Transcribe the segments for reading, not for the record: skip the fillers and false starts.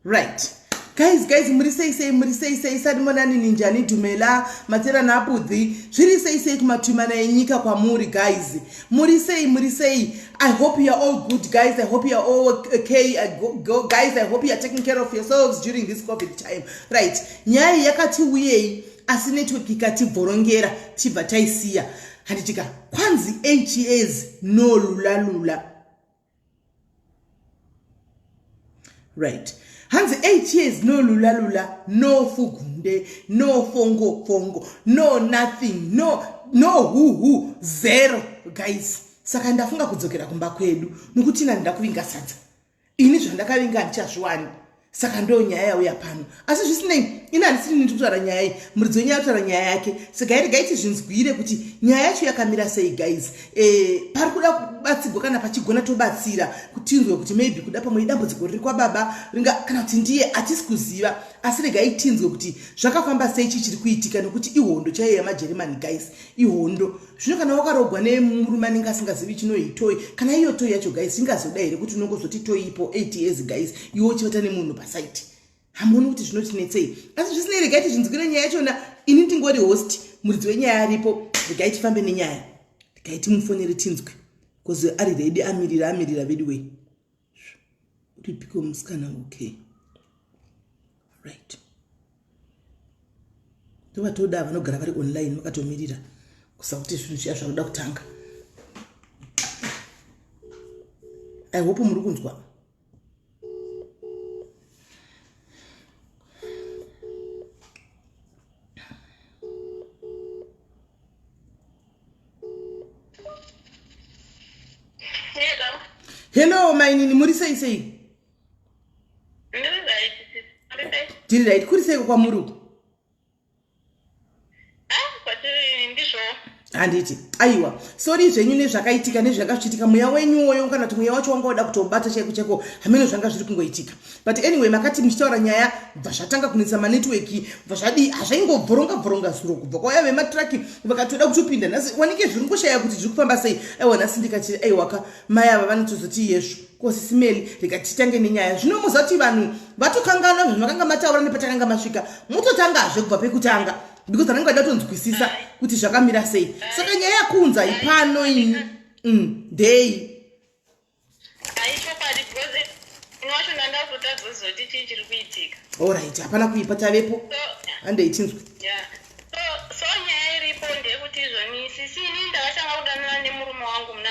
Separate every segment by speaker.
Speaker 1: Right. Guys, muri sei sadimonani ninjani Dumela Matera Napudhi zviri sei kumatumana enyika kwamuri guys. Muri sei. I hope you are all good guys. I hope you are all okay. Guys, I hope you are taking care of yourselves during this COVID time. Right. Nyaya yakati uyei asi network ikati vorongera tibva taisiya. Handitika kwanzi 8 years no lula. Right. Hands 8 years no lula, no fugunde, no fongo, no nothing, no who, zero guys. Saka ndafunga kudzokera kumba kwedu nokuti ndanda kuvinga sadza. Ini zvandakavinga ndichazviwani. Saka ndo nyaya yauya pano. Asi zvisinei ina handisini ndikutaura nyaya iyi. Muridzi wenyaya kutaura nyaya yake. Saka gaiti zvinzwire kuti nyaya yacho yakamira sei guys. Pari kuda kubatsigwa kana pachigona tobatsira kutinzwe kuti maybe kuda pamwe dambudziko riri kwababa ringa kana kuti ndiye atisi kuziva asi regai tinzwe kuti zvakafamba sei chichiri kuitika nokuti ihondo chaiye yamaJeremani guys. Ihondo zvino kana wakarogwa nemurume anenge asingazivi chinoitoi kana iyo toi yacho guys ingazoda here kuti unongozoti toi ipo 8 years guys iwo chivata nemunhu pasaiti. Hamoni kuti zvinotinetsei asi zvisinei regaiti zvinzwire nyaya yachona. Ini ndingori host muridzi wenyaya aripo regai tifambe nenyaya regai timufonere tinzwe because ari ready amirira vedu we uripiko musikana. Okay, right. Tovatoda vanogara vari online vakatomirira kusakuti zvinhu zviya zvakuda kutanga. I hope muri kunzwa. Hello, my nini muri sei? Tiri right, kuri sei kwa muri? Handiti aiwa sorry zvenyu nezvakaitika nezvakachitika muya wenyu oyo kana kuti muya wacho wanga uda kutobata cheko hameno zvanga zviri kungoitika. But anyway makati muchitaura nyaya vazvatanga kunetsa manetwork vazvadi hazvaingobvoronga suro kubva kwaya vematraki vakatoda kutopinda nhasi wanike zviri kushaya kuti zviri kufamba sei. Aiwa nhasi ndikati aiwaka mai ava vanotozoti yezvo kosisimeli rikatitange nenyaya zvino muzati vanhu vatokangana zvamakanga mataura nepatakanga masvika mutotangazve kubva pekutanga because anenge ada kutonzwisisa kuti zvakamira sei. Saka nyaya yakunza ipano ini day alright hapana kuipa tavepo ande itinzwe.
Speaker 2: So nyaya iripo ndekuti izvoni sisini ndakatanga kudanana nemurume wangu muna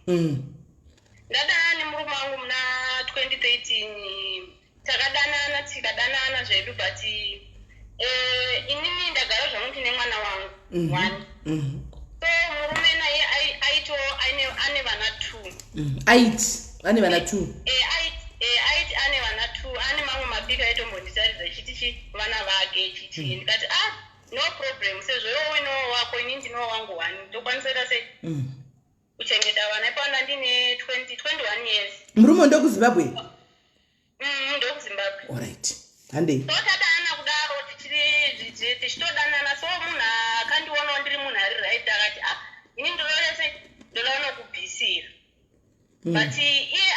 Speaker 2: 2013. Ndadanana nemurume wangu muna 2013 tikadanana zvedu but inini ndagara zvamuti nemwana wangu one. So murume naye aito ane vana 2.
Speaker 1: Ane vana 2.
Speaker 2: Aiti ane vana 2. Ane mamwe mabika aitombonditaridza chiti vana vake chiti ndikati no problem sezvo iwe unowo wako ini ndinowo wangu 1 ndokwanisira sei kuchengeta vana ipanda ndine 21 years.
Speaker 1: Murume ndokuZimbabwe?
Speaker 2: NdokuZimbabwe.
Speaker 1: Alright hande
Speaker 2: totadanana kudaro tichitodanana so munhu akandionawo ndiri munhu ari right akati ini ndorese ndolaona kubhisira. But iye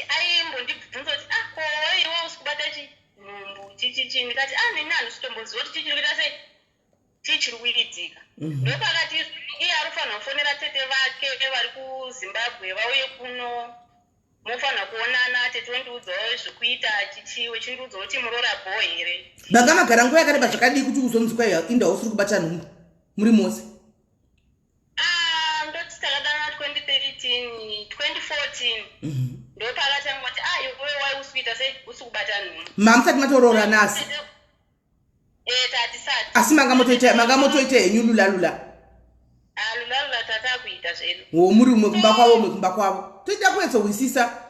Speaker 2: aimbondibvunza kuti kowe iwe usikubata nhumbu chichichi ndikati nini handisitomboziva kuti chichiri kuita sei chichiri kuitika. Ndopakati iye ari kufanira kufonera tete vake vari kuZimbabwe vauye kuno mofanira kuonana tete wendiudzawo zvekuita chichiwe chindiudzawo kuti murorabho here.
Speaker 1: Banga magara nguva yakareba zvakadii kuti uzonzwa indawo usiri kubata nhumbu muri mose?
Speaker 2: Ndoti takadana 2013 2014 ndopakatanga kuti iwe wai usikuita sei usikubata nhumbu.
Speaker 1: Mamusati matoroora nasi?
Speaker 2: Tatisati.
Speaker 1: Asi mangamotoita henyu lula
Speaker 2: lula tatakuita zvedu.
Speaker 1: Muri umwe kumba kwavo toita kunyatsowisisa.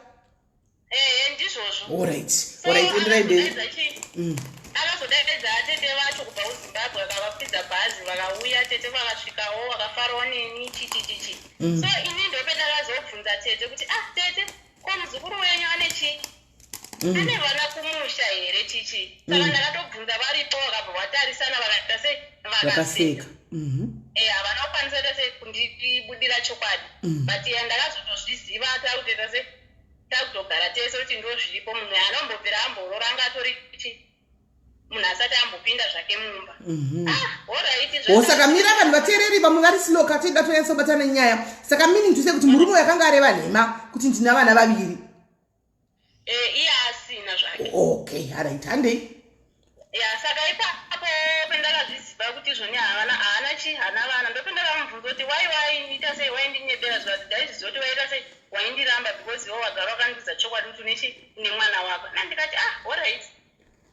Speaker 2: Ndizvozvo.
Speaker 1: Alright enderai mberi.
Speaker 2: Akazodaidza tete vacho kubva kuZimbabwe vakavakwidza bhazi vakauya tete vakasvikawo vakafarawo neni chichichichi. So ini ndopendakazobvunza tete kuti tete ko muzukuru wenyu ane chii? Ane vana kumusha here chichi? Saka ndakatobvunza varipo vakabva vatarisana vakaita sei vakaseka. Havana kukwanisa sei kundibudira chokwadi. But ndakazotozviziva takuteta sei takutogara tese kuti ndo zviripo. Munhu anombobvira amborora angatori munhu asati ambopinda zvake mumba. Alright.
Speaker 1: Saka mira vanhu vateereri vamwe vari siloka tega tonyasobatana nenyaya. Saka meaning to say kuti murume yakanga areva nhema kuti ndina vana vaviri.
Speaker 2: Iye asina zvake.
Speaker 1: Okay, alright. Handei.
Speaker 2: Saka ipapo pendakazviziva kuti izvoni haana vana ndopinda kamubvunza kuti waiita sei waindinyepera zvazi ndaizviziva kuti waiita sei waindiramba because iwo wagara wakandiudza chokwadi kuti nemwana wako. Nandikati alright.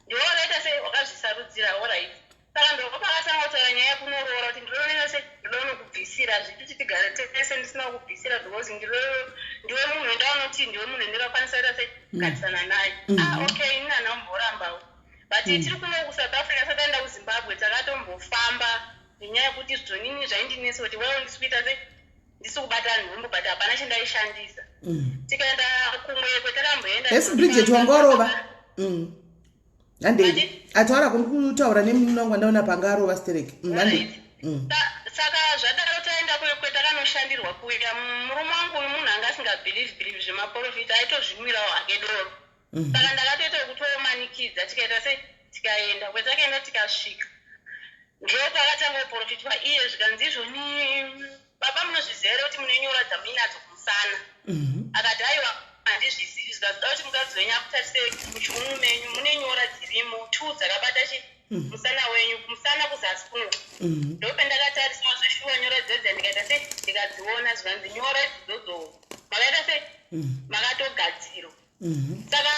Speaker 2: Ndiwo wakaita sei wakazvisarudzira alright. Saka ndopakatanga kutaura nyaya kunoroora kuti ndinoona sei ndinoona kubvisira zvituti tigare tese ndisina kubvisira because ndiwe munhu ndaunoti ndiwe munhu ndingakwanisa kuita sei kugarisana naye. Okay, ini hanomborambawo. But tiri kuno kuSouth Africa tataenda kuZimbabwe takatombofamba nenyaya yekuti zvonini zvaindinesa kuti wewe ndisi kuita sei ndisi kubata nhumbu but hapana chindaishandisa. Tikaenda kumwe kwetakamboenda.
Speaker 1: Yes, Bridget wangorova. Handei. Ataura kutaura nemunhu wandaona pangarova stereki. Handei.
Speaker 2: Saka zvadaro taenda kwetakanoshandirwa kuita murume wangu uyu munhu anga asingabhilieve zvemaprofita aitozvimwirawo hake doro. Saka ndakatoita kutomanikidza tikaita sei tikaenda kwetakaenda tikasvika ndopakatanga kuprofitwa iye zvikanzi izvoni baba munozviziva here kuti munonyora dzamuinadzo kumusana. Akati aiwa handizvizivi zvikazoda kuti mukadzi wenyu akutarise muchiumu menyu mune nyora dzirimo 2 dzakabata musana wenyu kumusana kuzasi kuno. Ndopendakatarisawo zveshuwa nyora dzedza ndikaita sei ndikadziona zvikanzi nyora idzodzo makaita sei makatogadzirwa. Saka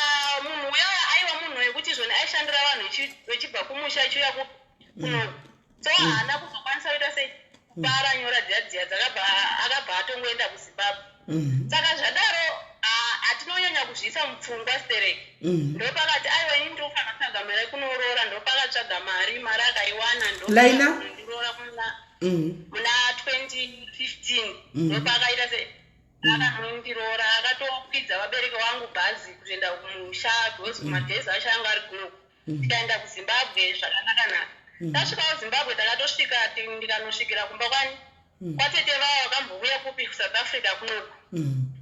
Speaker 2: munhu uya aiwa munhu wekuti zvona aishandira vanhu vechibva kumusha achiuya kuno. So haana kuzokwanisa kuita sei kupara nyora dziya akabva atongoenda kuZimbabwe. Saka zvadaro hatinonyanya kuzviisa mupfungwa stereki. Ndopakati aiwa ini ndofana kutsvaga mari kunoroora ndopakatsvaga mari akaiwana ndondiroora muna 2015 ndopakaita sei akanondiroora akatokwidza vabereki vangu bhazi kuenda kumusha because magezi acho anga ari kunoku. Tikaenda kuZimbabwe zvakanaka. Tasvikawo Zimbabwe takatosvika ndikanosvikira kumba kwatete vavo vakambouya kupi kuSouth Africa kunoku.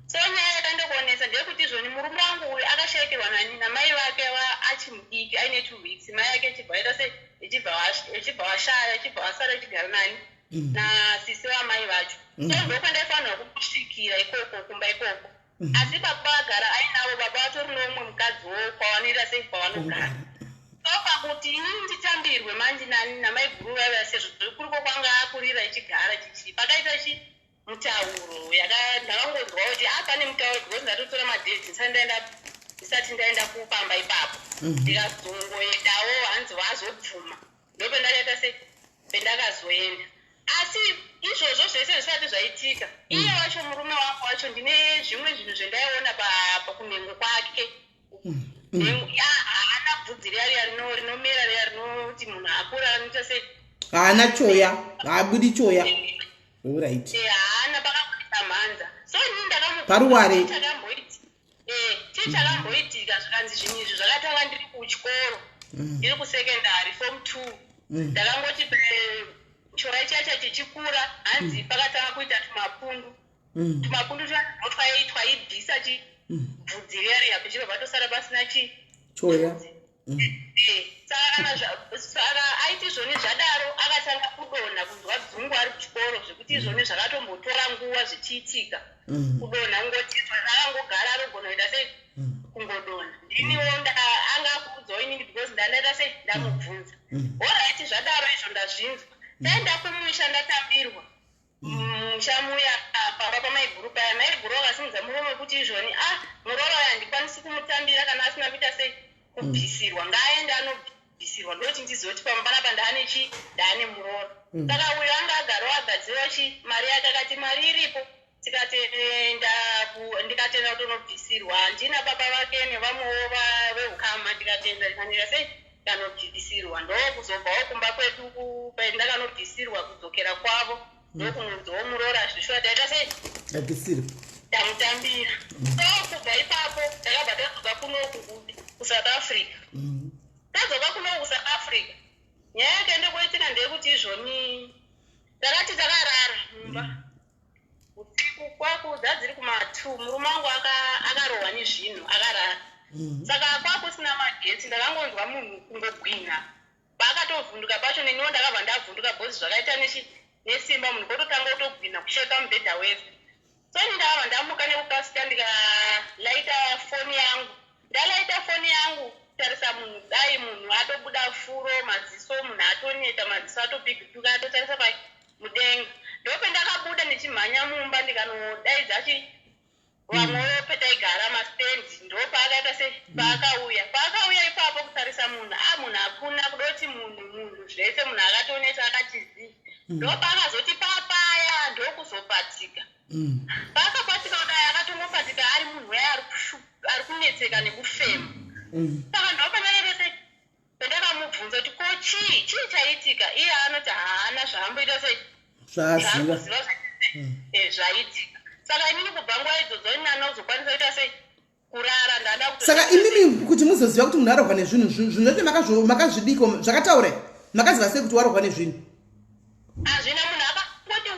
Speaker 2: So nyaya yakandokuonesa ndeyekuti izvoni murume wangu uyu akashaikirwa namai vake achimudiki aine 2 weeks. Mai yake ichibva aita sei ichibva washaya ichibva wasara ichigara nani nasisi wamai vacho. So ndokandaifanirwa kusvikira ikoko kumba ikoko. Asi baba agara ainavo baba vatori nomwe mukadziwo kwavanoita sei kwavanogara. Pakuti inini nditambirwe manje nani namai guru vaiva sezvo kuriko kwanga akurira ichigara pakaita mutauro ndakangonzwa kuti pane mutauro because ndatotora madheti ndisati ndaenda kupamba ipapo. Ndikazongoendawo hanzi wazobvuma ndopendakaita sei pendakazoenda. Asi izvozvo zvese zvisati zvaitika iye wacho murume wako wacho ndine zvimwe zvinhu zvendaiona pakunhengo kwake. Haana bvudzi riya rinomera riya rinoti munhu akura anoita sei haana choya haabudi choya. Alright. Haana pakabudisa mhanza. So ini ndakamuparuware chakamboitika zvikanzi zvinhu izvi zvakatanga ndiri kuchikoro ndiri kusekendari form 2. Ndakangoti chora chacho chichikura hanzi pakatanga kuita tumapundu twaibvisa bvudzi riya riya pichibva patosara pasina choya. Saka aiti zvoni zvadaro akatanga kudonha kunzwa dzungu ari kuchikoro zvekuti izvoni zvakatombotora nguva zvichiitika kudonha ngoti akangogara arogona kuita sei kungodonha. Ndiniwo anga akuudzawo inini because ndandaita sei ndamubvunza. Alright, zvadaro izvo ndazvinzwa. Taenda kumusha ndatambirwa musha muya pamba pamaiguru paya. Maiguru akasimudza muromo wekuti izvoni muroora uyu handikwanisi kumutambira kana asina kuita sei kubvisirwa. Ngaaende anobvisirwa ndoti ndizoti pambanapa ndaane muroora. Saka uyu anga agarawo agadzirwa mari yake akati mari iripo. Ndikatenda kutonobvisirwa handina baba vake nevamwewo veukama. Ndikatenda ikanira sei kanobvisirwa ndokuzobvawo kumba kwedu pendakanobvisirwa kudzokera kwavo ndokunudzawo muroora zvishwa taita sei tamutambira. So kubva ipapo takabva tadzoka kunoku kuSouth Africa. Tadzoka kunoku kuSouth Africa nyaya yake ndokuitika ndeyekuti izvoni takati takarara mumba usiku kwakuudza dziri kuma2 murume wangu akarohwa nezvinhu akarara. Saka kwakusina magetsi ndakangonzwa munhu kungogwinya paakatovhunduka pacho neniwo ndakabva ndavhunduka bhozi zvakaita nesimba munhu kototanga kutogwinya kusheka mubhedha wese. So ndakabva ndamuka nekukasika ndikalaita foni yangu. Ndalaita foni yangu kutarisa munhu dai munhu atobuda furo madziso munhu atoneta madziso atopigituka atotarisa pamudenga. Ndopendakabuda ndichimhanya mumba ndikanodaidza vamwewo petaigara mastendi ndopaakaita paakauya ipapo kutarisa munhu munhu akuna kudoti munhu zvese munhu akatoneta akachizii. Ndopaakazoti papaya ndokuzopatika. Paakapatika kudai akatongopatika ari munhu waya ari kunetseka nekufema. Saka ndopendakaita pendakamubvunza kuti ko chii chaitika, iye anoti haana zvaamboita sei zvaakuziva zvaitika. Saka inini kubva nguva idzodzo inana uzokwanisa kuita sei kurara ndada kuti.
Speaker 1: Saka inini kuti muzoziva kuti munhu arohwa nezvinhu zvacho makazvidiko zvakataura makaziva sei kuti warohwa nezvinhu?
Speaker 2: Hazvina munhu akangoti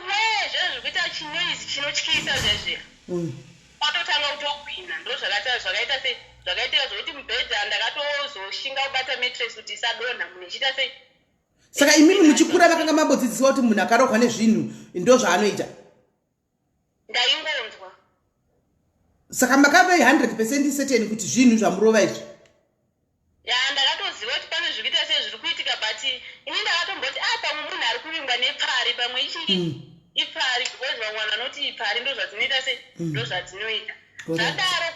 Speaker 2: zvezvi kuita chinoizi chinotyisa zvezvi patotanga kutogwina ndo zvakaita sei zvakaitira zvokuti mubhedha ndakatozoshinga kubata matress kuti isadonha munhu ichiita sei.
Speaker 1: Saka imimi muchikura vakanga mambodzidziswa kuti munhu akarohwa nezvinhu ndo zvaanoita?
Speaker 2: Ndaingonzwa.
Speaker 1: Saka makave 100% certain kuti zvinhu zvamurova izvi?
Speaker 2: Ndakatoziva kuti pane zvikuita sei zviri kuitika but ini ndakatomboti pamwe munhu ari kuvingwa nepari pamwe ipari because vamwe vanhu vanoti ipari ndo zvadzinoita sei ndo zvadzinoita. Zvadaro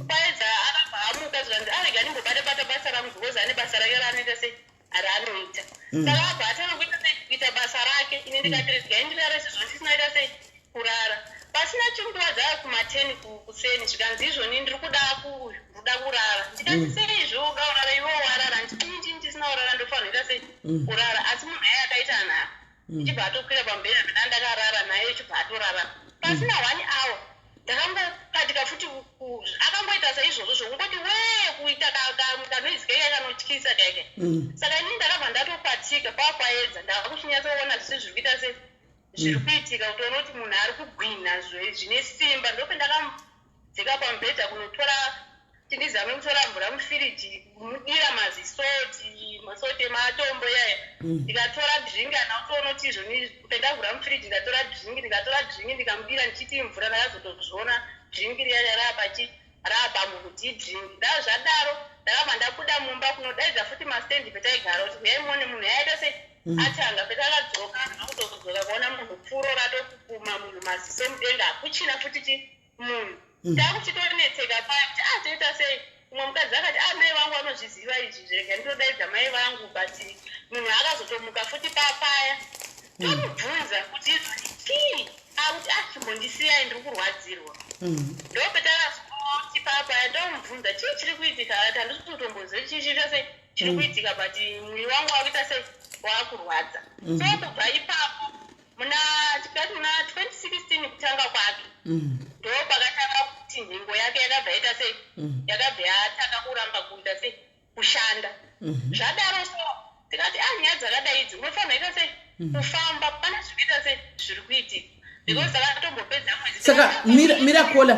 Speaker 2: kwaedza akabva amuka zvikanzi arega ndimbobata basa rangu because ane basa rake raanoita sei raanoita. Saka abva atanga kuita basa rake ine ndikatirezga indirare sezvo ndisinaita sei kurara. Pasina chinguva dzava kuma10 kuseni zvikanzi izvoni ndiri kuda kurara. Ndikati seizvo ukaurara iwo warara ndichinji ndisina kurara ndofanoita sei kurara. Asi munhu aye akaita nhaka ichibva atokwira pambera pena ndakarara naye ichibva atorara. Pasina 1 hour ndakangokatika futi akangoita saizvozvo zvokungoti kuita kanoizikeka kanotyisa kaike. Saka inini ndakabva ndatopatika kwaedza ndava kuchinyatsoona zvisi zviri kuita sei zviri kuitika kutoona kuti munhu ari kugwinya zvine simba. Ndopendakadzika pamubhedha kunotora tindizame kutora mvura mufiriji kumudira masoti ematombo yaya ndikatora dringi anakutoona kuti izvoni pendavhura mufiriji ndatora dringi ndikamudira ndichiti mvura ndakazotozviona dringi riya rapa munhu kuti idringi. Zvadaro ndakabva ndabuda mumba kunodaidza futi mastendi petaigara kuti uyai muone munhu yaita sei atanga petakadzoka ndakutozodzoka kuona munhu pfuro ratokukuma munhu maziso mudenga hakuchina futi munhu. Ndakuchitonetseka paya kuti toita sei. Umwe mukadzi akati mai vangu vanozviziva izvi zvirega nditodaidza mai vangu but munhu akazotomuka futi papaya. Tomubvunza kuti chii akuti chimbondisiyai ndiri kurwadzirwa. Ndopetakazoti papaya ndomubvunza chii chiri kuitika akati handisi kutombozve chichiita sei chiri kuitika but mwiri wangu wakuita sei wakurwadza. So kubva ipapo muna 2016 kutanga kwake ndo pakatanga kuti nhengo yake yakabva yaita sei yakabva yatanga kuramba kuita sei kushanda. Zvadaro so tikati nyaya dzakadai idzi unofanira kuita sei kufamba pana zvikuita sei zviri kuitika because akatombopedza mwedzi.
Speaker 1: Saka mirakola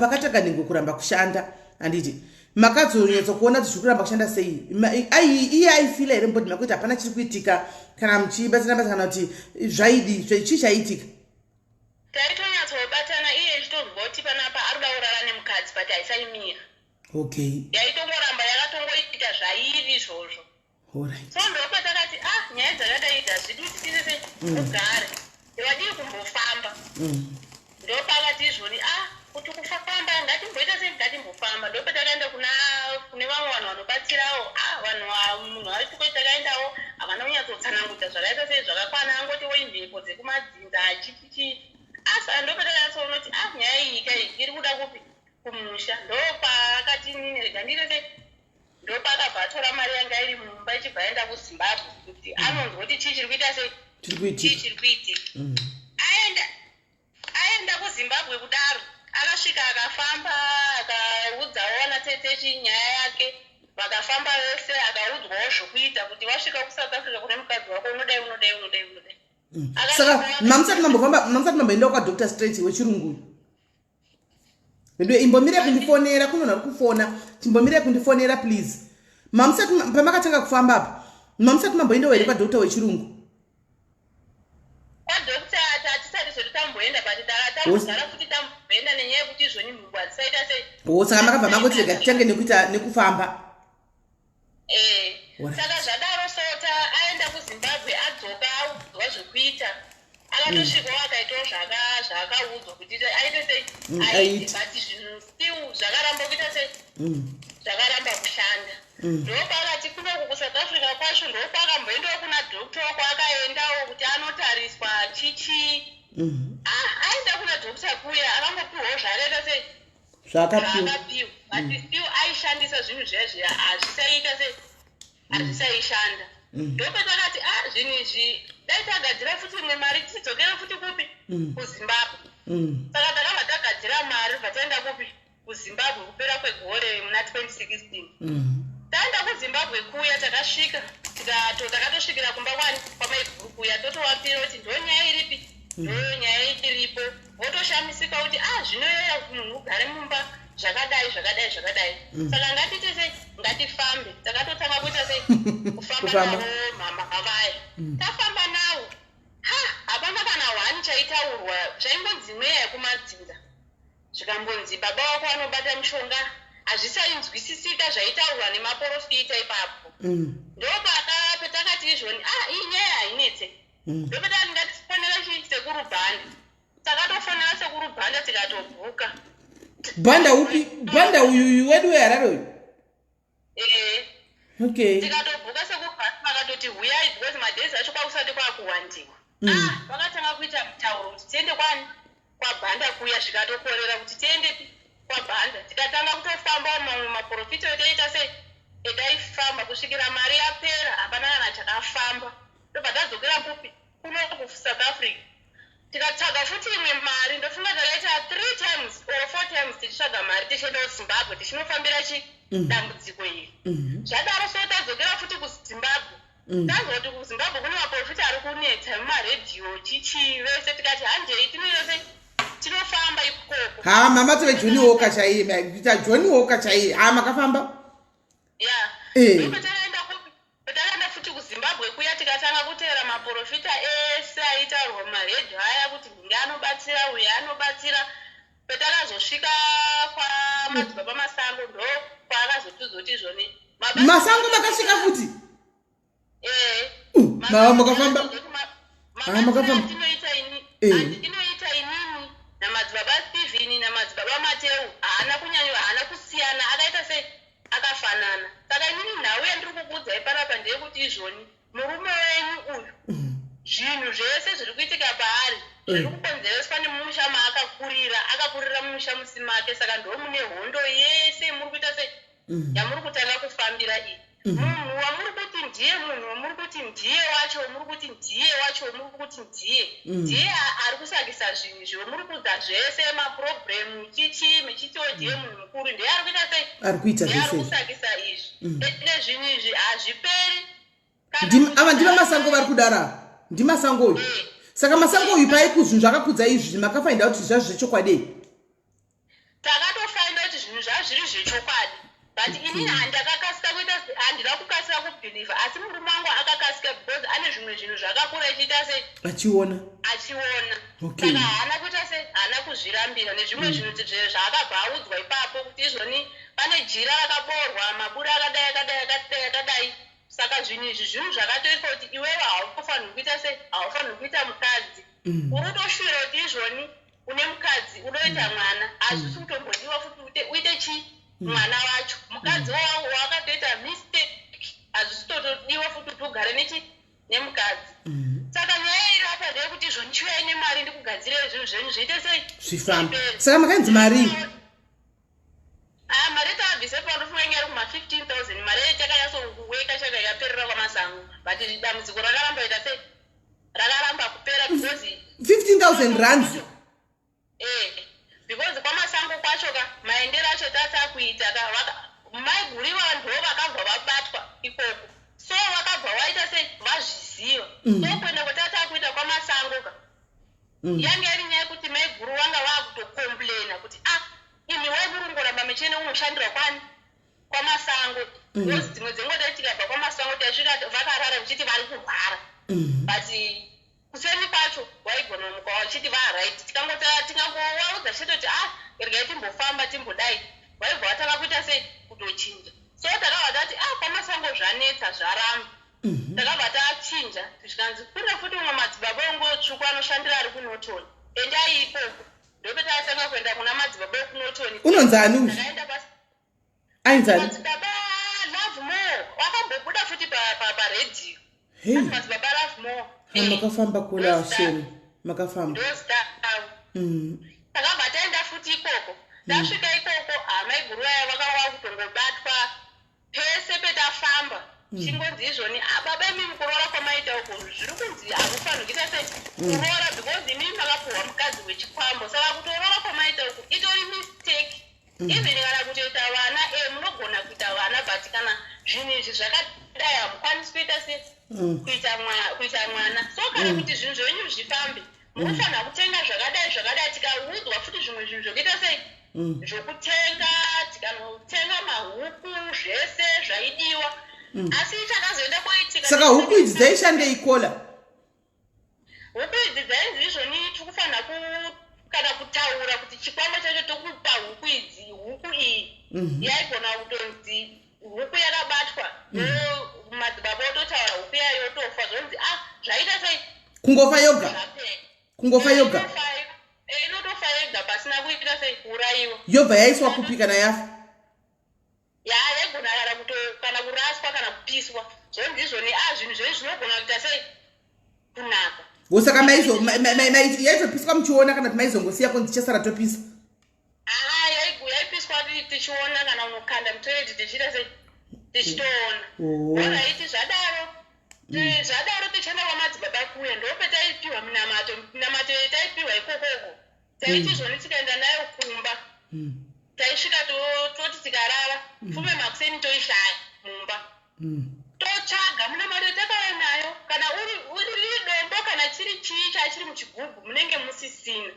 Speaker 1: pakatanga nhengo kuramba kushanda handiti makadzonyatsa kuona kuti zviri kuramba kushanda sei iye aifila here mbodi makuti hapana chiri kuitika kana muchibatsirana kana kuti zvaidi chii chaitika?
Speaker 2: Taitonyatsobatana iye ichitozwa kuti panapa ari kuda kurara nemukadzi but haisaimira.
Speaker 1: Okay.
Speaker 2: Yaitongoramba yakatongoita zvairi izvozvo.
Speaker 1: Alright.
Speaker 2: So ndopatakati nyaya dzakadai zvidi kuti tise ugare ndivadii kumbofamba. Ndopakati izvoni kuti kufamba ngatimboita sei ngatimbofamba. Ndopatakaenda kune vamwe vanhu vanobatsirawo munhu waituko takaendawo havana kunyatsotsananguta zvakaita sei zvakakwana angoti mhepo dzekumadzinza achichichi. Saka ndopatakaona kuti nyaya iyi iri kuda kupi kumusha. Ndopaakati inini rega ndire sei ndopakabva atora mari yanga iri mumba ichibva aenda kuZimbabwe kuti anonzwa kuti chii chiri kuita sei chii chiri kuitika. Aenda kuZimbabwe kudaro akasvika akafamba akaudzawo vanatetechi nyaya yake vakafamba vese akaudzwawo zvokuita kuti wasvika kuSouth Africa kune mukadzi wako unodai.
Speaker 1: Saka mamusati mamboenda kwaDr. Straight wechirungu. Ndio imbomire kundifonera kunona kufona. Chimbomire kundifonera please. Mamusati pamakatanga kufamba apa. Mamusati mamboenda were kwaDr. wechirungu.
Speaker 2: KwaDr. atisati zotamboenda but takatara kuti tamboenda nenyaya yekuti izvoni mungwa dzisaita sei.
Speaker 1: Saka makabva makoti rega titange nekuita nekufamba.
Speaker 2: Saka zvadaro Sota aenda kuZimbabwe adzoka audzwa zvekuita. Akatosvikawo akaitawo zvakaudzwa kuti aite sei. But zvinhu still zvakaramba kuita sei. Zvakaramba kushanda. Ndopakati kunoku kuSouth Africa kwacho ndopakamboendawo kuna dhokta kwaakaendawo kuti anotariswa chichi. Aenda kuna dhokta kuya akangopiwawo zvakaita sei. Zvakapiwa. But still aishandisa zvinhu zvezvi hazvisaita sei. Hazvisaishanda. Ndopatakati zvinhu izvi dai tagadzira futi imwe mari tidzokera futi kupi? kuZimbabwe. Saka takabva tagadzira mari bvataenda kupi? kuZimbabwe kupera kwegore muna 2016. Taenda kuZimbabwe kuya takasvika takatosvikira kumba kwamaiguru ya totowapira kuti ndo nyaya iripi? Ndo nyaya iripo. Votoshamisika kuti zvinoyera kuti munhu ugare mumba zvakadai. Saka ngatite sei? Ngatifambe. Takatotanga kuita sei? Kufamba navo mama vaya. Tafamba navo. Hapana kana wani chaitaurwa zvaingonzi mweya yekumadzinza. Zvikambonzi baba wako anobata mushonga. Hazvisainzwisisika zvaitaurwa nemaprofita ipapo. Ndopatakati izvoni iyi nyaya hainetse. Ndopatati ngatifonera sekurubhanda. Takatofonera sekurubhanda tikatobhuka.
Speaker 1: Banda upi? Banda uyu wedu weHarare uyu? Okay.
Speaker 2: Tikatobhuka sekurubhanda vakatoti huyai because madhezi acho kwakusati kwakuwandiwa. Vakatanga kuita mutauro kuti tiende kwani? KwaBhanda kuya zvikatokorera kuti tiende kwaBhanda. Tikatanga kutofamba mamwe maprofita etaita sei? Etaifamba kusvikira mari yapera hapana kana chakafamba. Ndobva tadzokera kupi? Kuno kuSouth Africa. Tikatsvaga futi imwe mari ndofunga takaita 3 times or 4 times tichitsvaga mari tichienda kuZimbabwe tichinofambira dambudziko iri. Zvadaro so tadzokera futi kuZimbabwe. Tanzwa kuti kuZimbabwe kune maprofita ari kunetsa mumaredhiyo chichi vese tikati hanjei tinoyose tinofamba ikoko.
Speaker 1: Mama tove Johnny Walker chaiye maita Johnny Walker chaiye. Makafamba?
Speaker 2: Patakaenda futi kuZimbabwe kuya tikatanga kutera maprofita ese aitaurwa mumaredhiyo aya kuti nge anobatsira uye anobatsira. Patakazosvika kwamadzibaba Masango ndo kwaakazotuzoti izvoni.
Speaker 1: Masango makasvika futi? Makafamba? Makafamba?
Speaker 2: Andinoita inini namadzibaba Stephen namadzibaba Mateu haana kusiyana akaita sei akafanana. Saka inini nhau yandiri kukuudzai panapa ndeyekuti izvoni murume wenyu uyu zvinhu zvese zviri kuitika paari zviri kukonzereswa nemusha maakakurira mumusha musimake. Saka ndo mune hondo yese muri kuita sei yamuri kutanga kufambira iyi. Munhu wamuri kuti ndiye munhu wamuri kuti ndiye wacho muri kuti ndiye wacho muri kuti ndiye ari kusakisa zvinhu izvo muri kuudza zvese maproblemu mechitiwo ndiye munhu mukuru ndiye ari kuita sei ari kusakisa izvi. Zvinhu izvi hazviperi.
Speaker 1: Ava ndiva Masango vari kudara. Ndimasango uyu. Saka Masango uyu paiku zvinhu zvakakudza izvi makafainda kuti zvazvo zvechokwadi.
Speaker 2: Takatofainda kuti zvinhu zvazviri zvechokwadi. But inini handakakasika kuita handina kukasika kubhilivha asi murume wangu akakasika because ane zvimwe zvinhu zvakakura ichiita sei achiona. Saka haana kuita sei haana kuzvirambira nezvimwe zvinhu zvaakabva audzwa ipapo kuti izvoni pane jira rakaboorwa maburi akadai. Saka zvinhu izvi zvinhu zvakatoitwa kuti iwewe haufanirwi kuita sei haufanirwi kuita mukadzi. Uri kutoshuvira kuti izvoni une mukadzi unoita mwana hazvisi kutombodiwa futi uite chii mwana wacho. Mukadzi wawo wakatoita mistake hazvisi totodiwa futi kuti ugare nemukadzi. Saka nyaya iri apa ndeyekuti izvoni chiuyai nemari ndikugadzirira zvinhu zvenyu zviite sei
Speaker 1: zvifamba. Saka makainzi mari
Speaker 2: mari tabvise pandofunga ingari kuma15,000 mari takanyatsokuweka chaka yaperera kwaMasango but dambudziko rakaramba ita sei rakaramba kupera because
Speaker 1: 15,000 rands.
Speaker 2: Because kwaMasango kwacho maendero acho tatakuita maiguriwa vanhu vakabva vabatwa ikoko so vakabva waita sei vazviziva so kuenda kwatatakuita kwaMasango 1 kwamasango ngozi dzimwe dzenguva tikabva kwamasango tasvika vakarara uchiti vari kurwara but kuseni kwacho waigona muka wachiti varight tikangowaudza chetoti regai timbofamba timbodai waibva watanga kuita sei kutochinja so takabva tati kwamasango zvanetsa zvaramba takabva tachinja zvikanzi kune futi umwe madzibaba ongotsvuku anoshandira ari kunotoni endai ikoko ndopetatanga kuenda kuna madzibaba ekunotoni
Speaker 1: unonzi ani uyu ainzani
Speaker 2: madzibaba love more wakambobuda futi paredhiyo madzibaba love more
Speaker 1: makafamba kula sheni makafamba
Speaker 2: takabva taenda futi ikoko tasvika ikoko hama iguru vaya vakava kutongobatwa pese petafamba chingonzi izvoni baba imimi kurora kwamaita uko zviri kunzi hamufanhi kuita sei kurora because imimi makapuhwa mukadzi wechikwambo saka kutorora kwamaita uko itori mistake even kana kutoita vana munogona kuita vana but kana zvinhu izvi zvakadai hamukwanisi kuita sei kuita mwana so kana kuti zvinhu zvenyu zvifambe munofanira kutenga zvakadai tikaudzwa futi zvimwe zvinhu zvokuita sei zvokutenga tikanotenga mahuku zvese zvaidiwa asi chakazoenda koitika
Speaker 1: saka huku idzi dzaishandei kola
Speaker 2: huku idzi dzainzi izvoni tikufanira kana kutaura kuti chikwama chacho tokupa huku idzi huku iyi yaigona kutonzi huku yakabatwa madzibaba ototaura huku yayo yotofa zvonzi zvaita sei
Speaker 1: kungofa yoga
Speaker 2: inotofa yega pasina kuitira sei kuurayiwa
Speaker 1: yobva yaiswa kupi kana yafa
Speaker 2: yaigona kana kuraswa kana kupiswa zvonzi izvoni zvinhu zvei zvinogona kuita sei kunaka
Speaker 1: saka yaizopiswa muchiona kana kuti maizongosiya kunzi chasara topisa
Speaker 2: yaipiswa tichiona kana unokanda mutoedi tichiita sei tichitoona oraiti zvadaro tichienda kwamadzibaba kuya ndopetaipiwa minamato yetaipiwa ikokoko taiti zvoni tikaenda nayo kumba taisvika toti tikarara fume makuseni toishaya mumba totsvaga munamato yetakauya nayo kana uri dombo kana chiri chii chachiri muchigubhu munenge musisina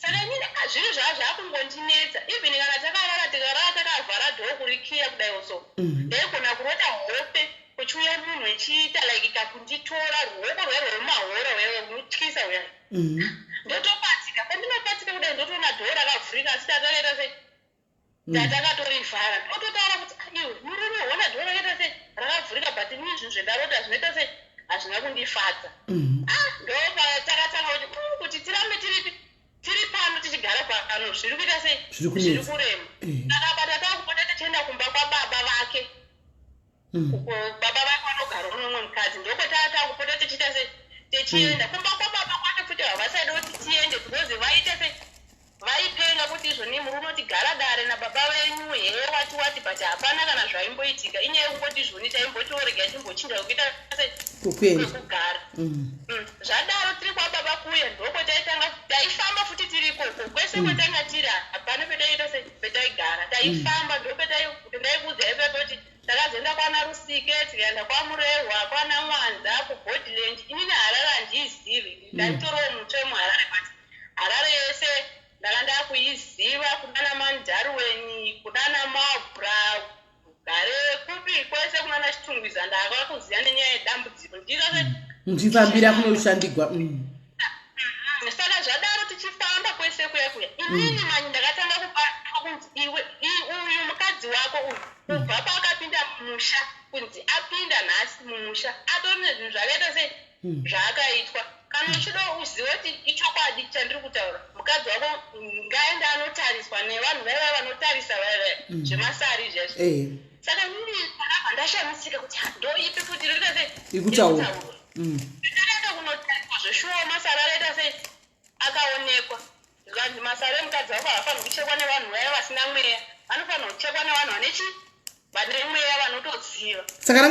Speaker 2: saka nyine zvinhu zvakungondinetsa even kana takarara takavhara dhoo kurikiya kudai so ndaigona kurota hope kuchiuya munhu echiita like kakunditora ruoko rwero rumahora unotyisa uya ndotopatsika pandinopatsika kudai ndotoona dhoo rakavhurika asi tatakaita sei tatakatorivhara ndototaura kuti iwe murume ona dhoo rakaita sei rakavhurika but mii zvinhu zvendarota zvinoita sei hazvina kundifadza ndopatakatanga kuti tirambe tiri pano tichigara pano zviri kuita sei zviri kurema takabata takupota tichienda kumba kwababa vake baba vake vanogara unomwe mukadzi ndokwetakupota tichiita sei tichienda kumba kwababa kwake futi havasaida kuti tiende because vaita sei vaipenga kuti izvoni muri unotigara dare nababa venyu wati but hapana kana zvaimboitika inyaya yekungoti izvoni taimbotiorega timbochinja kuita sei kwekugara zvadaro tiri kwababa kuya ndokwetaitanga taifamba futi tiri ikoko kwese kwetanga tiri hapana petaiita sei petaigara taifamba ndopetaikuudza ipepe kuti takazoenda kwana Rusike tikaenda kwamurehwa kwana Mwanza kubhodland inini Harare handiizivi ndaitoriwo mutsve muharare but Harare yese ndanga ndakuiziva kunana Mandarweni kunana Mabra gare kupi kwese kunana Chitungwiza ndakakuziva nenyaya yedambudziko
Speaker 1: ndifambira kunoshandigwa
Speaker 2: saka zvadaro tichifamba kwese kuya inini mani ndakatanga kubatwa kunzi iwe uyu mukadzi wako uyu kubva paakapinda mumusha kunzi apinda nhasi mumusha atorine zvinhu zvakaita sei zvaakaitwa kana uchida uzive kuti ichokwadi chandiri kutaura mukadzi wako ngaenda anotariswa nevanhu vaiva vanotarisa zvemasari izvezvo saka nini ndakabva ndashamisika kuti ndoipi futi rikuita sei
Speaker 1: ikutaura
Speaker 2: ndakaenda kunotariswa zveshuwa masara araita sei akaonekwa zvikanzi masara emukadzi wako haafaniri kuchekwa nevanhu vaya vasina mweya anofanira kuchekwa nevanhu vane mweya vanotoziva
Speaker 1: saka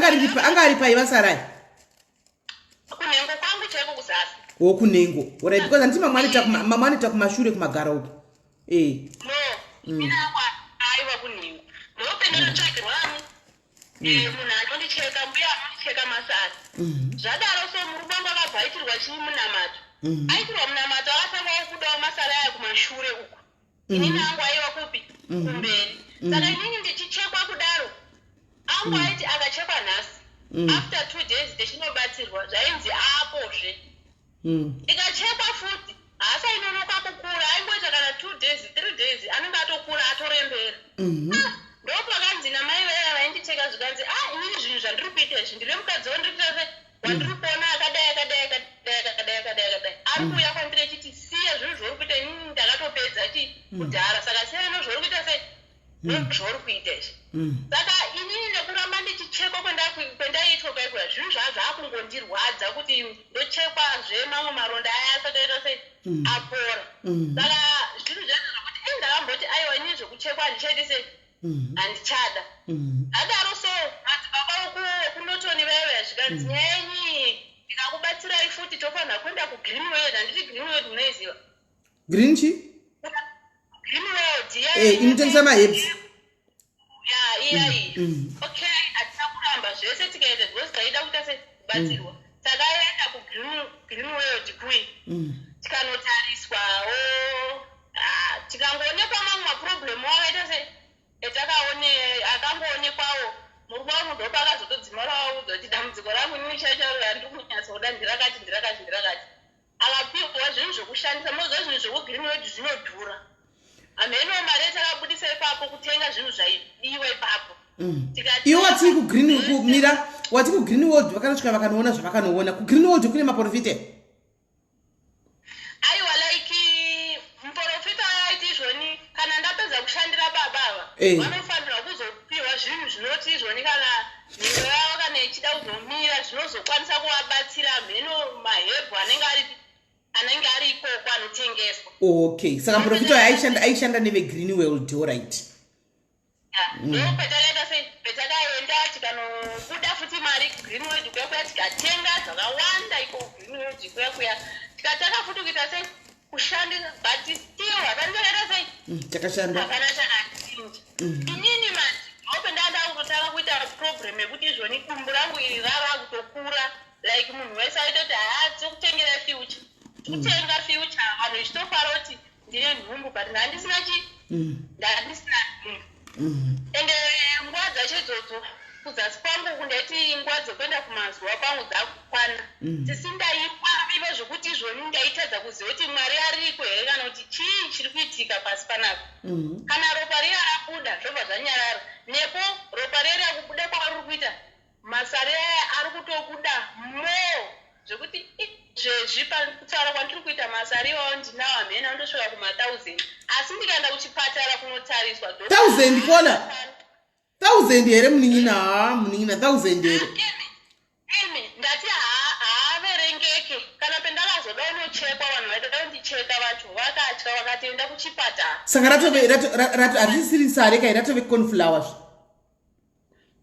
Speaker 1: anga ari pai vasarai
Speaker 2: kunhengo kwangu chaiko kuzasi
Speaker 1: kunhengo right because anditi mamwe anoita kumashure kumagara uko
Speaker 2: mina angu aiva kunhengo ndopendanotsvagirwa munhu anondicheka mbuya anondicheka masara zvadaro so murume wangu akabva aitirwa chii munamato aitirwa munamato akatanga kudawo masara aya kumashure uko inini angu aiva kupi kumberi. Saka inini ndichichekwa kudaro angu aiti akachekwa nhasi after 2 days ndichinobatsirwa zvainzi aapozve. Ndikachekwa futi hasa inonoka kukura aingoita kana 2 days 3 days anenge atokura atorembera. Ndopakanzi namai vaya vaindicheka zvikanzi inini zvinhu zvandiri kuita izvi ndine mukadzi wandiri wandiri kuona akadai ari kuuya kwandiri achiti siya zvinhu zvauri kuita inini ndakatopedza kudhara saka siya ino zvauri kuita sei zvauri kuita izvi. Saka inini nekuramba ndichichekwa kwendaitwa kwaikuya zvinhu zvaakungondirwadza kuti ndochekwazve mamwe maronda aya asatoita sei apora. Saka zvinhu zvacho zvokuti ndakamboti aiwa inini zvekuchekwa handichaiti sei handichada. Adaro so madzibaba kunotoni vaiva zvikanzi nyenyi ndikakubatsirai futi tofanira kuenda kugreenwood. Handiti greenwood munoiziva?
Speaker 1: Green chi?
Speaker 2: Greenwood
Speaker 1: inotengesa mahebs.
Speaker 2: Iya. Okay, hatina kuramba zvese tikaita because taida kuita sekubatsirwa. Takaenda kugreenwood kui tikanotariswawo tikangoonekwa mamwe maproblemu akaita se akangoonekwawo murume wangu ndopa akazotodzimarawo kuzoti dambudziko rangu inini chaichaura ndiri kunyatsoda ndirakati akapiwa zvinhu zvokushandisa. Moziva zvinhu zvekugreenwood zvinodhura. Hameno mari yatakabudisa ipapo kutenga zvinhu zvaidiwa ipapo.
Speaker 1: Iwe wati kugreenwood vakanosvika vakanoona zvavakanoona. Kugreenwood kune maprofite?
Speaker 2: Aiwa like muprofita aiti izvoni kana ndapedza kushandira baba ava vanofanira kuzopiwa zvinhu zvinoti izvoni kana mhino yavo kana ichida kuzomira zvinozokwanisa kuvabatsira mheno mahebhu anenge ari ikoko anotengeswa. Okay,
Speaker 1: saka muprofita aishanda nevegreenwood. Alright.
Speaker 2: Ndo petakaita sei petakaenda tikanobuda futi mari greenwood kuya tikatenga zvakawanda iko greenwood kuya tikataka futi kuita sei kushandisa but still hakanakaita sei
Speaker 1: takashanda
Speaker 2: hapana chakachinja. Inini manje ndopendanda kutotaka kuita problem yekuti izvoni dumbu rangu iri rava kutokura like munhu wese aitoti dzokutengera future kutenga future vanhu ichitofara kuti ndine nhumbu but handisina handisina nhumbu. Ende nguva dzacho idzodzo kuzasi kwangu kundaiti nguva dzokuenda kumazuva kwangu dzakukwana tisindaikwa ivo zvokuti izvoni ndaitadza kuziva kuti mwari ariko here kana kuti chii chiri kuitika pasi panapa. Kana ropa riya rabuda zvobva zvanyarara nepo ropa riya rakubuda kwaari kuita masari aya ari kutobuda more zvekuti zvezvipa kutaura kwandiri kuita masari iwawo ndinawo hamene andosvika kuma1000 asi ndikaenda kuchipatara kunotariswa
Speaker 1: 1000 kona 1000 here munin'ina 1000 here
Speaker 2: ndati haaverengeke. Kana pendakazoda unochekwa vanhu vaitoda kundicheka vacho vakatya vakatoenda kuchipatara.
Speaker 1: Saka hatisiri sare kai ratove cornflowers.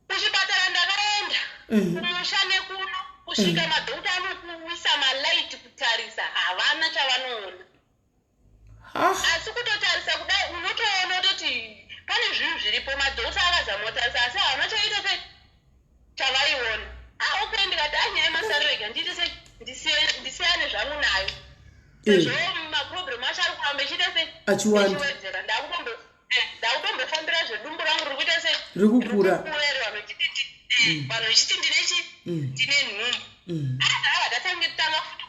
Speaker 2: Kuchipatara ndakaenda kumusha nekuno kusvika madhokta anokuisa malaiti kutarisa havana chavanoona. Asi kutotarisa kudai unotoona kuti pane zvinhu zviripo madhokta akazama kutarisa asi havana chaita sei chavaiona. Okay, ndikati anyaya masari rega ndiite sei ndisiyane zvangu nayo. Sezvo maproblemu acho ari kuramba ichiita sei achiwedzera. Ndakutombofambira zvedumbu rangu riri kuita sei
Speaker 1: riri kukura.
Speaker 2: Vanhu vachiti ndine nhumbu. Ndatangetanga futi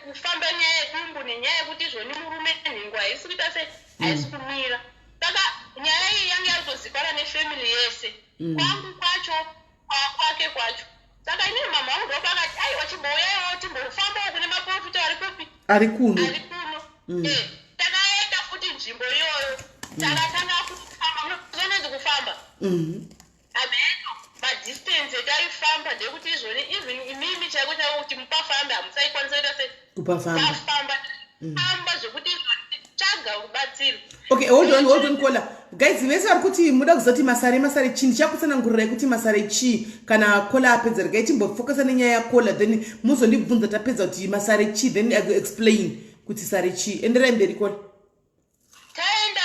Speaker 2: kufamba nyaya yedumbu nenyaya yekuti izvoni murume nhengo haisi kuita sei haisi kumira. Saka nyaya iyi yange yaritozikanwa nefamily yese kwangu kwacho kwake kwacho. Saka inini mama wangu ndopakati aiwa chimbouyawo timbofambawo kune maprofita ari kupi
Speaker 1: ari kuno.
Speaker 2: Takaenda futi nzvimbo iyoyo takatanga futi kufamba zvinonzi kufamba ameno madistance etaifamba ndekuti izvoni even imimi chaiko kuti mupafambe hamusaikwanisa kuita sei kupafamba zvekuti izvoni tsvaga kubatsira.
Speaker 1: Okay, hold on Kola. Guys, vese vari kuti muda kuzoti masari chii ndichakutsanangurirai kuti masari chii kana Kola apedza regai timbofocusa nenyaya yaKola then muzondibvunza tapedza kuti masari chii then I will explain kuti sari chii. Enderai mberi Kola.
Speaker 2: Taenda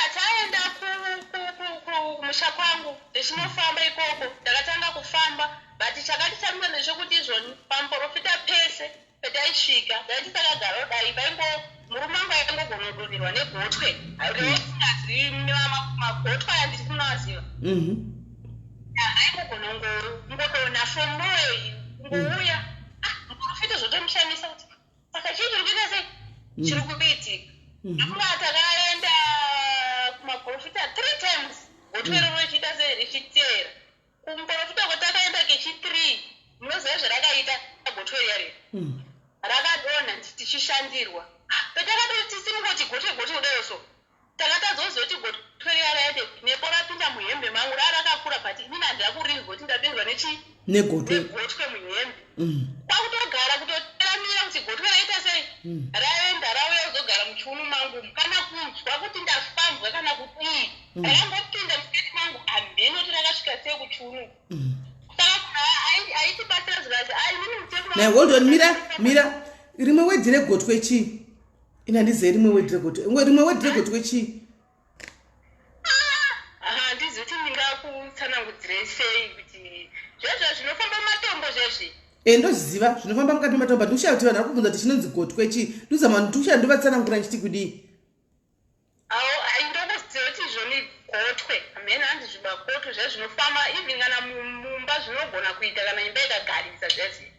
Speaker 2: kumusha kwangu ndichinofamba ikoko ndakatanga kufamba but chakati chamira ndezvekuti izvoni pamuprofita pese petaisvika ndaiti takagara kudai paingo murume wangu aingogona kudoverwa negotwe reosingazivi magotwe aya ndisinaziva aingogona ngodona from nowhere ngouya muprofita zvotomushamisa kuti saka chii chiri kuita sei chiri kubitika akuna takaenda kumaprofita 3 times gotwe roro richiita sei richiteera kumuprofita kwatakaenda kechi3 munoziva zvarakaita gotwe riyariro rakadonha tichishandirwa petakatoti tisimungoti gotwe kudaiwo so takatadzozoti gotwe riyaraende nepo rapinda muhembe mangu rarakakura but inini handira kurinzwa kuti ndapindwa negotwe muhembe kwakutogara kutoteramira kuti gotwe raita sei raenda rauya kuzogara muchiunu mangu kana kunzwa kuti ndafambwa kana kudii rakangopinda mukati mangu hambenoti rakasvika sei kuchiunu aitibatsira zvikati
Speaker 1: Now hold on, Mira. Rimwe wedhi regotwe chi? Inandize rimwe wedhi regotwe. Rimwe wedhi regotwe chi?
Speaker 2: Ndizoti ndingakutsanangudzire sei kuti zvezvo zvinofamba matombo zvezvi.
Speaker 1: Ndoziva zvinofamba mukati matombo. Ndikushaya kuti vanhu vakubvunza kuti chinonzi gotwe chi? Nduzama ndikushaya ndovatsanangura ndichiti kudii?
Speaker 2: Ndokuziva kuti zvoni gotwe. Hamena handizviba gotwe zvezvo zvinofamba even kana mumba zvinogona kuita kana imba ikagarisa zvezvi.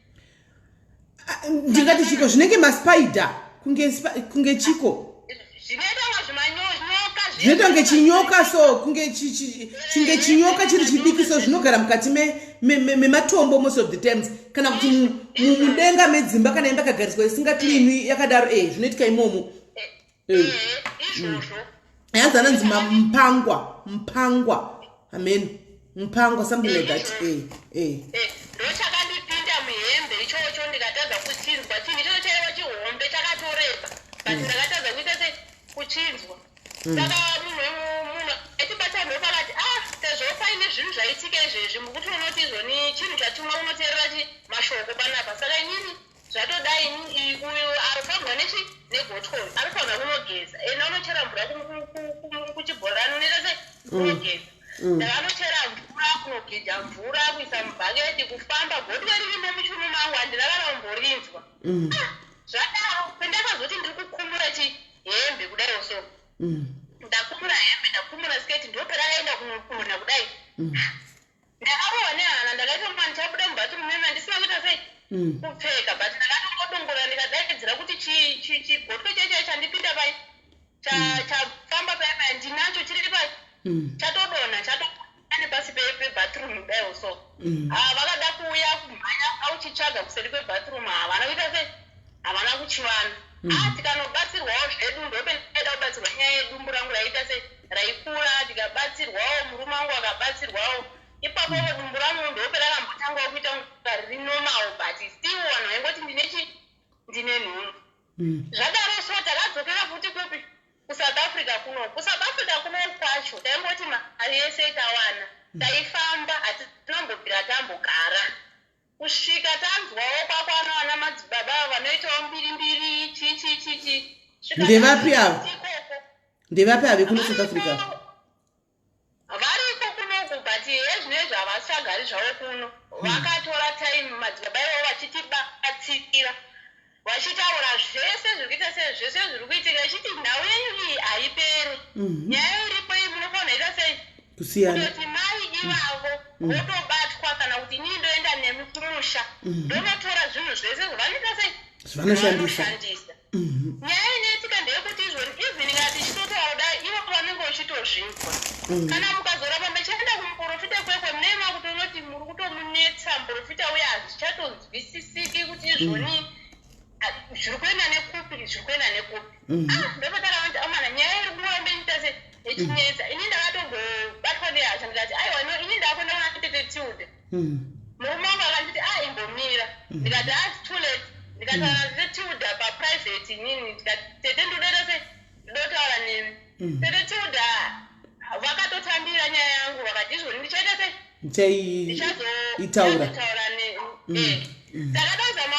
Speaker 1: Ndingati chiko zvinenge maspider kunge chiko zvinoita kunge chinyoka so kunge chinyoka chiri chidiki so zvinogara mukati mematombo most of the times kana kuti mudenga medzimba kana imba yakagariswa isingaklinwi yakadaro zvinoitika imomo yanzi anonzi mpangwa amen mpangwa something like that
Speaker 2: ichocho ndikatadza kuchinzwa chinhu ichocho chaiva chihombe chakatoreba but ndakatadza kuita se kuchinzwa saka munhu aitibata mhepo akati sezvo paine zvinhu zvaitika izvezvi mukuti unoti izvoni chinhu chatumwa unoteerera mashoko panapa saka inini zvatodai uyu arifambwa negotwe arifanira kunogeza ena unochera mvura kuchibhorani unoita se kunogeza ndakanochera mvura kunogedha mvura kuisa mubhaketi kufamba gotwe ririmo muchiuno mangu handirakamborinzwa zvadaro pendakazoti ndiri kukumura hembe kudaiwo so ndakumura hembe ndakumura sketi ndoperakaenda kunokona kudai ndakarohwa nehana ndakaita mani chabuda mubathroom mema ndisina kuita sei kupfeka but ndakatongodongora ndikadaidzira kuti chigotwe cheche chandipinda pai chafamba paimai ndinacho chiri pai chatodonha chatokane pasi pebathroom kudaiwo so vakada kuuya kumhanya auchitsvaga kuseri kwebathroom havana kuita sei havana kuchivana tikanobatsirwawo zvedu ndopendaida kubatsirwa nyaya yedumbu rangu raita sei raikura tikabatsirwawo murume wangu akabatsirwawo ipapo dumbu rangu ndoperakambotangawo kuita riri normal but still vanhu vaingoti ndine nhungu zvadaro so takadzokera futi kupi kusouth africa kusouth africa kuno kwacho taingoti mari yese tawana taifamba hatinambobvira tambogara kusvika tanzwawo kwakwana vana madzibaba vanoitawo mbirimbiri chichi
Speaker 1: ndevapi avo ave kuno south africa
Speaker 2: variko kunoku but ezvinezvi havachagari zvavo kuno vakatora time madzibaba ivavo vachitibatsira vachitaura zvese zviri kuita sei zvese zviri kuitika ichiti nhau yenyu iyi haiperi nyaya iripo iyi munofanira ita sei kutoti mai ivavo votobatwa kana kuti inini ndoenda nemi kumusha ndonotora zvinhu zvese zvavanoita sei
Speaker 1: zvavanoshandisa
Speaker 2: nyaya inoitika ndeyekuti izvoni even kana tichitotaura kudai ivo vanenge vachitozvinzwa kana mukazoramba mechienda kumuprofita kwekwe munoima kuti unoti muri kutomunetsa muprofita uye hazvichatonzwisisiki kuti izvoni zviri kuenda nekupi ndopatakaati amana nyaya iri kurambe ita se echinetsa ini ndakatobatwa nehasha ndikati aiwa no ini ndakwenda kuna tete Tilda murume wangu akanditi imbomira ndikati too late ndikataura tete Tilda paprivate inini ndikati tete ndodoita se ndotaura nemi tete Tilda vakatotambira nyaya yangu vakati izvoni ndichaita se ndichazotaura takatozama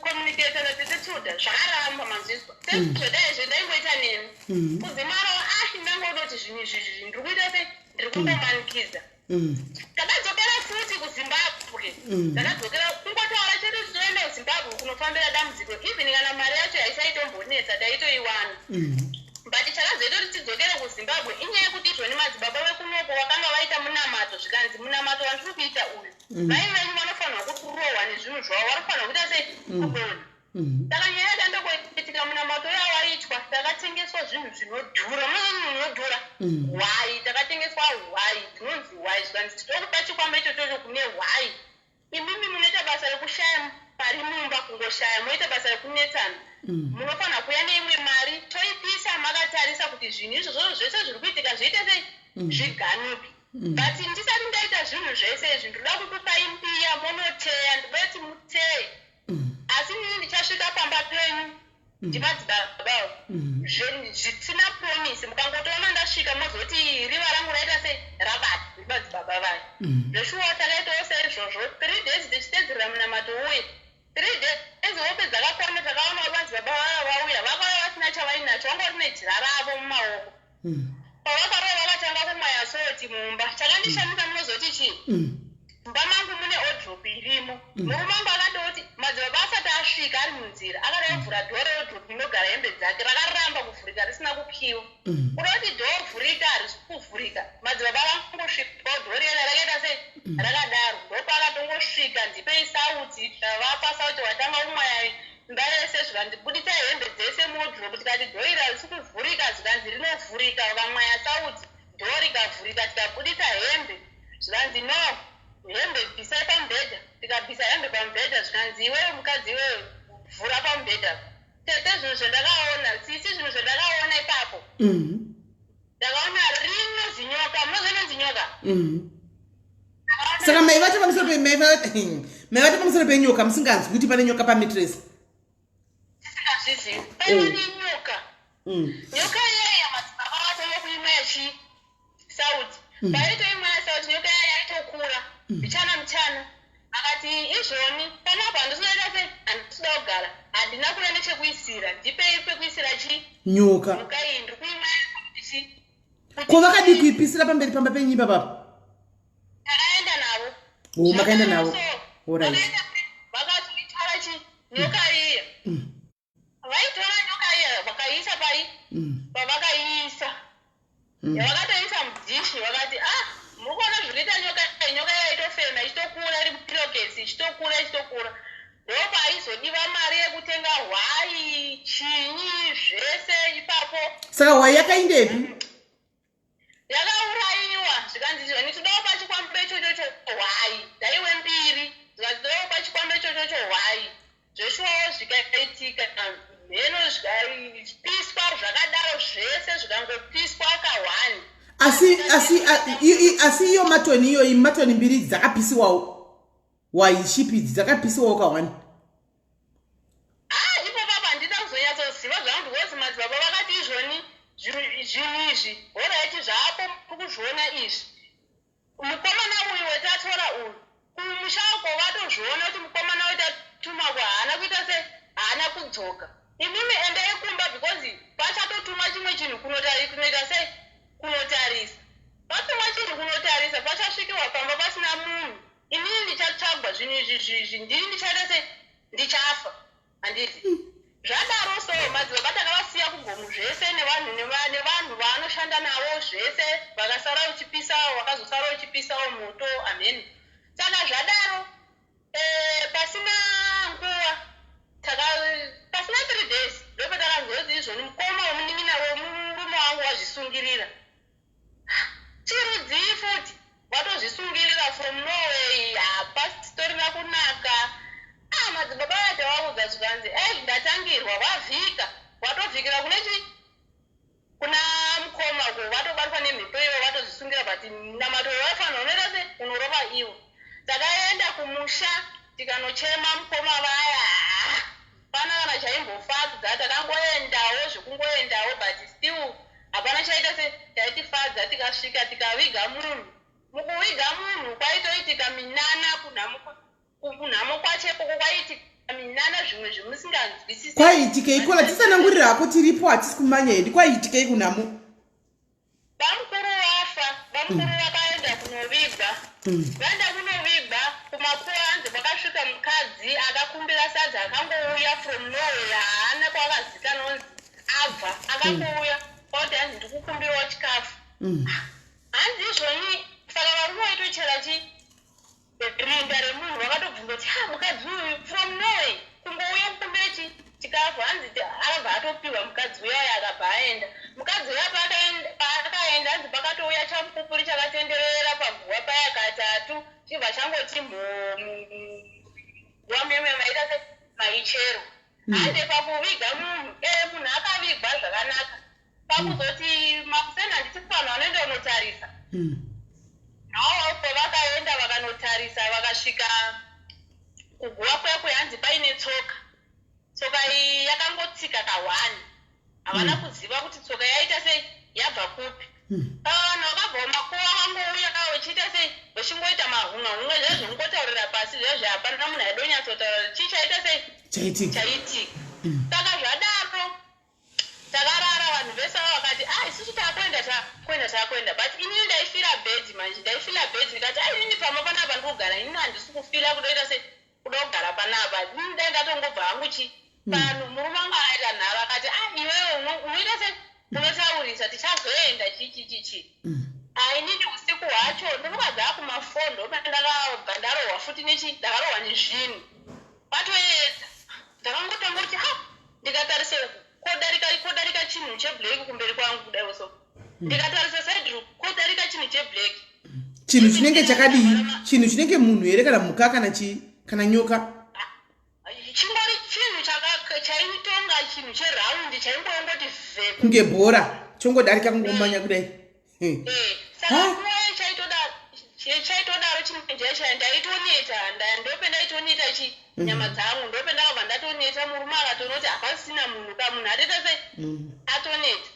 Speaker 2: kucommunicata natete Tilda zvakaramba manzwiswa sezvodaizve ndaingoita nemi kudzimarawo ndangodoti zvinhu izvizvi ndiri kuita se ndiri kundomanikiza takadzokera futi kuzimbabwe takadzokera kungotaura chedu zvinoenda kuzimbabwe kunofambira dambudziko even kana mari yacho haisaitomboonetsa taitoiwana but chakazoita kuti tidzokere kuzimbabwe inyaya yekuti izvoni madzibaba vekunoko vakanga vaita munamato zvikanzi munamato wandiri kuita uyu vai venyu vanofanirwa kurohwa nezvinhu zvavo vanofanirwa kuita sei kugona saka nyaya yakandokoitika munamato uya waitwa takatengeswa zvinhu zvinodhura zvinodhura hwai takatengeswa hwai dzinonzi hwai zvikanzi titokupa chikwama ichochocho kune hwai imimi munoita basa rekushaya mari mumba kungoshaya moita basa rekunetsana munofanira kuya neimwe mari toipisa makatarisa kuti zvinhu izvozvo zvese zviri kuitika zviite sei zviganuke but ndisati ndaita zvinhu zvese izvi ndoda kukupai mbiya monoteya ndibati muteye asi nini ndichasvika pamba penyu ndimadzibabavo zvisina promisi mukangotoona ndasvika mozoti riva rangu raita sei rabata ndimadzibaba vayo zveshuwa takaitawo seizvozvo 3 days tichitedzerera munamato uye 3 days hope dzakakwana takaona madzibaba vaya vauya vakava vasina chavainacho vanga vasina jira ravo mumaoko pavakarova vakatanga kumwaya soti mumba chakandishamisa munozoti chii mumba mangu mune odrop irimo murume angu akatoti madzibaba asati asvika ari munzira akada kuvhura dhoro rodrop inogara hembe dzake rakaramba kuvhurika risina kukiwa kudoti dhovhurika harisi kuvhurika madzibaba vangosvikawo dhoro iyana rakaita sei rakadaro ndopa akatongosvika ndipei sauti vapa sauti watanga kumwaya imba yese zvikandibudisa hembe dzese modrop tikati dhoro iri harisi kuvhurika zvikanzi rinovhurika vamwaya sauti dhoro rikavhurika tikabudisa hembe zvikanzi no hembe bvisai pamubhedha tikabvisa hembe pamubhedha zvikanzi iwewe mukadzi iwewe vhura pamubhedha tete zvinhu zvandakaona sisi zvinhu zvandakaona ipapo ndakaona rino zinyoka munozvinonzi nyoka
Speaker 1: saka maivata pamusoro penyoka musinganzwi kuti pane nyoka pamitresi
Speaker 2: tisingazvizivi paiva nenyoka nyoka iyaya madzibaba vatongo kuimwa yachi sauti paitoimwa sauti nyoka iyaya yaitokura mbichana mchana akati izvoni panapa handisinoita sei handisida kugara handina kuda nechekuisira ndipei pekuisira chi
Speaker 1: nyoka
Speaker 2: iyi ndiri kuimwa ichi
Speaker 1: ko vakadi kuipisira pamberi pamba penyimba papa
Speaker 2: takaenda navo
Speaker 1: makaenda navo
Speaker 2: vakatoitara chi nyoka iya vaitora nyoka iya vakaiisa pai pavakaiisa vakatoisa mudhishi vakati murikuona zvirikuita nyoka iya itofema ichitokura iri mupirokesi ichitokura ndopa aizodiva mari yekutenga hwai chinyi zvese ipapo
Speaker 1: saka hwai yakaindepi
Speaker 2: yakaurayiwa zvikanzi zvoni todawo pachikwambo ichochocho hwai dzaiwe mbiri zvikanzi todawo pachikwambo ichochocho hwai zveshuwawo zvikaitika mheno zvikapiswa zvakadaro zvese zvikangopiswa kahwani
Speaker 1: asi iyo matoni iyoyi matoni mbiri dzakapisiwawo waishipidzi dzakapisiwawo kahwani
Speaker 2: ipo papa handina kuzonyatsoziva zvangu because madzibaba vakati izvoni zvinhu izvi oraiti zvaapo kukuzviona izvi mukomana uyu wetatora uyu kumushako vatozviona kuti mukomana wetatumako haana kuita se haana kudzoka imimi ende yekumba because pachatotuma chimwe chinhu kunoita sei kunotarisa patuma chinhu kunotarisa pachasvikiwa pamba pasina munhu inini ndichatsvagwa zvinhu izvi ndini ndichaita sei ndichafa handiti zvadaro so madzibaba takavasiya kugomo zvese nevanhu vaanoshanda navo zvese vakasara uchipisawo vakazosara uchipisawo moto amen saka zvadaro pasina nguva pasina 3 days ndopa takazoti izvoni mukoma womunin'ina wemurume wangu wazvisungirira chirudzi futi watozvisungirira from Norway hapasitorina kunaka madzibaba vati vaudza zvikanzi ndatangirwa wavhika watovhikira kune chi kuna mukoma ko watobatwa nemhepo ivo watozvisungira but namato vafanira unoita se unorova iwo takaenda kumusha tikanochema mukoma vaya pana kana chaimbofadza takangoendawo zvekungoendawo but still hapana chaita se taitifadza tikasvika tikaviga munhu mukuviga munhu kwaitoitika minana kunhamo kwachepo kwaitika minana zvimwe zvimusinganzwisisi
Speaker 1: kwaitikei kona tisanangurira hako tiripo hatisi kumanya hendi kwaitikei kunhamo
Speaker 2: bamukuru vafa bamukuru vakaenda vakaenda kunovigwa. Vaenda kunovigwa kumakuvanzi vakasvika mukadzi akakumbira sadza akangouya from Norway haana kwakazikanwa abva akangouya oti hanzi ndikukumbirawo chikafu. Hanzi izvoni saka varume vaitochera rinda remunhu vakatobvunza kuti mukadzi uyu from Norway kungouya kukumbira chikafu. Hanzi akabva atopiwa mukadzi uya akabva aenda. Mukadzi uya paakaenda hanzi pakatouya chamupupuri chakatenderera paguwa paya katatu chibva changoti wameme maita maichero. Hanzi pakuviga munhu munhu akavigwa zvakanaka pakuzoti makusena handisi kufanwa vanoenda kunotarisa. Naopo vakaenda vakanotarisa vakasvika kuguwa kwekwe hanzi paine tsoka. Tsoka iyi yakangotsika kawani. Havana kuziva kuti tsoka yaita sei yabva kupi. Vanhu vakabva makuva vangouya vachiita sei vachingoita mahunga zvezvongotaurira pasi zvezve hapana munhu aidonyatsotaura chii chaita sei chaitika. Saka zvadaro takarara vanhu vese vakati isusu takwenda but inini ndaifira bhedhi manje ndaifira bhedhi ndikati inini pamba panapa ndikugara inini handisi kufira kudoita sei kuda kugara panapa inini dai ndatongobva hangu pano murume anga aita nharo akati iwewe unoita sei unotaurisa tichazoenda chichichichi. Inini usiku hwacho ndinokadza kumafondo ndakabva ndarohwa futi ndakarohwa nezvinhu patoedza ndakangotanga kuti ndikatarisa kodarika chinhu cheblack kumberi kwangu kudai so ndikatarisa side kodarika chinhu cheblack.
Speaker 1: Chinhu chinenge chakadii? Chinhu chinenge munhu here kana mhuka kana nyoka?
Speaker 2: Chingori chinhu chaitonga chinhu cheraundi chaingongoti vhe
Speaker 1: kunge bhora chongodarika kungomanya kudai.
Speaker 2: Saka nguva chaitodaro chinhu ndaitoneta ndope ndaitoneta nyama dzangu ndope ndakabva ndatoneta murume akatonoti hapasina munhu kamunhu atoita sei atoneta.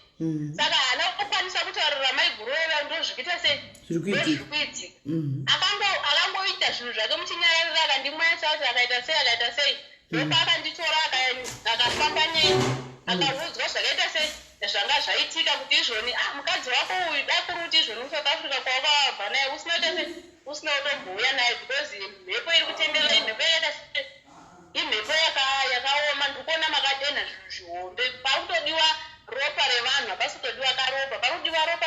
Speaker 2: Saka haana kukwanisa kutaurira maigurova ndozvikuita sei ndozvikuitika. Akangoita zvinhu zvake muchinyararira akandimwesa kuti akaita sei ndopa akanditora akafamba neni akaudzwa zvakaita sei zvanga zvaitika kuti izvoni mukadzi wako uyu dai kuri kuti izvoni South Africa kwakabva naye usina kutombouya naye because mhepo iri kutenderera imhepo imhepo yakaoma ndikuona makadenha zvinhu zvihombe parikutodiwa ropa revanhu hapasi kutodiwa karopa parikudiwa ropa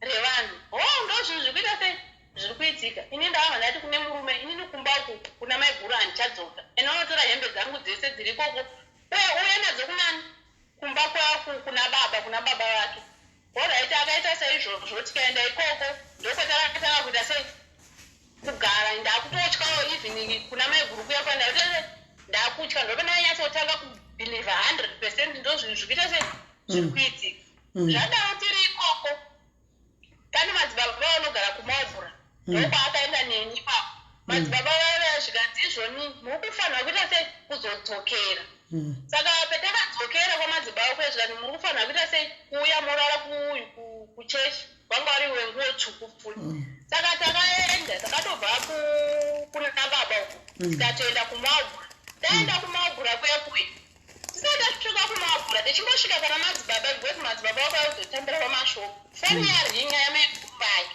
Speaker 2: revanhu. Ndo zvinhu zvikuita sei zviri kuitika. Ini ndakabva ndati kune murume inini kumbaku kuna maiguru handichadzoka ene unotora hembe dzangu dzese dziri ikoko uye nadzo kunani kumba kuna baba vake. Alright, akaita saizvozvo tikaenda ikoko ndokwataratanga kuita sei kugara ndakutotyawo even kuna maiguru kuya kwandaita ndakutya ndope ndainyatsotaga kubhiliva 100% ndo zvinhu zvikuita sei zviri kuitika. Zvadaro tiri ikoko kandi madzibaba vanogara kumaovhura ndokwaakaenda neni ipapo. Madzibaba vaya zvikanzi izvoni mukufanira kuita sei kuzodzokera. Saka patakadzokera kwamadzibaba kwezvikati muri kufanira kuita sei kuuya morara kuchechi wanga wari wenguwo tsvuku futi. Saka takaenda takatobva kuna baba uku tikatoenda kumaogura. Taenda kumaogura kwekuya tisati tasvika kumaogura tichingosvika kana madzibaba because madzibaba vakazotambira pamashopu foni yaringa yamaigumbai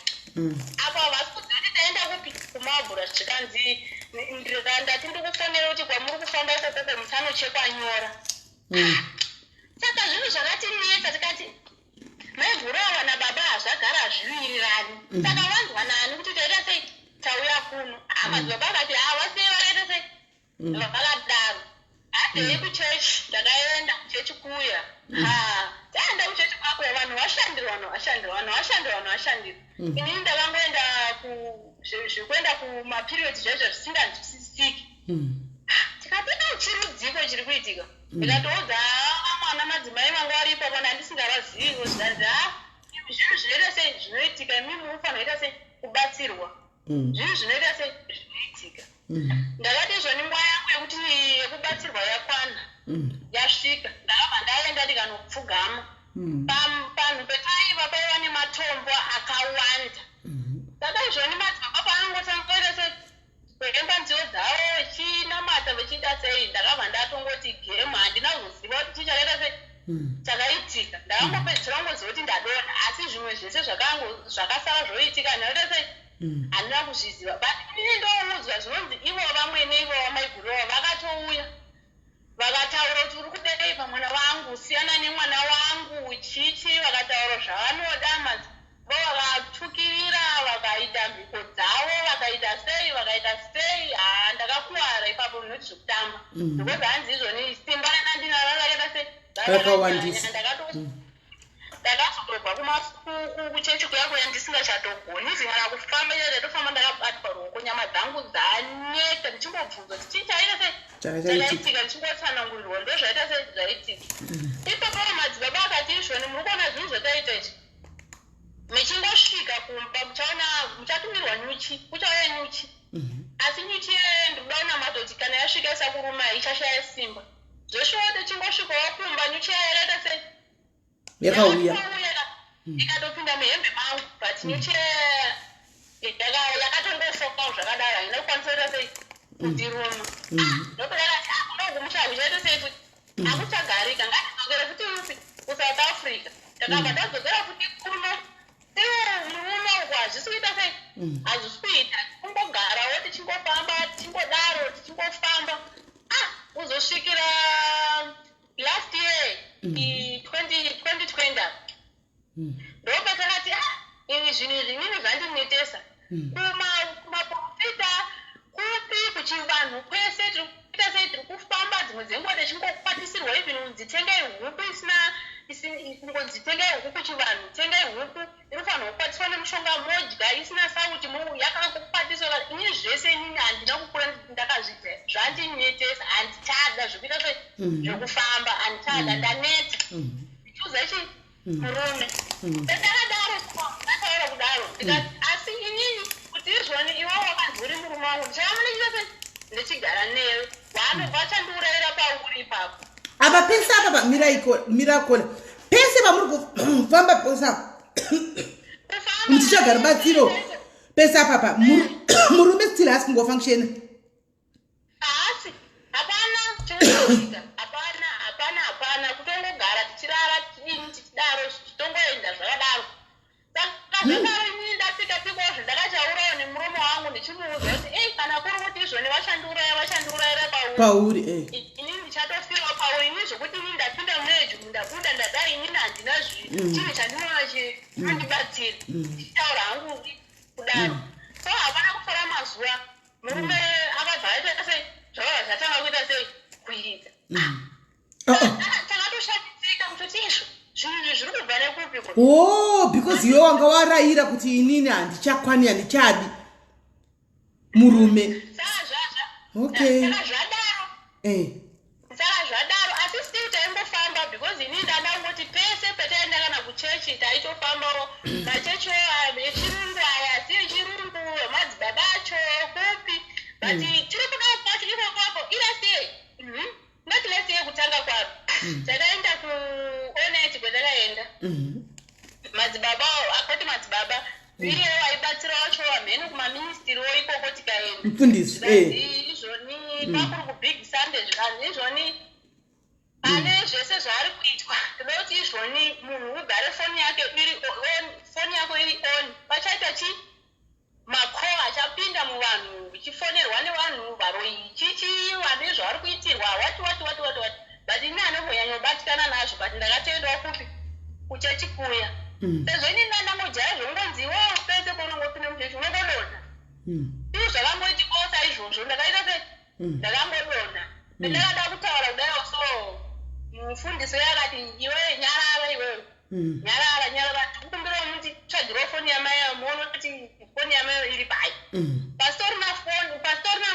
Speaker 2: apo havasi kuziva kuti taenda kupi kumaogura zvichikanzi ndati ndikufonera kuti kwamuri kufamba ikokoko musanochekwa nyora. Saka zvinhu zvakatinetsa tikati maigura ava nababa hazvagara zviwirirani. Saka vanzwa nani kuti taita sei tauya kuno. Madzibaba akati wasei vakaita sei vakadaro hadei kuchechi. Ndakaenda kuchechi kuya taenda kuchechi kwakuya vanhu vashandira. Inini ndakangoenda zvekuenda kumaperiod zvezvo zvisinganzwisisiki. Tikapinda chirudziko chiri kuitika ndikatoudza mwana madzimai vanga varipo kana handisingavazivi zvikanzi zvinhu zvinoita sei zvinoitika imimi munofanira kuita sei kubatsirwa zvinhu zvinoita sei zvinoitika. Ndakati izvoni nguva yangu yekuti yekubatsirwa yakwana yasvika ndakabva ndaenda ndikanopfugama panhu petaiva paiva nematombo akawanda. Saka izvoni madzibaba paangotanga kuita sei kuemba nziyo dzavo vechinamata vechiita sei ndakabva ndatongoti gemu handina kuziva kuti tichakaita sei chakaitika ndakangopedzisira ngozoti ndadonha asi zvimwe zvese zvakasara zvoitika nekuti sei handina kuzviziva but inini ndoudzwa zvinonzi ivo vamwene ivo vamaigurowa vakatouya vakataura kuti uri kudei pamwana vangu siyana nemwana vangu chichi vakataura zvavanoda madzimbo vakatukirira vakaita mhiko dzavo vakaita sei ndakakuwara ipapo noti zvekutamba because hanzi izvoni simba ranandinaro rakaita sei
Speaker 1: rakawandisa
Speaker 2: ndakazobva kuchechi kuyakuya ndisingachatogoni kana kufamba ndatofamba ndakabatwa ruoko nyama dzangu dzaneta ndichimbobvunzwa kuti chii chaita sei chakaitika ndichingotsanangurirwa ndo zvaita sei zvaitika ipapo madzibaba akati izvoni muri kuona zvinhu zvataita ichi mechingosvika kumba muchatumirwa nyuchi kuchauya nyuchi asi nyuchi ndikudaona madoti kana yasvika sakuruma ichashaya simba zveshote chingosvikawo kumba nyuchi yaireta sei
Speaker 1: yakauya
Speaker 2: ikatopinda muhembe mangu but nyuchi yakatongofokawo zvakadaro haina kukwanisa kuita sei kudiruma ndopedakati ndogumushaku chaita sei kuti akuchagarika ngatidzokere futi upi kuSouth Africa takabva tadzokera futi kuno murume uku hazvisi kuita sei hazvisi kuita kungogarawo tichingofamba tichingofamba uzosvikira last year 2020 ndopatakati ini zvinhu zvinini zvandinetesa kumaprofita kupi kuchivanhu kwese tirikuita sei tiri kufamba dzimwe dzenguva tichingokwatisirwa even unzitengei huku kungonzitengei huku kuchivanhu tengei huku inofanirwa kukwatiswa nemushonga modya isina sauti yakakukwatiswa ini zvese inini handina kukura ndakazvidza zvandinetesa handichada zvekuita sei zvekufamba handichada ndaneta ndichiudza ichi murume ndakadaro ndataura kudaro ndikati asi inini kuti izvoni iwewo wakanzuri murume wangu ndichakamunechita sei ndichigara newe vachandiurayira pauri ipapo
Speaker 1: apa pese apa pamirakola pese pamuri kufamba posa muchichagara batsiro pese apapa murume still hasi kungofunctiona
Speaker 2: asi hapana chinoitika hapana kutongogara tichirara tichidaro tichitongoenda zvakadaro saka zvakadaro inini ndapika pikoozvo ndakachaurawo nemurume wangu ndichimuudza kuti kana kuri kuti izvoni vachandiurayira pauri inini ndichatofirawo pauri ini zvokuti inini ndapinda muneju ndabuda ndadai inini handina chinhu chandinoona chinondibatsira ndichitaura hangu kudaro so hapana kufara mazuva murume akabva aita sei zvakabva zvatanga kuita sei kuita takatoshatisika kutoti izvo zvinhu zviri kubva nekupi
Speaker 1: because iwe wanga warayira kuti inini handichakwani handichadi murume
Speaker 2: saka zvadaro asi still taimbofamba because inini ndandangoti pese petaenda kana kuchechi taitofambawo machechi echirungu aya si echirungu madzibaba acho kupi but tiri kudapacho ipapapo irasei ngatileseye kutanga kwaro takaenda kuoneti kwetakaenda madzibaba akoti madzibaba viriwo aibatsira wacho vamheni kumaministiriwo ikoko tikaenda
Speaker 1: mfundisi
Speaker 2: izvoni pakuri kubig sunday zvikanzi izvoni ane zvese zvaari kuitwa tinoti izvoni munhu ugare foni yako iri on pachaita chi makoo achapinda muvanhu uchifonerwa nevanhu varoi chichi vane zvavari kuitirwa wati but ini anombonyanya kubatikana nazvo but ndakatoendawo kupi kuchechi kuya sezvo ini ndandangojaya zvongonziwo pese paunongopinda muchechi unongodonha ivo zvakangoitikosa izvozvo ndakaita sei ndakangodonha pendakada kutaura kudayo so mufundisi yakati iwe nyarara iwewe nyarara ndikukumbirawo muti tsvagirawo foni yamai muone kuti foni yamai iri pai pastorina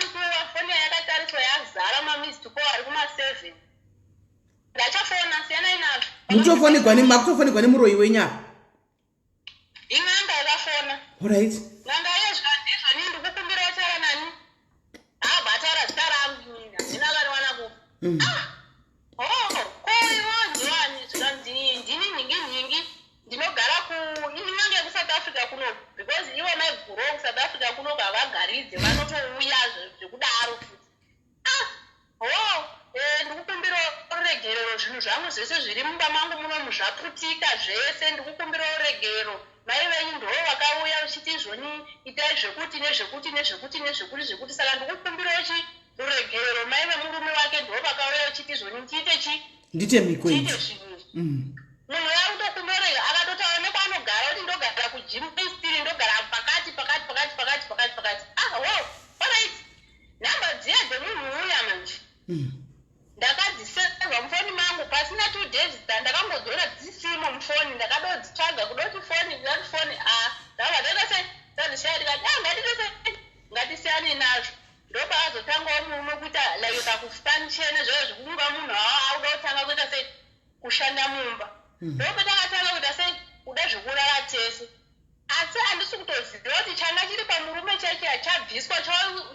Speaker 2: mukuva foni yayakatariswa yazara mamissed call ari kuma7 ndachafona siyanai nazvo
Speaker 1: makutofonirwa nemuroyi wenyama
Speaker 2: in'anga yakafona
Speaker 1: alright
Speaker 2: n'anga yezvandizvo nii ndikukumbirawo taura nani bataura zita rangu handina kariwana kupa koiwonziwani zvikanzi ndini nyingi ndinogara in'anga yekusouth Africa kuno because ivo maiguro kusouth Africa kuno kavagaridze vanotouya zvekudaro futi ndikukumbirawo ruregero zvinhu zvangu zvese zviri mumba mangu munomu zvaputika zvese ndikukumbira ruregero mai venyu ndo vakauya uchiti izvoni itai zvekuti nezvekuti nezvekuti nezvekuti zvekuti saka ndikukumbira ruregero mai vemurume wake ndo vakauya uchiti izvoni ndiite chi
Speaker 1: ndite mikwedzi
Speaker 2: munhu yakutokumbereka akatotaura nekwaanogara kuti ndogara kujimu istiri ndogara pakati wow alright nhamba dziya dzemunhu uya manje ndakadziseva mufoni mangu pasina 2 days ndakangodzora dzisimo mufoni ndakadodzitsvaga kudoti foni ndabva ndakase ndazishaya ndikati ngatisiyani nazvo ndopaazotanga murume kuita like kakufanishene zvoo zvekunga munhu auda kutanga kuita sei kushanda mumba ndopatakatanga kuita sei kuda zvekurara tese asi handisi kutoziva kuti changa chiri pamurume chake chabviswa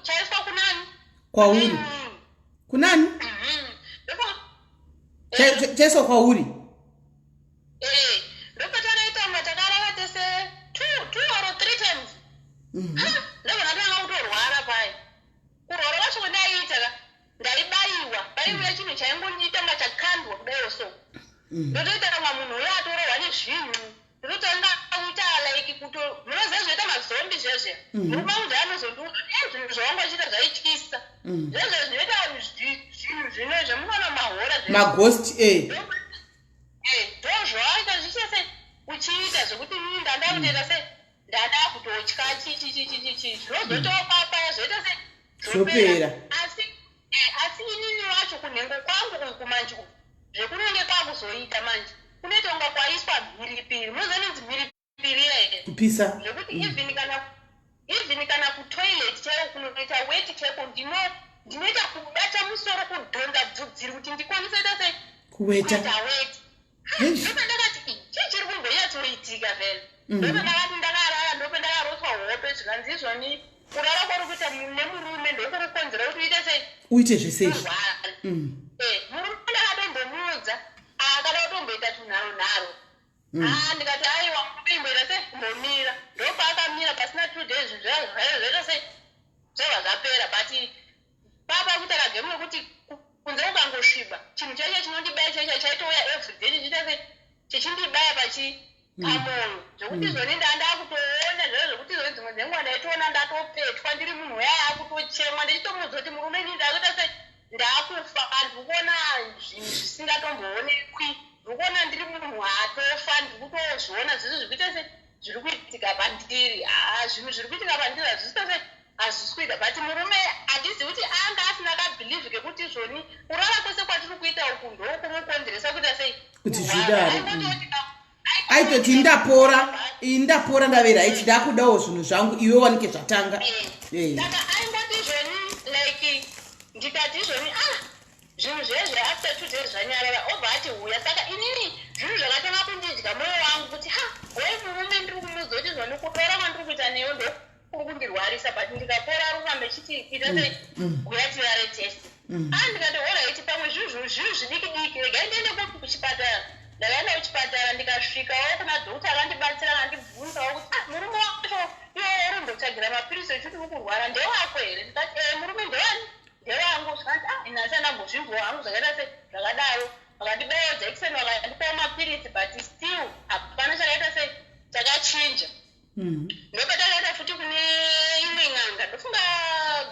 Speaker 2: chaiswa kunani
Speaker 1: kwauri kunani chaiswa kwauri
Speaker 2: ndopatakaita matakarara tese 2 or 3 times ndobvanatanga kutorwara pai kurwara kwacho kwendaiita ndaibayiwa chinhu chaingoniitanga chakandwa kudayo so ndotoita kanga munhu uyo atorohwa nezvinhu ndototanga kuita like kuti munoziva zvoita mazombi zvezve murume munhu anozondiuza zvinhu zvawangochita zvaityisa zvezve zvinoita zvinhu zvino zvemunoona mahora
Speaker 1: maghost
Speaker 2: ndo zvawaita zvichese uchiita zvekuti ndanda kutenda se ndada kutotya chichichichichi zvinozotopapaya zvoita se
Speaker 1: zvopera
Speaker 2: asi inini wacho kunhengo kwangu kumanje zvekunenge kwakuzoita manje kunoita unga kwaiswa mhiripiri munozoninzi mhiripiri here
Speaker 1: kupisa
Speaker 2: zvekuti even kana kutoilet chaiwo kunoita weti chaiko ndinoita kubata musoro kudhonza bvudzi kuti ndikwanise ita sei
Speaker 1: kuweta
Speaker 2: weti ndopa ndakati chiri kumbonyatsoitika vele ndopa ndakati ndakarara ndopa ndakarotwa hope zvikanzi izvoni kurara kwari kuita nemurume ndokurikonzera kuti uite sei
Speaker 1: uite zvisezvi
Speaker 2: murume ndakatombomuudza akada kutomboita tunharunharu ndikati aiwa munoimboita sei kumbomira ndopa akamira pasina 2 days zvaita sei zvabva zvapera but papa kuti akagemu kuti kunze ukangosviba chinhu chacho chinondibaya chacho chaitouya everyday chichiita sei chichindibaya pamoyo zvokuti zvoni ndakutoona zvoo zvokuti zvoni dzimwe dzenguva ndaitoona ndatopetwa ndiri munhu uya akutochemwa ndichitomuudza kuti murume ini ndakuita sei ndakufa ndikuona zvinhu zvisingatomboonekwi ndikuona ndiri munhu atofa ndikutozviona zvizvi zvikuita sei zviri kuitika pandiri zvinhu zviri kuitika pandiri hazvisita sei hazvisi kuita but murume handizivi kuti anga asina kabhilivhi kekuti zvoni kurara kwese kwatiri kuita uku ndokumukonzeresa kuita sei
Speaker 1: kuti zvidaro aitoti ndapora ndavera ichi ndakudawo zvinhu zvangu iwe wanike zvatanga
Speaker 2: saka aingoti zvoni like ndikati zvoni zvinhu zvezve after 2 days zvanyarara obva ati huya saka inini zvinhu zvakatanga kundidya mwoyo wangu kuti wei murume ndiri kumudza kuti zvoni kupora kwandiri kuita newe ndo kuri kundirwarisa but ndikapora ari kurambe chiti ita sei huya tirare test ndikati olraiti pamwe zvinhu zvidiki diki regai ndiende kuchipatara ndakaenda kuchipatara ndikasvikawo kuna dhokta akandibatsira akandibvunzawo kuti murume wacho iwo uri kundotsvagira mapirisi echiti uri kurwara ndewako here ndikati murume ndewani ndewangu zvikati nhasi andambozvimbo hangu zvakaita sei zvakadaro vakandibayawo jekiseni vakandipawo mapirisi but still hapana chakaita sei chakachinja ndopatakaenda futi kune imwe n'anga ndofunga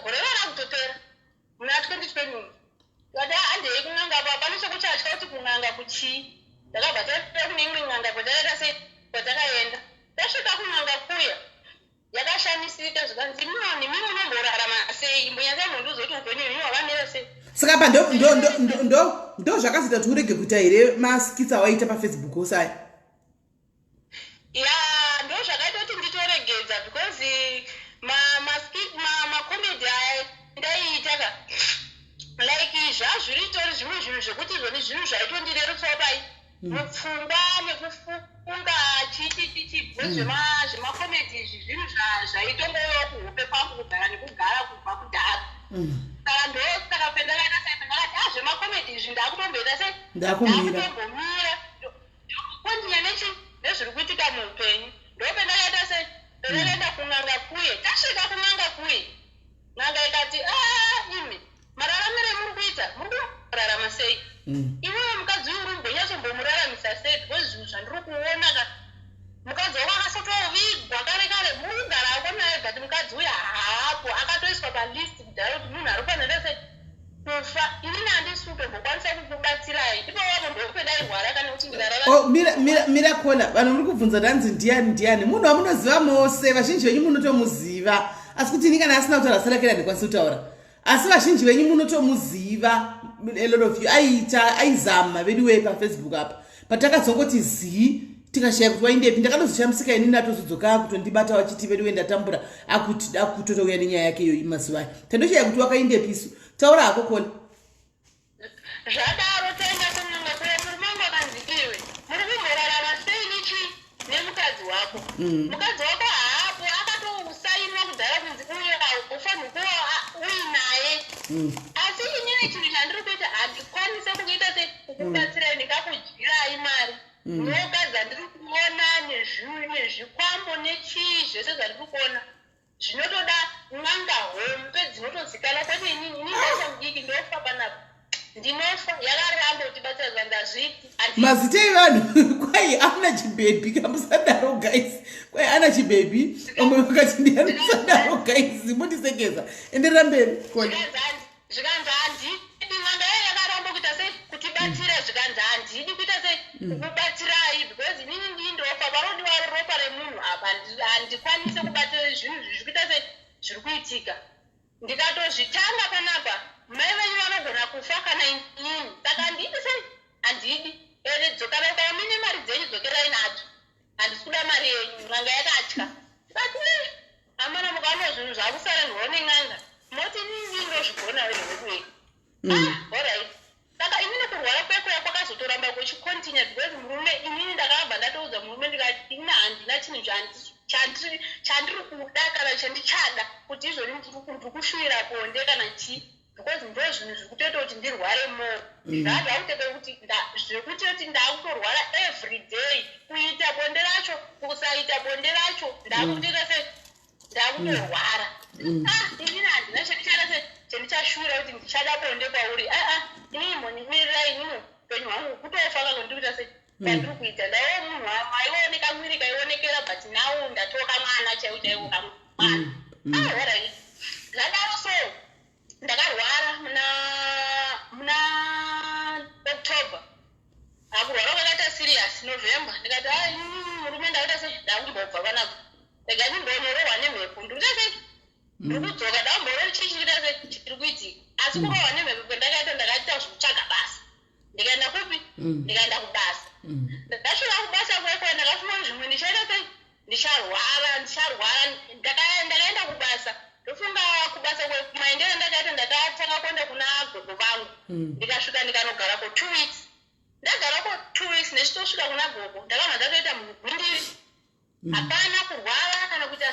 Speaker 2: gore rakutopera muna 2020 kati handei kun'anga apa pane chekuchatya kuti kun'anga kuchii ndakabva taenda kune imwe n'anga kwatakaita sei kwatakaenda tasvika kun'anga kuya yakashamisika zvikanzi nimi munomborarama sei imbonyatsai mondozoti upenyu hwenyu hwakamira sei
Speaker 1: saka pa ndo zvakazoita kuti urege kuita here maskitsa waita pafacebook osai
Speaker 2: ya ndo zvakaita kuti nditoregedza because makomedi aya ndaiita ka like zvazviritori zvimwe zvinhu zvekuti zvoni zvinhu zvaitondirerutsawo pai mupfungwa nekufunga chichibwe zvemakomedi izvi zvinhu zvaitongovewo kuhope kwangu kugara nekugara kubva kudhara saka ndosaka pendakaita sei pendakati zvemakomedi izvi ndakutomboita sei ndakutombomira kondinya nezviri kuitika muupenyu ndopendakaita sei pendakaenda kun'anga kuye tasvika kun'anga kuye n'anga ikati imi mararamire muri kuita muri kurarama sei iwewe mukadzi uyu uri kumbonyasombomuraramisa sei because zvinhu zvandiri kuona ka mukadzi wako akasotovigwa kare kare mugara ako naye but mukadzi uyu haapo akatoiswa palist kudhara kuti munhu ari kufanira sei kufa inini handisi kutombokwanisa kukubatsirai ipo wavo ndopedai kana kuti ndirarara
Speaker 1: mira kona vanhu muri kubvunza ndanzi ndiani munhu wamunoziva mose vazhinji venyu munotomuziva asi kuti ini kana asina kutaura sarakera ndikwanisi kutaura asi vazhinji venyu munotomuziva a lot of you aizama vedu wei pafacebook apa patakadzongoti zii tikashaya kuti waindepi ndakatozoshamisika ini natozodzoka kutondibata wachiti vedu wendatambura akutotouya nenyaya yake iyo mazuva ayo tandoshaya kuti wakaindepisu taura hako kona
Speaker 2: zvadaro taenda kunanga kuya muri mangokanzikiwe muri kumborarama sei nichi nemukadzi wako mukadzi wako haapo akatousainwa kudhara kunzi uyo ufanira kuva uinaye asi inini chinhu chandiri kuita handikwanise kukuita sekukubatsirai ndikakudyrai mari mukadzi handiri kuona nezvikwambo nechii zvese zvandiri kuona zvinotoda n'anga hombe dzinotozikana kwete inini ndachamudiki ndofa panapa ndinofa yakaramba kutibatsira zvandazviti
Speaker 1: mazita evanhu kwai ana chibhebi kamusadaro guys kwai ana chibhebi omwe vakati ndiani musadaro guys mundisekeza enderera mberi
Speaker 2: zvikanzi handidi n'anga yayo yakaramba kuita sei kutibatsira zvikanzi handidi kuita sei kukubatsirai because inini ndindofa parodiwa ropa remunhu apa handikwanise kubatsira zvinhu zviri kuita sei zviri kuitika ndikatozvitanga panapa mai venyu vanogona kufa kana inini saka handidi sei handidi ere dzokana kwao mine mari dzenyu dzokerai nadzo handisi kuda mari yenyu n'anga yakatya but hamana mukaona zvinhu zvakusara ndione n'anga moti inini ndozvigona rekuwei alright saka inini kurwara kwekweya kwakazotoramba kuchikontinua because murume inini ndakabva ndatoudza murume ndikati inini handina chinhu chandiri kuda kana chandichada kuti izvoni ndiri kushuvira bonde kana chii because ndo zvinhu zviri kutoita kuti ndirware more zvabva kuteka kuti zvekuti kuti ndakutorwara every day kuita bonde racho kusaita bonde racho ndakutoita se ndakutorwara inini handina chandichada se chandichashuvira kuti ndichada bonde kwauri inini monimirirai inini upenyu hwangu kutofa kakondikuita se ndandiri kuita ndaiwo munhu aioneka mwiri kaionekera but now ndatoka mwana chaiwo kamwana alright zvadaro so ndakarwara muna October akurwara kwakaita serious November ndikati murume ndakuita sei ndakumbobva panapa ega ndindonorohwa nemhepo ndikuita sei ndiri kudzoka ndamboro chii chikuita sei chiri kuitika asi kurohwa nemhepo kwendakaita ndakaita zvekutsvaga basa ndikaenda kupi ndikaenda kubasa ndasvika kubasa kwekwe ndakafunga zvimwe ndichaita sei ndicharwara ndakaenda kubasa ndofunga kubasa kwemaendero ndakaita ndakatanga kuenda kuna gogo vangu ndikasvika ndikanogarako 2 weeks ndagarako 2 weeks nechitosvika kuna gogo ndakabva ndatoita mugwindiri hapana kurwara kana kuita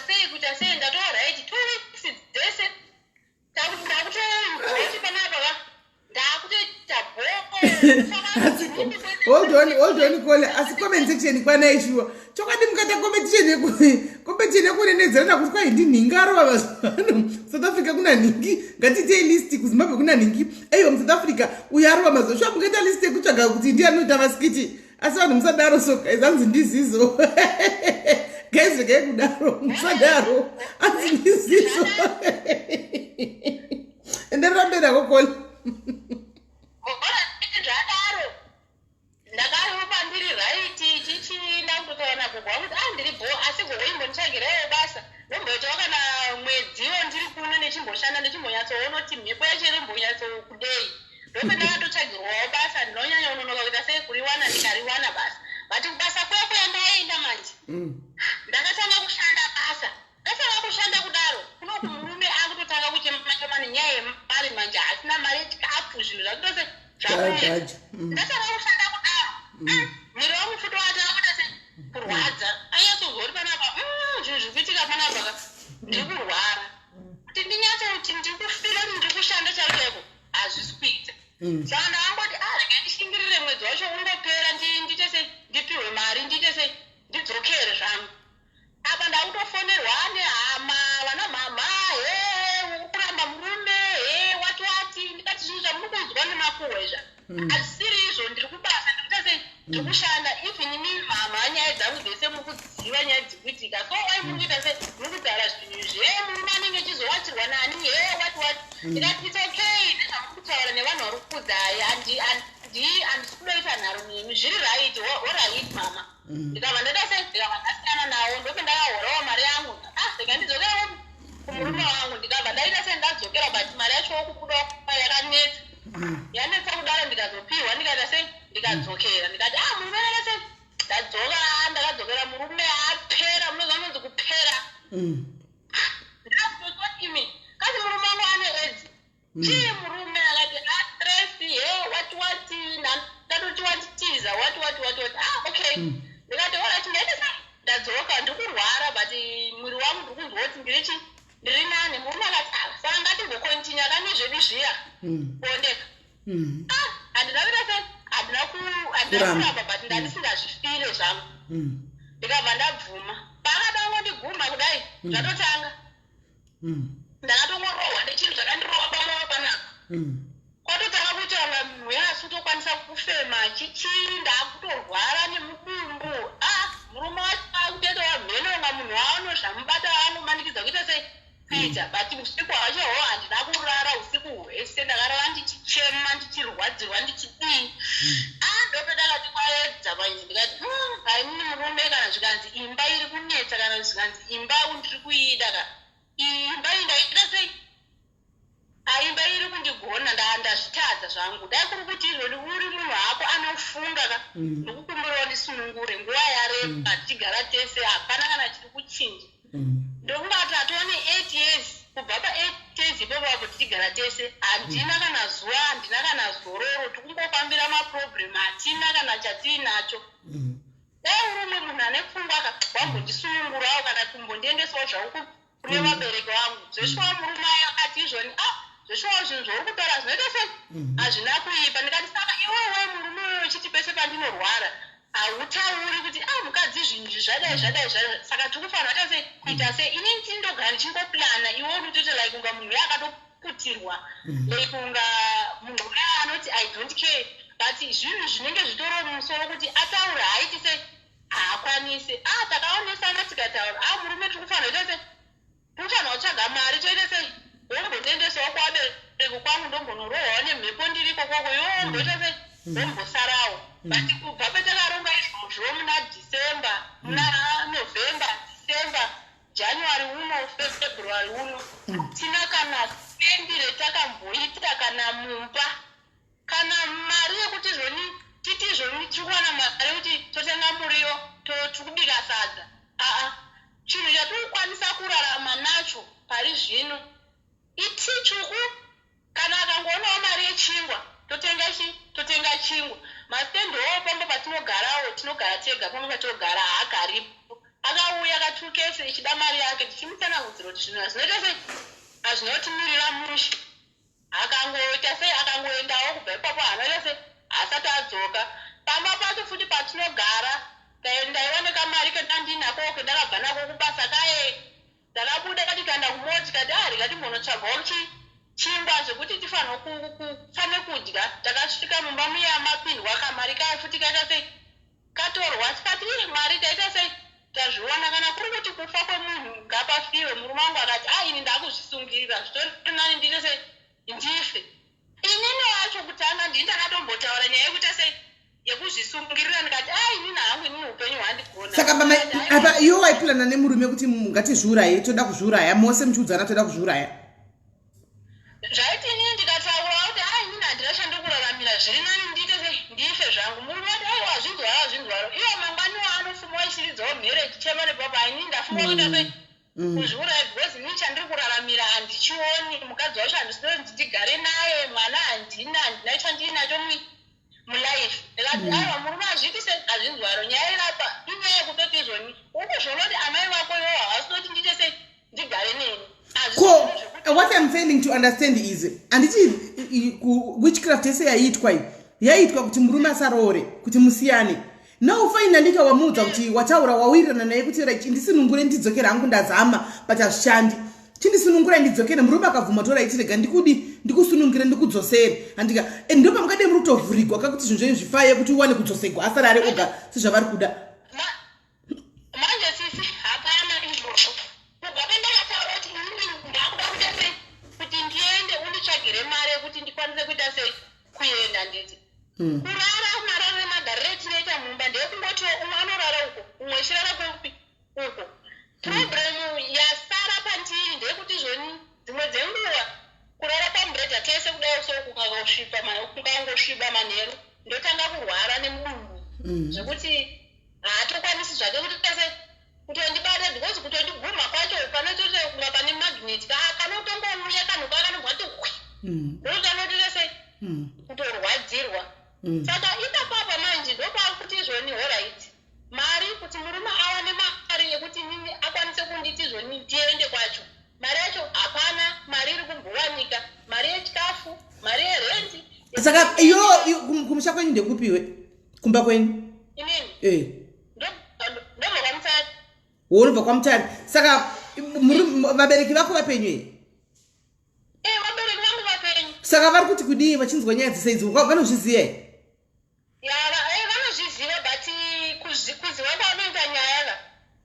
Speaker 2: sei ndatoalright 2 weeks dzese ndakutooti panapa ndakutoita
Speaker 1: hold on kole asi comment section kwanaishuwa chokwadi mukata competition yekunenedzerana kuti kwai ndinhingi arova mazuvano South Africa kuna nhingi ngatiitei list kuZimbabwe kuna nhingi aiwa muSouth Africa uyo arova mazuva shuwa mungaita list yekutsvaga kuti ndiani anoita masikiti asi vanhu musadaro so guys anzi ndizizo guys regai kudaro musadaro anzi ndizizo enderera mberi ako kole
Speaker 2: zvadaro ndakaropa ndiri raiti chichiinda kutotaura gogo wangu kuti ndiri bho asi gogo imbonditsvagirawo basa ndomboitawo kana mwedziwo ndiri kuno nechimboshanda nechimbonyatsoona kuti mhepo yacho iri mbonyatsokudei ndope ndakatotsvagirwawo basa ndinonyanya unonoka kuita sei kuriwana ndikariwana basa but kubasa kwekweya ndaenda manje ndakatanga kushanda basa ndasanga kushanda kudaro kunoku murume akutotanga kuchemachemani nyaya yemari manje asina mari chikafu zvinhu zvakutose zvakuya ndasanga kushanda kudaro mwiri wangu futi wataakuta se kurwadza anyatsozori panapa zvinhu zviri kuitika panapa ndiri kurwara kuti ndinyatsoti ndiri kufira kuti ndiri kushanda chaiko hazvisi kuita saka ndakangoti regai ndishingirire mwedzi wacho ungopera ndiite se ndipiwe mari ndiite se ndidzokere zvangu apa ndakutofonerwa nehama vana mama kuramba murume wati ndikati zvinhu zvamuri kunzwa nemakuhwezva asiri izvo ndiri kubasa ndikutase ndiri kushanda even ini mama nyaya dzangu dzese mukudziva nyaya dzikuitika so muri kuita se muri kutaura zvinhu zvemurume anenge achizowatirwa nani wati ndikati its okay nezvamuri kutaura nevanhu vari kukudai handisi kudoita nharo nemi zviri right oright mama ndikabva ndadase ndikabva ndasiyana nawo ndoke ndakahorawo mari yangu ndika ndidzokera kumurume wangu ndikabva ndaita se ndadzokera but mari yacho wokubuda yakanetsa yanetsa kudaro ndikazopiwa ndikaita se ndikadzokera ndikati murume akaita se ndadzoka ndakadzokera murume apera munozvanonzi kupera ndakazototimi kasi murume wangu ane edzi chii murume akati stress wati ndatoti watitiza wati okay ndikati orati ndaita se ndadzoka ndikurwara but mwiri wangu ndiri kunzwoti ndirichi ndiri nani murume akati saka ngatimbokontinya kani zvedu zviya kuondeka handinavita se handina kuramba but ndandisingazvifile zvangu ndikabva ndabvuma pakadango ndiguma kudai zvatotanga ndakatongorohwa nechinhu zvakandirohwa pamwoyo panapa kwatotanga kuita nga munhu yasutokwanisa kufema chichii ndakutorwara nemudumbu murume wacho akutetowa mhenonga munhu waano zvamubata anomanikidza kuita sei kuita but usiku hwachoho handina kurara usiku hwese ndakarara ndichichema ndichirwadzirwa ndichidii ndopedakati kwaedza painzi ndikati haimini murume kana zvikanzi imba iri kunetsa kana zvikanzi imba ndiri kuida ka imba iyi ndaita sei imba iri kundigona ndazvitadza zvangu dai kuri kuti izvoni uri munhu hako anofunga ka ndikukumbirawo ndisunungure nguva yareba tichigara tese hapana kana chiri kuchinja ndokungati hatione 8 years kubva pa8 years ipopapo tichigara tese handina kana zuva handina kana zororo tikungofambira maproblem hatina kana chatiinacho dai urumwe munhu ane pfungwa ka wambondisunungurawo kana kumbondiendesawo zvauku kune vabereki vangu zveshuwa murume akati izvoni zveshuwa zvinhu zvauri kutaura zvinoita sei hazvina kuipa ndikati saka iwewe murume uyo uchiti pese pandinorwara hautauri kuti mukadzi zvinhu zvadai saka tikufanira kuita sei kuita sei ini ndindogara ndichingoplana iwe uri kutoita like unga munhu akatoputirwa like unga munhu uya anoti I don't care but zvinhu zvinenge zvitoro mumusoro kuti ataura haiti sei haakwanisi takaonesana tikataura murume tikufanira kuita sei tikufanira kutsvaga mari toita sei wombondiendesawo kwabereki kwangu ndombonorohwawo nemhepo ndiriko kwako ndoita sei ndombosarawo but kubva petakaronga izvozvo muna December muna November December January uno February uno tina kana spendi retakamboita kana mumba kana mari yekuti zvoni titi zvoni tikuwana mari kuti totenga muriwo tikubika sadza chinhu chatikukwanisa kurarama nacho pari zvino itsvuku kana akangoonawo mari yechingwa totenga chingwa mastendowo pamwe patinogarawo tinogara tega pamwe patinogara haagaripo akauya akatukese ichida mari yake tichimutsanangudzira kuti zvinhu zvinoita sei hazvinotimirira mushe akangoita sei akangoendawo kubva ipapo hanoita sei asati adzoka pamba pacho futi patinogara ndaiwa nekamari kendandinako kendakabva nako kubasa kaye ndakabuda kati kaenda kumoti kati rikati mbonotsvagawo chingwa zvekuti tifanira kudya takasvika mumba muya mapindwa kamari kaya futi kaita sei katorwa tikati mwari taita sei tazviona kana kuri kuti kufa kwemunhu ngapafiwe murume wangu akati ini ndakuzvisungirira zvitori nani ndite sei ndife inini wacho kutanga ndini ndakatombotaura nyaya yekuita sei yekuzvisungirira ndikati inini hangu inini upenyu hwandigona
Speaker 1: saka apa iwo waipulana nemurume kuti ngatizviuraye toda kuzviuraya mose muchiudzana toda kuzviuraya
Speaker 2: zvaiti inini ndikataura kuti inini handina chandokuraramira zviri nani ndite sei ndife zvangu murume ati hazvinzwaro iwo mangwani waanofuma wachiridzawo mhere chichema nepapa inini ndafuma kuita sei kuzviuraya because inini chandiri kuraramira handichioni mukadzi wacho handisinozi ndigare naye mwana handina chandiinacho mulaife ndikati murume hazviti sei hazvinzwaro nyaya irapa inyaya yekutoti izvoni ukuzvona kuti amai vako iwo havasinoti ndite sei ndigare neni
Speaker 1: what I'm failing to understand is anditi witchcraft yese yaitwa kuti murume asaroore kuti musiyane now finally kawamuudza kuti wataura wawirirana naye kuti like ndisinungure ndidzokera hangu ndazama but hazvishandi tindisunungura ndidzokere. Murume akabvuma tora itirega ndikudi ndikusunungire ndikudzosere. Andika ndo pamukade muri kutovhurigwa kakuti zvinhu zvenyu zvifaye kuti uwane kudzosegwa asara ari oga sezvavari kuda.
Speaker 2: Manje sisi hapana izvozvo. Kugapenda kataura kuti ndakuda kuita sei kuti ndiende unditsvagire mari yekuti ndikwanise kuita sei kuenda nditi. Kurara marara nemagariro etinoita mumba ndeyekungoti umwe anorara uko umwe chirara kupi uko. Problemu yasara pandiri ndeyekuti zvoni dzimwe dzenguva kurara pamubhedha tese kudai so kukangosviba manheru ndotanga kurwara nemudumbu zvekuti haatokwanisi zvake kuti tese kutondibata because kutondiguma kwacho panotoite kunga pane magneti kanotongouya kanhu kakanobva kuti ndokanoti tese kutorwadzirwa. Saka ipapapa manje ndopaakuti zvoni alright mari kuti murume awane mari yekuti nini akwanise kunditi zvoni tiende kwacho. Mari yacho hapana, mari iri kumbowanika, mari yechikafu, mari yerenti.
Speaker 1: Saka iyo kumusha kwenyu ndekupiwe kumba kwenyu.
Speaker 2: Inini? Ndobva kwaMutare.
Speaker 1: Unobva kwaMutare. Saka vabereki vako vapenyu here?
Speaker 2: Vabereki vangu vapenyu.
Speaker 1: Saka vari kuti kudii vachinzwa nyaya dzisaidzi vanozviziva here?
Speaker 2: Vanozviziva but kuziva kwavanoita nyaya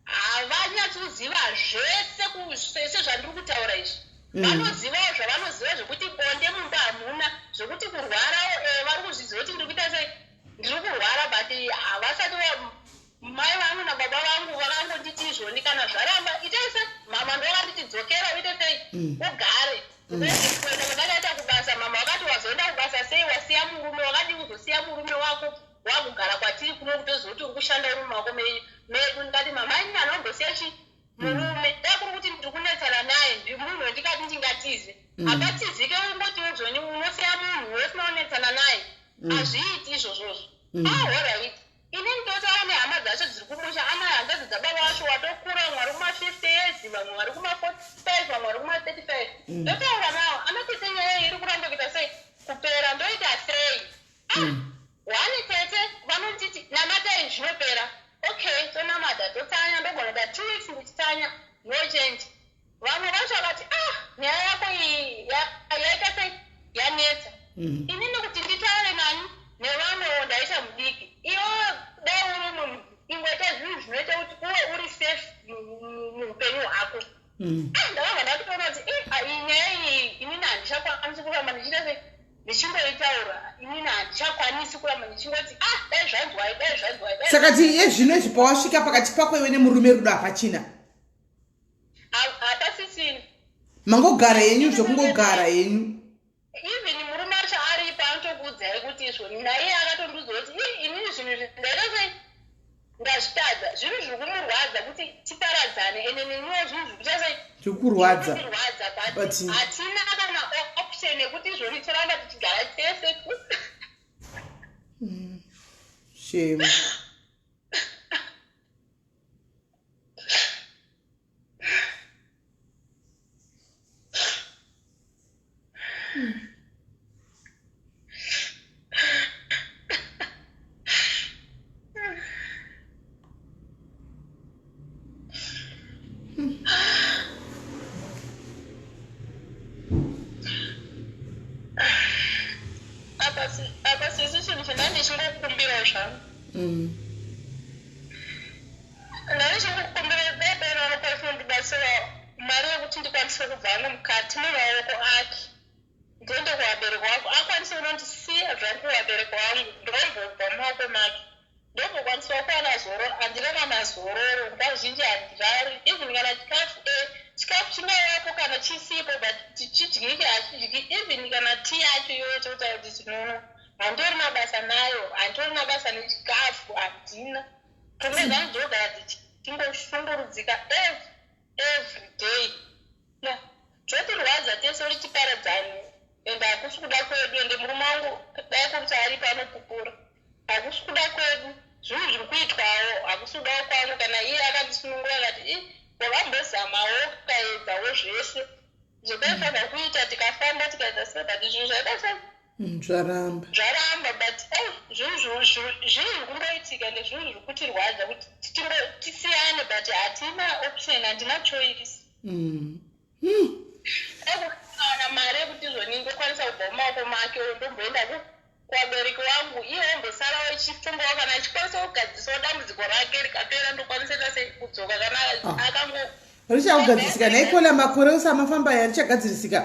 Speaker 2: havanyatsoziva zvese sezvandiri kutaura izvi. Vanozivawo zvavanoziva zvekuti bonde mumba hamuna, zvekuti kurwara vari kuzviziva kuti ndiri kuita sei ndiri kurwara but havasati mai vangu nababa vangu vakangonditi izvoni kana zvaramba itai sei mama ndovanditi dzokera uite sei ugare. Ndakaita kubasa mama wakati wazoenda kubasa sei wasiya murume wakati uzosiya murume wako wakugara kwatiri kuno kutozoti uri kushanda murume wako medu. Ndikati mama ini anombosiya chi murume dakuri kuti ndiri kunetsana naye ndimunhu wendikati ndingatize akatizike ungoti uzvoni unosiya munhu wesina unetsana naye hazviiti izvozvozvo. Alright inini ndotaura nehama dzacho dziri kumusha ana hanzvadzi dzababa vacho watokura mwari kuma-50 years vamwe vari kuma-45 vamwe vari kuma-35 ndotaura navo anotite nyaya iri kuramba kuita sei kupera ndoita sei wani tete vanotiti namatai zvinopera. Okay, tonamata totsanya ndogona da 2 weeks ndichitsanya no change. Vamwe vacho vakati nyaya yako iyi yaita sei yanetsa. Inini kuti nditaure nani nevamwewo ndaita mudiki iwo dai uri munhu ingoita zvinhu zvinoita kuti uve uri safe muupenyu hwako. Ndakabva ndatoona kuti nyaya iyi inini handichakwanisi kuramba ndichiita sei ndichingoitaura inini handichakwanisi kuramba ndichingoti dai zvanzwai dai zvanzwai.
Speaker 1: Saka yezvino izvi pawasvika pakati pako iwe nemurume rudo hapachina?
Speaker 2: Hapasisina.
Speaker 1: Mangogara yenyu zvokungogara yenyu.
Speaker 2: Even murume acho aripo anotokuudzai kuti izvoni naiye akatondiudza kuti inini zvinhu ndaita sei ndazvitadza zvinhu zviri kumurwadza kuti tiparadzane ende neniwo zvinhu zviri kuita sei
Speaker 1: zvikurwadza
Speaker 2: but hatina kana option yekuti izvoni toramba tichigara tese.
Speaker 1: Shame.
Speaker 2: Apa sisi chinhu chandandichingokumbirawo zvangu ndandichingokumbira bebera rokwanisa kundibatsira mari yekuti ndikwanise kubva mukati memaoko ake ndiende kuvabereki wako akwanise kunondisiya zvangu kuvabereki wangu ndombobva mumaoko make ndombokwanisa kuwana zoro. Handina kana zororo nguva zhinji handirari even kana chikafu chingavapo kana chisipo but chidyike hachidyiki even kana tii yacho iyoyo totaura kuti tinono handori mabasa nayo handori mabasa nechikafu handina. Pfungwa dzangu dzogara dzichingoshungurudzika every day. Zvotirwadza tese uri tiparadzani ende hakusi kuda kwedu ende murume wangu dai kuti ari panopupura hakusi kuda kwedu zvinhu zviri kuitwawo hakusi kuda kwangu. Kana iye akandisunungura akati wakambozamawo ukaedzawo zvese zvotaifanira kuita tikafamba tikaita sei but zvinhu zvaita sei zvaramba but zvinhu zviri kungoitika ende zvinhu zviri kutirwadza kuti tisiyane but hatina option handina choice. ekukawana mari yekuti izvoni ndokwanisa kubva mumaoko make ndomboenda kuvabereki vangu iye ombosara wechifungawo kana achikwanisa kugadzisawo dambudziko rake rikapera ndokwaniseka sei kudzoka kana akango
Speaker 1: richakugadzisika naikola makore usamafamba yarichagadzirisika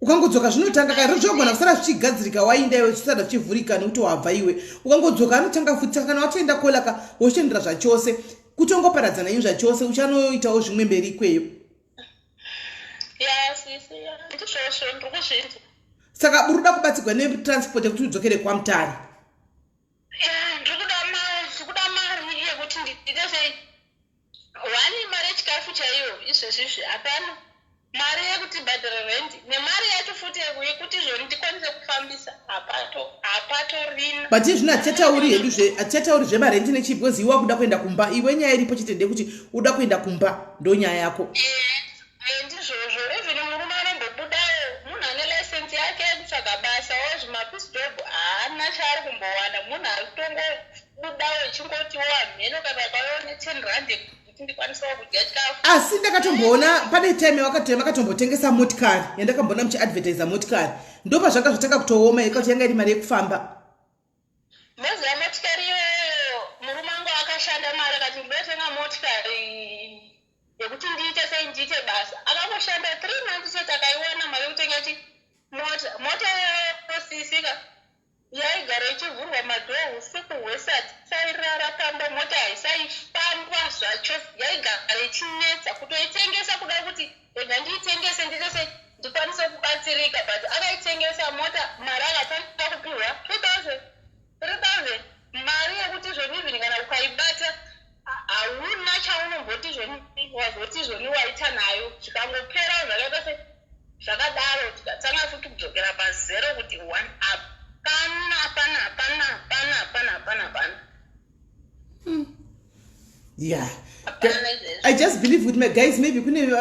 Speaker 1: ukangodzoka zvinotanga kare richogona kusara zvichigadzirika wainda iwe chisada chivhurika nekuti wabva iwe ukangodzoka anotanga futi kana watoenda kolaka wochendera zvachose kutongoparadzana imi zvachose uchanoitawo zvimwe mberi ikweyo
Speaker 2: ndizvozvo ndiri kuzvinza
Speaker 1: saka uri kuda kubatsirwa netransport yekuti udzokere kwamutare
Speaker 2: ndiri kuda mari yekuti ndiite sei wani mari yechikafu chaiyo izvezvizvi hapana mari yekuti bhadhara rendi nemari yacho futi yekuti izvoni ndikwanise kufambisa hapatorina
Speaker 1: but izvino hatichatauri zvemarendi nechii because iwe wakuda kuenda kumba iwe nyaya iripo chitende kuti uda kuenda kumba ndonyaya yako
Speaker 2: ndizvozvo even murume anombobudawo munhu ane lisensi yake yekutsvaga basa wazvimapisjob haana chaari kumbowana munhu ari kutongobudawo echingoti wamheno kana kauyo ne10 rand kuti ndikwanisawo kudya chikafu
Speaker 1: asi ndakatomboona pane time vakatombotengesa motikari yandakamboona muchiadvertisa motikari ndopa zvanga zvotanga kutooma ikati yanga iri mari yekufamba
Speaker 2: mozi yamotikari iyoyo murume angu akashanda mari akati ndidotenga motikari yekuti ndiite sei ndiite basa akangoshanda 3 months chete akaiwana mari yekutenga ti mota yosisika yaigara ichivhurwa madhoo usiku hwesati sairara pamba mota haisaifamba zvacho yaigara ichinetsa kutoitengesa kuda kuti ega ndiitengese ndiite sei ndikwanise kubatsirika but akaitengesa mota mari akatanga kupiwa 3000 mari yekuti zvoni izvini kana ukaibata hauna chaunomboti zvoni wazoti zvoni waita nayo zvikangopera zvakaita se zvakadaro tikatanga futi kudzokera pazero kuti 1 up hapana
Speaker 1: yeah I just believe with my guys maybe kune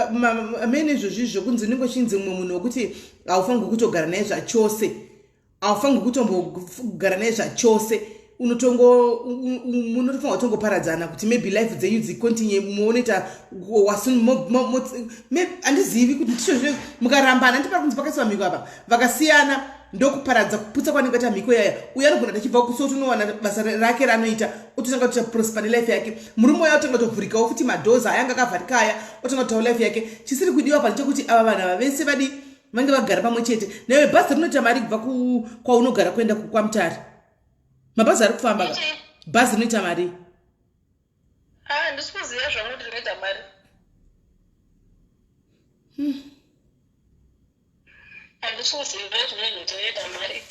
Speaker 1: amene izvozvizvo kunzi ningoshinzi mumwe munhu wekuti haufangi kutogara naye zvachose haufangi kutombogara naye zvachose munotofanga kutongoparadzana kuti maybe life dzenyu dzicontinue muonoita handizivi kuti ndizvo zvino mukarambana ndipari kunzi pakaiswa mhiko apa vakasiyana ndokuparadza kuputsa kwanenge ta mhiko yaya uye anogona tachibva kusoti unowana basa rake raanoita ototanga kuita prosper nelife yake murume waya otanga kutovhurikawo futi madhoza ayanga akavharika aya otanga kutaura life yake chisiri kudiwa pano chekuti ava vanhu ava vese vange vagara pamwe chete newe bhazi rinoita mari kubva kwaunogara kuenda kwamutare mabhazi ari kufamba bhazi rinoita mari
Speaker 2: ndisi kuziva zvangu kuti rinoita mari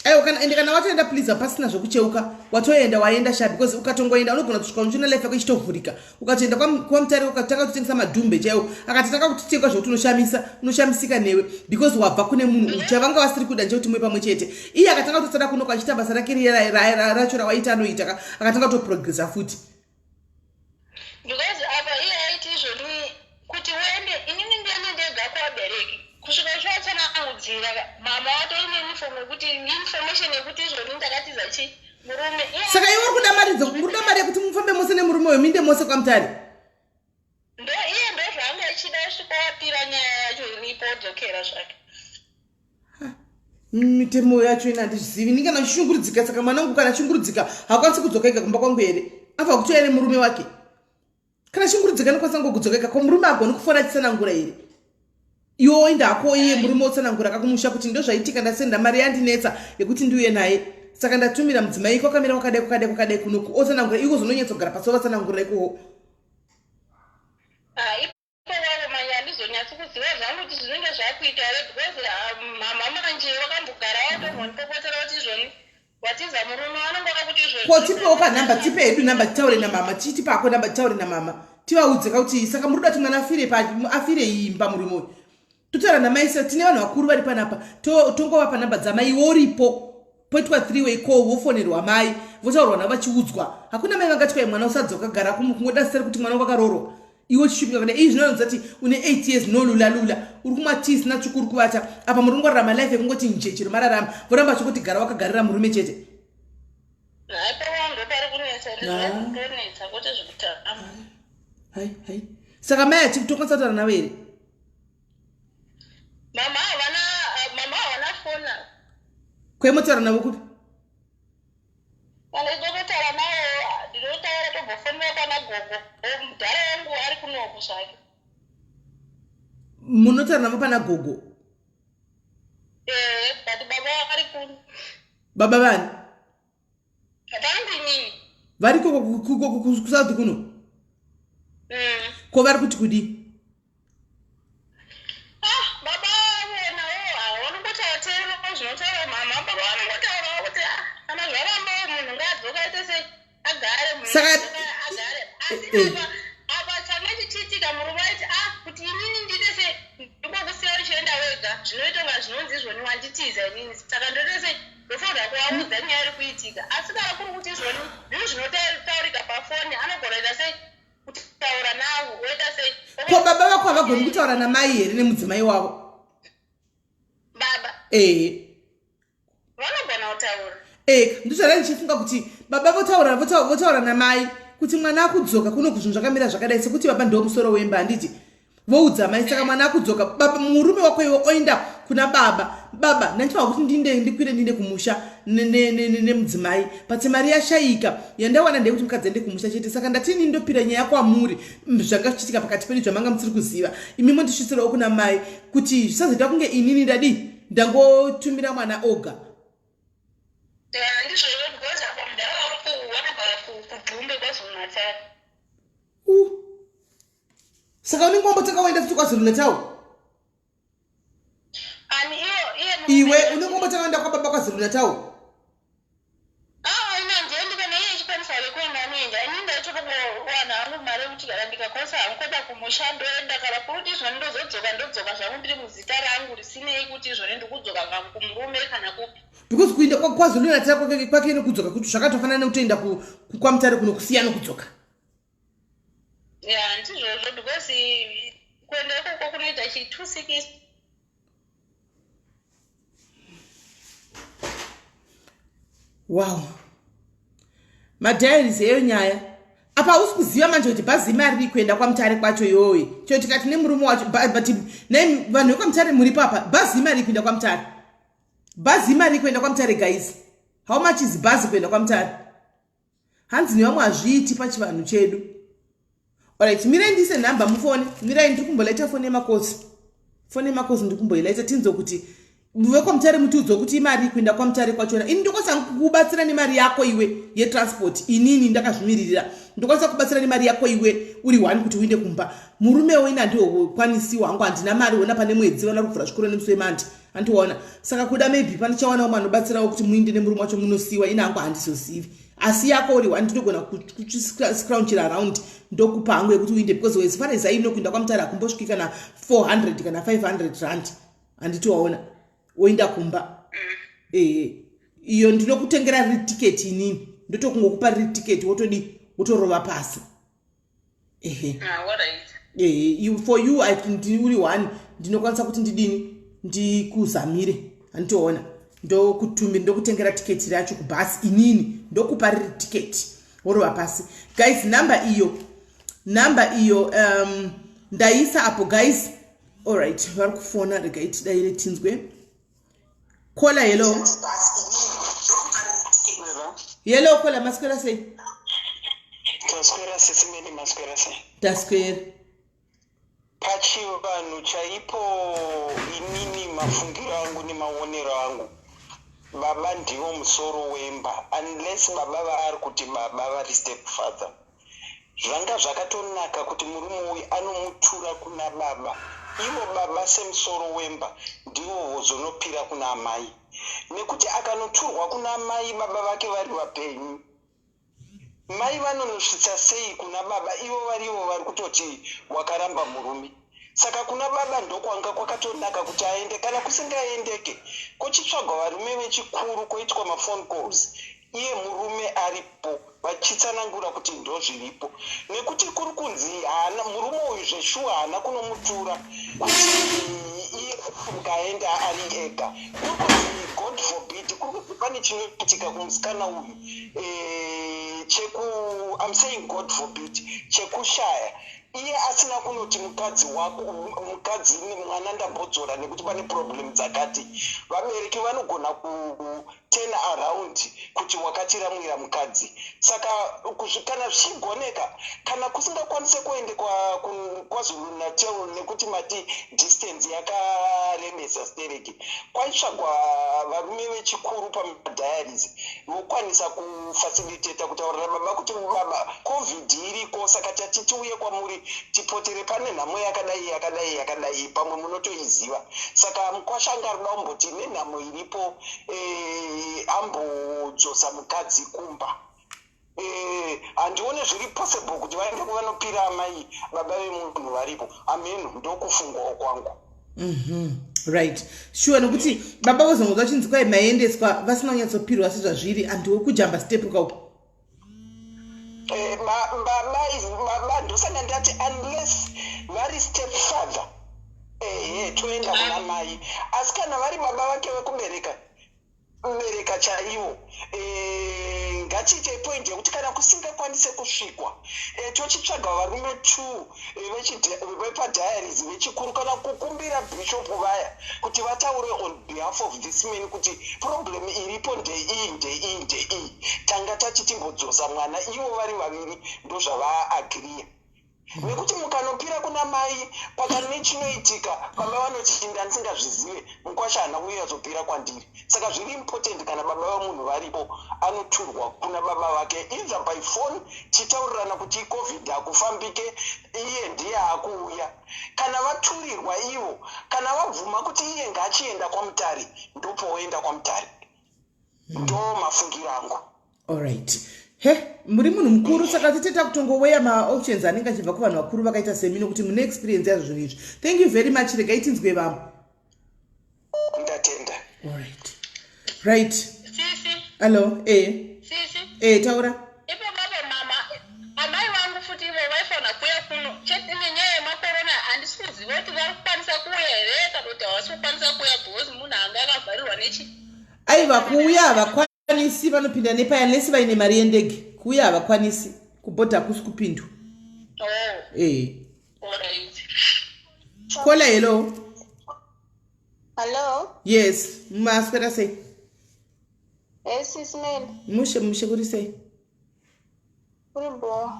Speaker 1: aiwa kana watoenda please pasina zvokucheuka watoenda waenda sha because ukatongoenda unogona kusvika unochiona life yako ichitovhurika ukatoenda kwamutare ukatanga kutotengesa madhumbe chaiwo akatitanga kutitenga zvokuti unoshamisika newe because wabva kune munhu uchavanga wasiri kuda nchekuti mwe pamwe chete iye akatanga kutosada kunoka achiita basa rake racho rawaita anoita akatanga kutoprogressa futi
Speaker 2: because apa iye aiti izvoni kuti uende inini ndiani ndega kuvabereki kusvika zvatsanaudzira mama watoine uniform yekuti information yekuti izvoni ndakatiza chi murume
Speaker 1: saka iwe uri mari yekuti mufambe mose nemurume weminde mose kwamutare
Speaker 2: iye ndo zvaanga achida svika wapira nyaya yacho iripo odzokera zvake
Speaker 1: mitemo yacho ina handizvizivi ndingana uchishungurudzika saka mwanangu kana achishungurudzika hakwanisi kudzoka ika kumba kwangu here abva kutoya nemurume wake kana shungurudzika nokwanisa ngokudzoka ika ko murume agoni kufona achisanangura here iwe oenda hako iye murume otsanangura akakumusha kuti ndo zvaitika ndasenda mari yandinetsa yekuti ndiuye naye saka ndatumira mudzimai iko akamira kwakadai kunoku otsanangura iko zononyatsogara pasi vatsanangurira ikoho
Speaker 2: ipoavo manya handizonyatsi kuziva zvangu kuti zvinenge zvakuita here because mama manje vakambogara watomhonipopotera kuti izvoni watiza murume vanongoka kuti izvoni
Speaker 1: ko tipewo kanhamba tipe hedu nhamba titaure namama tichitipako nhamba titaure namama tivaudze kuti saka muri kuda kuti mwana afire imba murume uyu totaura namaise tine vanhu vakuru vari panapa tongovapa nhamba dzamai woripo poitwa 3-way call wofonerwa mai votaurwa navo vachiudzwa hakuna mai vangati kwai mwana usadzoka gara kungoda seri kuti mwana wakarorwa iwe chishupika kana izvi zvinonzi kuti une 8 years nolula uri kumwa tii sina tsvuku uri kuvata apa muri kungorara malife ekungoti njechero mararama voramba chikuti gara wakagarira murume chete hai saka mai achitokwanisa kutaura navo here Kwemotaura navo kuti?
Speaker 2: Kana ndotaura nawo ndinotaura tombofomera pana gogo. Mudhara wangu ari kunoku zvake.
Speaker 1: Munotaura navo pana gogo?
Speaker 2: But baba ari kuno.
Speaker 1: Baba vani?
Speaker 2: Tangu nini?
Speaker 1: Vari kusouth kuno? Ko vari kuti kudi?
Speaker 2: Baba vona vanongotaura zvinotaura mama. Baba vanongotaura kuti kana zvaramba munhu ngaadzoka aite sei agare agare. Apa changa chichiitika murume aiti kuti inini ndiite sei ndingokusiya uchienda wega zvinoita kunga zvinonzi izvoni wanditiza inini saka ndoite sei ndofanira kuvaudza nyaya iri kuitika asi kana kuri kuti izvoni zvinhu zvinotaurika pafoni anogona ita sei kutaura navo oita sei.
Speaker 1: Ko baba vako havagoni kutaura namai here nemudzimai wavo?
Speaker 2: Baba vanogona kutaura.
Speaker 1: Ndizvara ndichifunga kuti baba votaura namai kuti mwana akudzoka kuno kuzvinhu zvakamira zvakadai sekuti baba ndo musoro wemba handiti voudza mai saka mwana akudzoka baba murume wako iwe oenda kuna baba ndandifa kuti ndikwire kumusha nemudzimai pati mari yashayika yandawana ndekuti mukadzi ende kumusha chete saka ndatini ndopira nyaya kwamuri zvanga zvichiitika pakati penyu zvamanga musiri kuziva imimo ndisvisirawo kuna mai kuti zvisazoita kunge inini ndangotumira mwana oga. Saka unenge wambotaka waenda futi KwaZulu-Natal? Iwe unenge wambotaka waenda kwababa KwaZulu-Natal?
Speaker 2: Ina ndiendi kana iye chikwanisa kuenda noenda ini ndaitowana hangu mari kuti kana ndikakosa hangu kwenda kumusha ndoenda kana kuti izvoni ndodzoka zvangu ndiri muzita rangu risinei kuti izvoni ndikudzoka kumurume kana kupi.
Speaker 1: Because kuenda KwaZulu-Natal kwake nekudzoka kuti zvakatofanana nekutoenda kwaMutare kuno kusiyana kudzoka.
Speaker 2: Ndizvozvo because kuenda ikoko kunoita chi260.
Speaker 1: Wow. Madhairis eyo nyaya. Apa hausi kuziva manje kuti bhazi imari riri kuenda kwaMutare kwacho iyoyo. Chero tikati nemurume wacho but vanhu vekwaMutare muri papa bhazi imari riri kuenda kwaMutare. Bhazi imari riri kuenda kwaMutare guys. How much is bhazi kuenda kwaMutare? Hanzi nevamwe hazviiti pachivanhu chedu. Alright, mirai ndise nhamba mufone. Mirai ndiri kumboleita fone yemakosi. Fone yemakosi ndiri kumboilaita tinzo kuti vekwaMutare mutiudza kuti imari kuenda kwaMutare kwachona. Ini ndokwanisa kubatsira nemari yako iwe yetransport. Inini ndakazvimirira. Ndokwanisa kubatsira nemari yako iwe uri one kuti uende kumba. Murume wena ndiwo kwanisiwa hangu handina mari wona pane mwedzi wana kuvhura zvikoro nemusi wemandi. Andiona saka kuda maybe pane chawana mwana ubatsirawo kuti muinde nemurume wacho munosiwa ina hangu handizozivi. Asi yako uri one ndinogona kucrounchira around ndokupa hangu yekuti uinde because as far as I know kuenda kwaMutare akumbosviki kana 400 kana 500 rand. Handiti waona woenda kumba. Iyo ndinokutengera retiketi inini ndotokungokupa retiketi wotorova pasi. For you I think uri one ndinokwanisa kuti ndidini ndikuzamire handitoona ndokutengera tiketi racho kubhasi inini ndokupa retiketi worova pasi guys. Namba iyo ndaisa apo guys. Alright, vari kufona regaiti daire tinzwe. Kola hello. Hello kola maskwera sei?
Speaker 3: Taskwera sesimeni maskwera sei.
Speaker 1: Taskwera.
Speaker 3: Pachivanhu chaipo inini mafungiro angu nemaonero angu. Baba ndiwo musoro wemba unless baba vari kuti baba vari step father. Zvanga zvakatonaka kuti murume uyu anomutura kuna baba. Ivo baba semusoro wemba ndivo vozonopira kuna amai. Nekuti akanoturwa kuna amai baba vake vari vapenyu. Mai vanonosvitsa sei kuna baba ivo varivo vari kutoti wakaramba murume. Saka kuna baba ndokwanga kwakatonaka kuti aende kana kusingaendeke. Kochitsvagwa varume vechikuru koitwa mafone calls. Iye murume aripo vachitsanangura kuti ndo zviripo. Nekuti kuri kunzi murume uyu zveshuwa haana kunomutura kuti iye ngaenda ari ega. Kurikuti God forbid kurikuti pane chinoitika kumusikana uyu I'm saying God forbid chekushaya iye asina kunoti mukadzi wako mukadzi mwana ndambodzora nekuti pane problem dzakati, vabereki vanogona kutena around kuti wakatiramwira mukadzi. Saka kana zvichigoneka, kana kusingakwanise kuende KwaZulu Natal nekuti mati distance yakaremesa stereki, kwaitsvagwa varume vechikuru pamadhayarizi vokwanisa kufacilitata kutaurira baba kuti baba covid iriko, saka tati tiuye kwamuri tipotere pane nhamo yakadai pamwe munotoiziva. Saka mukwashanga ruda umboti nenhamo iripo ambodzosa mukadzi kumba. Handione zviri possible kuti vaende kuvanopira amai baba vemunhu varipo. Amen, ndokufungwawo kwangu.
Speaker 1: Right, sure. Nokuti baba vozongoza vachinzi kwai maendeswa vasina kunyatsopirwa sezvazviri, andiwo kujamba step kaupo.
Speaker 3: Baba ndosana ndati unless vari step father toenda kuna mai, asi kana vari baba vake vekubereka chaivo, ngatiite point yekuti kana kusingakwanise kusvikwa tochitsvaga varume 2 vepadhayarizi vechikuru, kana kukumbira bishop vaya kuti vataure on behalf of this man kuti problem iripo ndei tanga tachitimbodzoswa mwana, ivo vari vaviri ndozvavaagriya. Nekuti mukanopira kuna mai pakane nechinoitika baba vanochinda ndisingazvizive, mukwasha hana kunyazopira kwandiri. Saka zviri important kana baba vamunhu varipo anoturwa kuna baba vake either by phone, chitaurirana kuti covid hakufambike, iye ndiye akuuya. Kana vaturirwa ivo, kana vabvuma kuti iye ngaachienda kwamutare, ndopoenda kwamutare. Ndo mafungiro angu.
Speaker 1: Alright. Muri munhu mukuru, saka titeta kutongoweya maoptions anenge achibva kuvanhu vakuru vakaita semino kuti mune experience yazvo zvinhu izvi. Thank you very much. Regai tinzwe vamwe.
Speaker 3: Ndatenda.
Speaker 1: Alright. Right.
Speaker 2: Sisi.
Speaker 1: Hello.
Speaker 2: Sisi.
Speaker 1: Taura.
Speaker 2: Ipo baba mama, amai vangu futi ivo vaifana kuya kuno. Cheti nenyaya yemakorona handisiziva kuti vari kukwanisa kuuya here kana kuti havasi kukwanisa kuuya because munhu anga akavharirwa nechi.
Speaker 1: Aiva kuuya havakwanisi, vanopinda nepaya nesi vaine mari yendege. Kuuya havakwanisi, kubhodha hakusi kupindwa.
Speaker 2: Alright.
Speaker 1: Kola, hello.
Speaker 4: Hello?
Speaker 1: Yes, maswera sei?
Speaker 4: Yes, it's me.
Speaker 1: Mushe kuri sei?
Speaker 4: Kuri bo.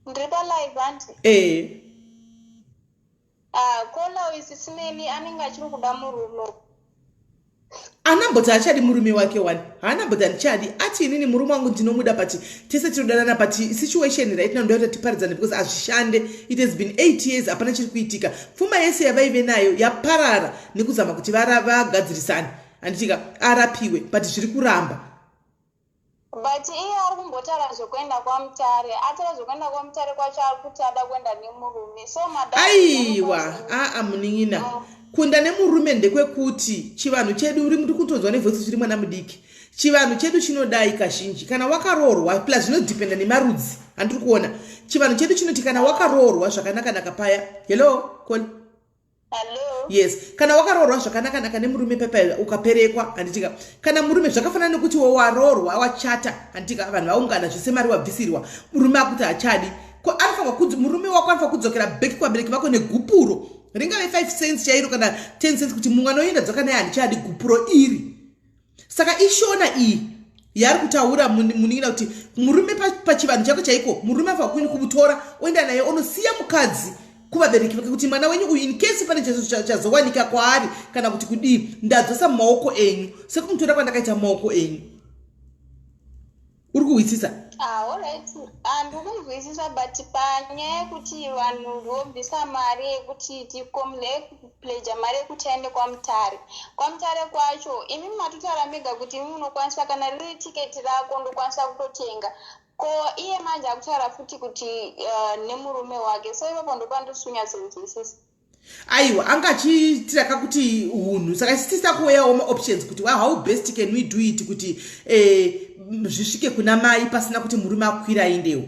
Speaker 4: Ndriba live anti. Kola wisisimeni anenge achiri kuda murume.
Speaker 1: Anamboti achadi murume wake wani. Haanamboti andichadi. Ati inini murume wangu ndinomuda pati tese tinodanana pati situation right now ndoita tiparidzane because azvishande. It has been 8 years apana chiri kuitika. Pfuma yese yavaive nayo yaparara nekuzama kuti vagadzirisane. Anditika arapiwe but zviri kuramba.
Speaker 4: But iye ari kumbotara zvokuenda kwamutare. Atara zvokuenda kwamutare kwacho ari kuti ada kuenda nemurume. So madam.
Speaker 1: Aiwa, muningina. Kunda nemurume ndekwekuti chivanhu chedu uri muri kutonzwa nevoice zviri mwana mudiki. Chivanhu chedu chinodai kazhinji kana wakaroorwa plus zvinodependa nemarudzi andiri kuona. Chivanhu chedu chinoti kana wakaroorwa zvakanaka paya. Hello, call.
Speaker 4: Hello.
Speaker 1: Yes, kana wakaroorwa zvakanaka nemurume papa ukaperekwa anditika. Kana murume zvakafanana nekuti waroorwa wachata anditika vanhu vaungana zvese mari wabvisirwa. Murume akuti achadi. Ko anofanwa kuti murume wako anofanwa kudzokera back kwabereki vako negupuro. Ringave 5 cents chairo kana 10 cents kuti mumwe anoenda dzoka naye handichadi gupuro iri. Saka ishona iyi yari kutaura muningina kuti murume pachivanhu chako chaiko murume afa kumutora oenda naye onosiya mukadzi kuvabereki vake kuti mwana wenyu uyu in case pane chazowanika kwaari kana kuti kudii ndadzosa mumaoko enyu sekumutora kwandakaita mumaoko enyu. Uri kuhwisisa?
Speaker 4: Alright. Ndikuzwisisa but panyaya yekuti vanhu ndobvisa mari yekuti tikomlepleja mari yekuti aende kwamutare. Kwamutare kwacho imi matotara mega kuti imi munokwanisa kana riri tiketi rako ndokwanisa kutotenga. Ko iye manje akutaura futi kuti nemurume wake. So ipapo ndopandosvinyatsonzwisisa.
Speaker 1: Aiwa, anga achitiraka kuti hunhu. Saka sitisa kuweyawo ma-options kuti how best can we do it kuti zvisvike kuna mai pasina kuti murume akwira aendewo.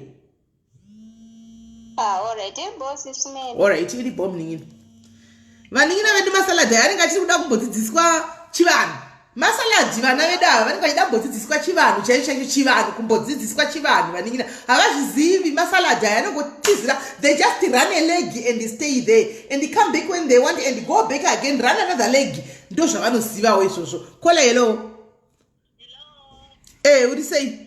Speaker 4: Alright, boss is me.
Speaker 1: Alright, iripo muningina. Vaningina vedu masaladha anenge achiri kuda kumbodzidziswa chivanhu. masaladhi vana vedu ava vanenge vachida kumbodzidziswa chivanhu chaicho chivanhu kumbodzidziswa chivanhu vaningina havazvizivi masaladhi aya anongotizira they just run a leg and stay there and come back when they want and go back again run another leg ndo zvavanozivawo izvozvo. Kola hello. What do you say?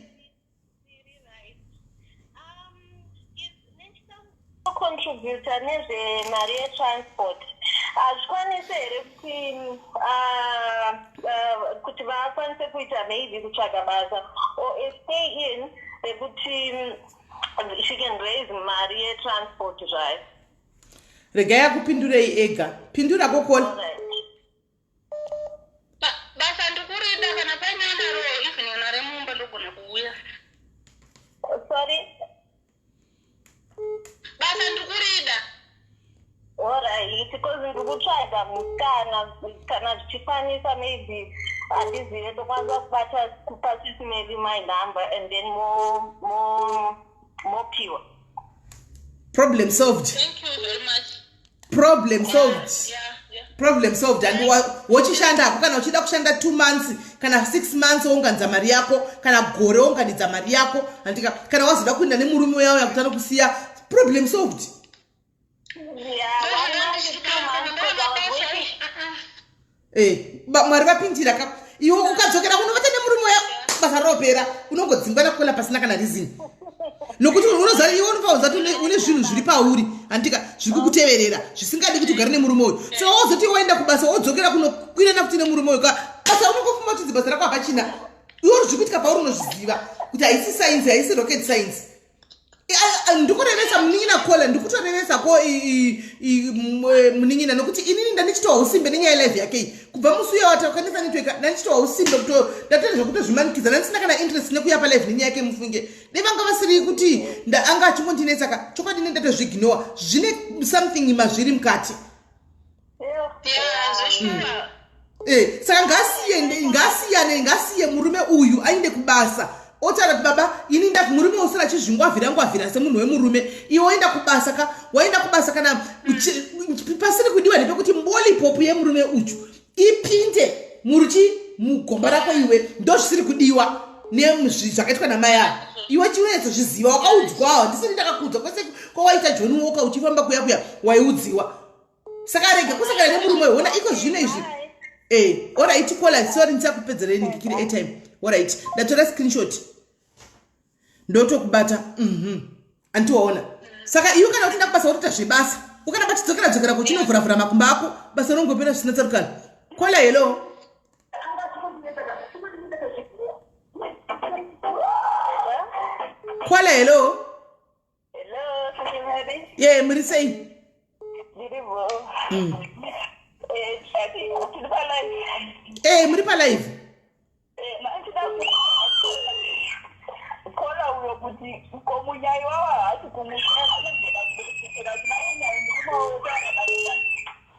Speaker 2: Contributor nezvemari yetransport hazvikwanisi here kuti vakwanise kuita maybe kutsvaga basa or stay in rekuti she can raise mari yetransport zvayo.
Speaker 1: Regai yakupindurei ega. Pindura Kokola.
Speaker 2: Basa ndikurida kana panyandaro even yona remumba ndogona kuuya. Sorry. Basa ndikurida. Alright, because ndikutsvaga musikana kana zvichikwanisa maybe handizive tokwanisa kubata kupasisi maybe my number and then more pure.
Speaker 1: Problem solved.
Speaker 2: Thank you very much.
Speaker 1: Problem solved.
Speaker 2: Yeah.
Speaker 1: Problem solved. And wachishanda kana uchida kushanda 2 months kana 6 months onganza mari yako kana gore onganidza mari yako andika kana wazoda kuenda nemurume wao yakutana kusiya problem solved. Mwari vapindira ka iwe ukadzokera kunovata nemurume wao basa ropera unongodzingwana kukola pasina kana reason nokuti unoziva iwe unofaudza kuti une zvinhu zviri pauri andika zviri kukuteverera zvisingadi kuti ugare nemurume uyu saka wozoti waenda kubasa wodzokera kunokwira nakuti nemurume uyu basa unongofuma kuti basa rako hapachina iwe uri zvikuitika pauri unozviziva kuti haisi science haisi rocket science. Ndikurevesa munin'ina kola ndikutorevesa ko munin'ina nokuti inini ndanichitowa usimbe nenyaya live yake kubva musi uya watakanisa network ndanichitowa usimbe kuto ndatenda kutozvimanikidza ndisina kana interest nekuya pa live nenyaya yake mufunge nevanga vasiri kuti anga achingondinetsa ka chokwadi ndatozvignora zvine something mazviri mukati. Saka ngasiye murume uyu ainde kubasa otara baba ini nda murume usira chizvingwavhira semunhu wemurume iwe waenda kubasa kana pasiri kudiwa nepekuti mboli popu yemurume uchu ipinde muruchi mugomba rako iwe ndo zvisiri kudiwa nezvakaitwa namai avo iwe chiuyedzo zviziva wakaudzwawo ndisini ndakakuudza kwese kwawaita John Walker uchifamba kuya waiudziwa saka rege kusakana nemurume wona iko zvino izvi. Alright kola sorry ndisakupedzereni ndikiri airtime. Alright ndatora screenshot ndotokubata antiwaona saka iwe kana utenda kubasa wotoita zvebasa ukana batidzokera kuchinovhuravhura makumba ako basa rongombera zvisina tsarukano. Kola hello. Kola hello. Yeah, muri sei? Muri pa live.
Speaker 2: Kola uyo kuti komunyai wawa hati kumushaka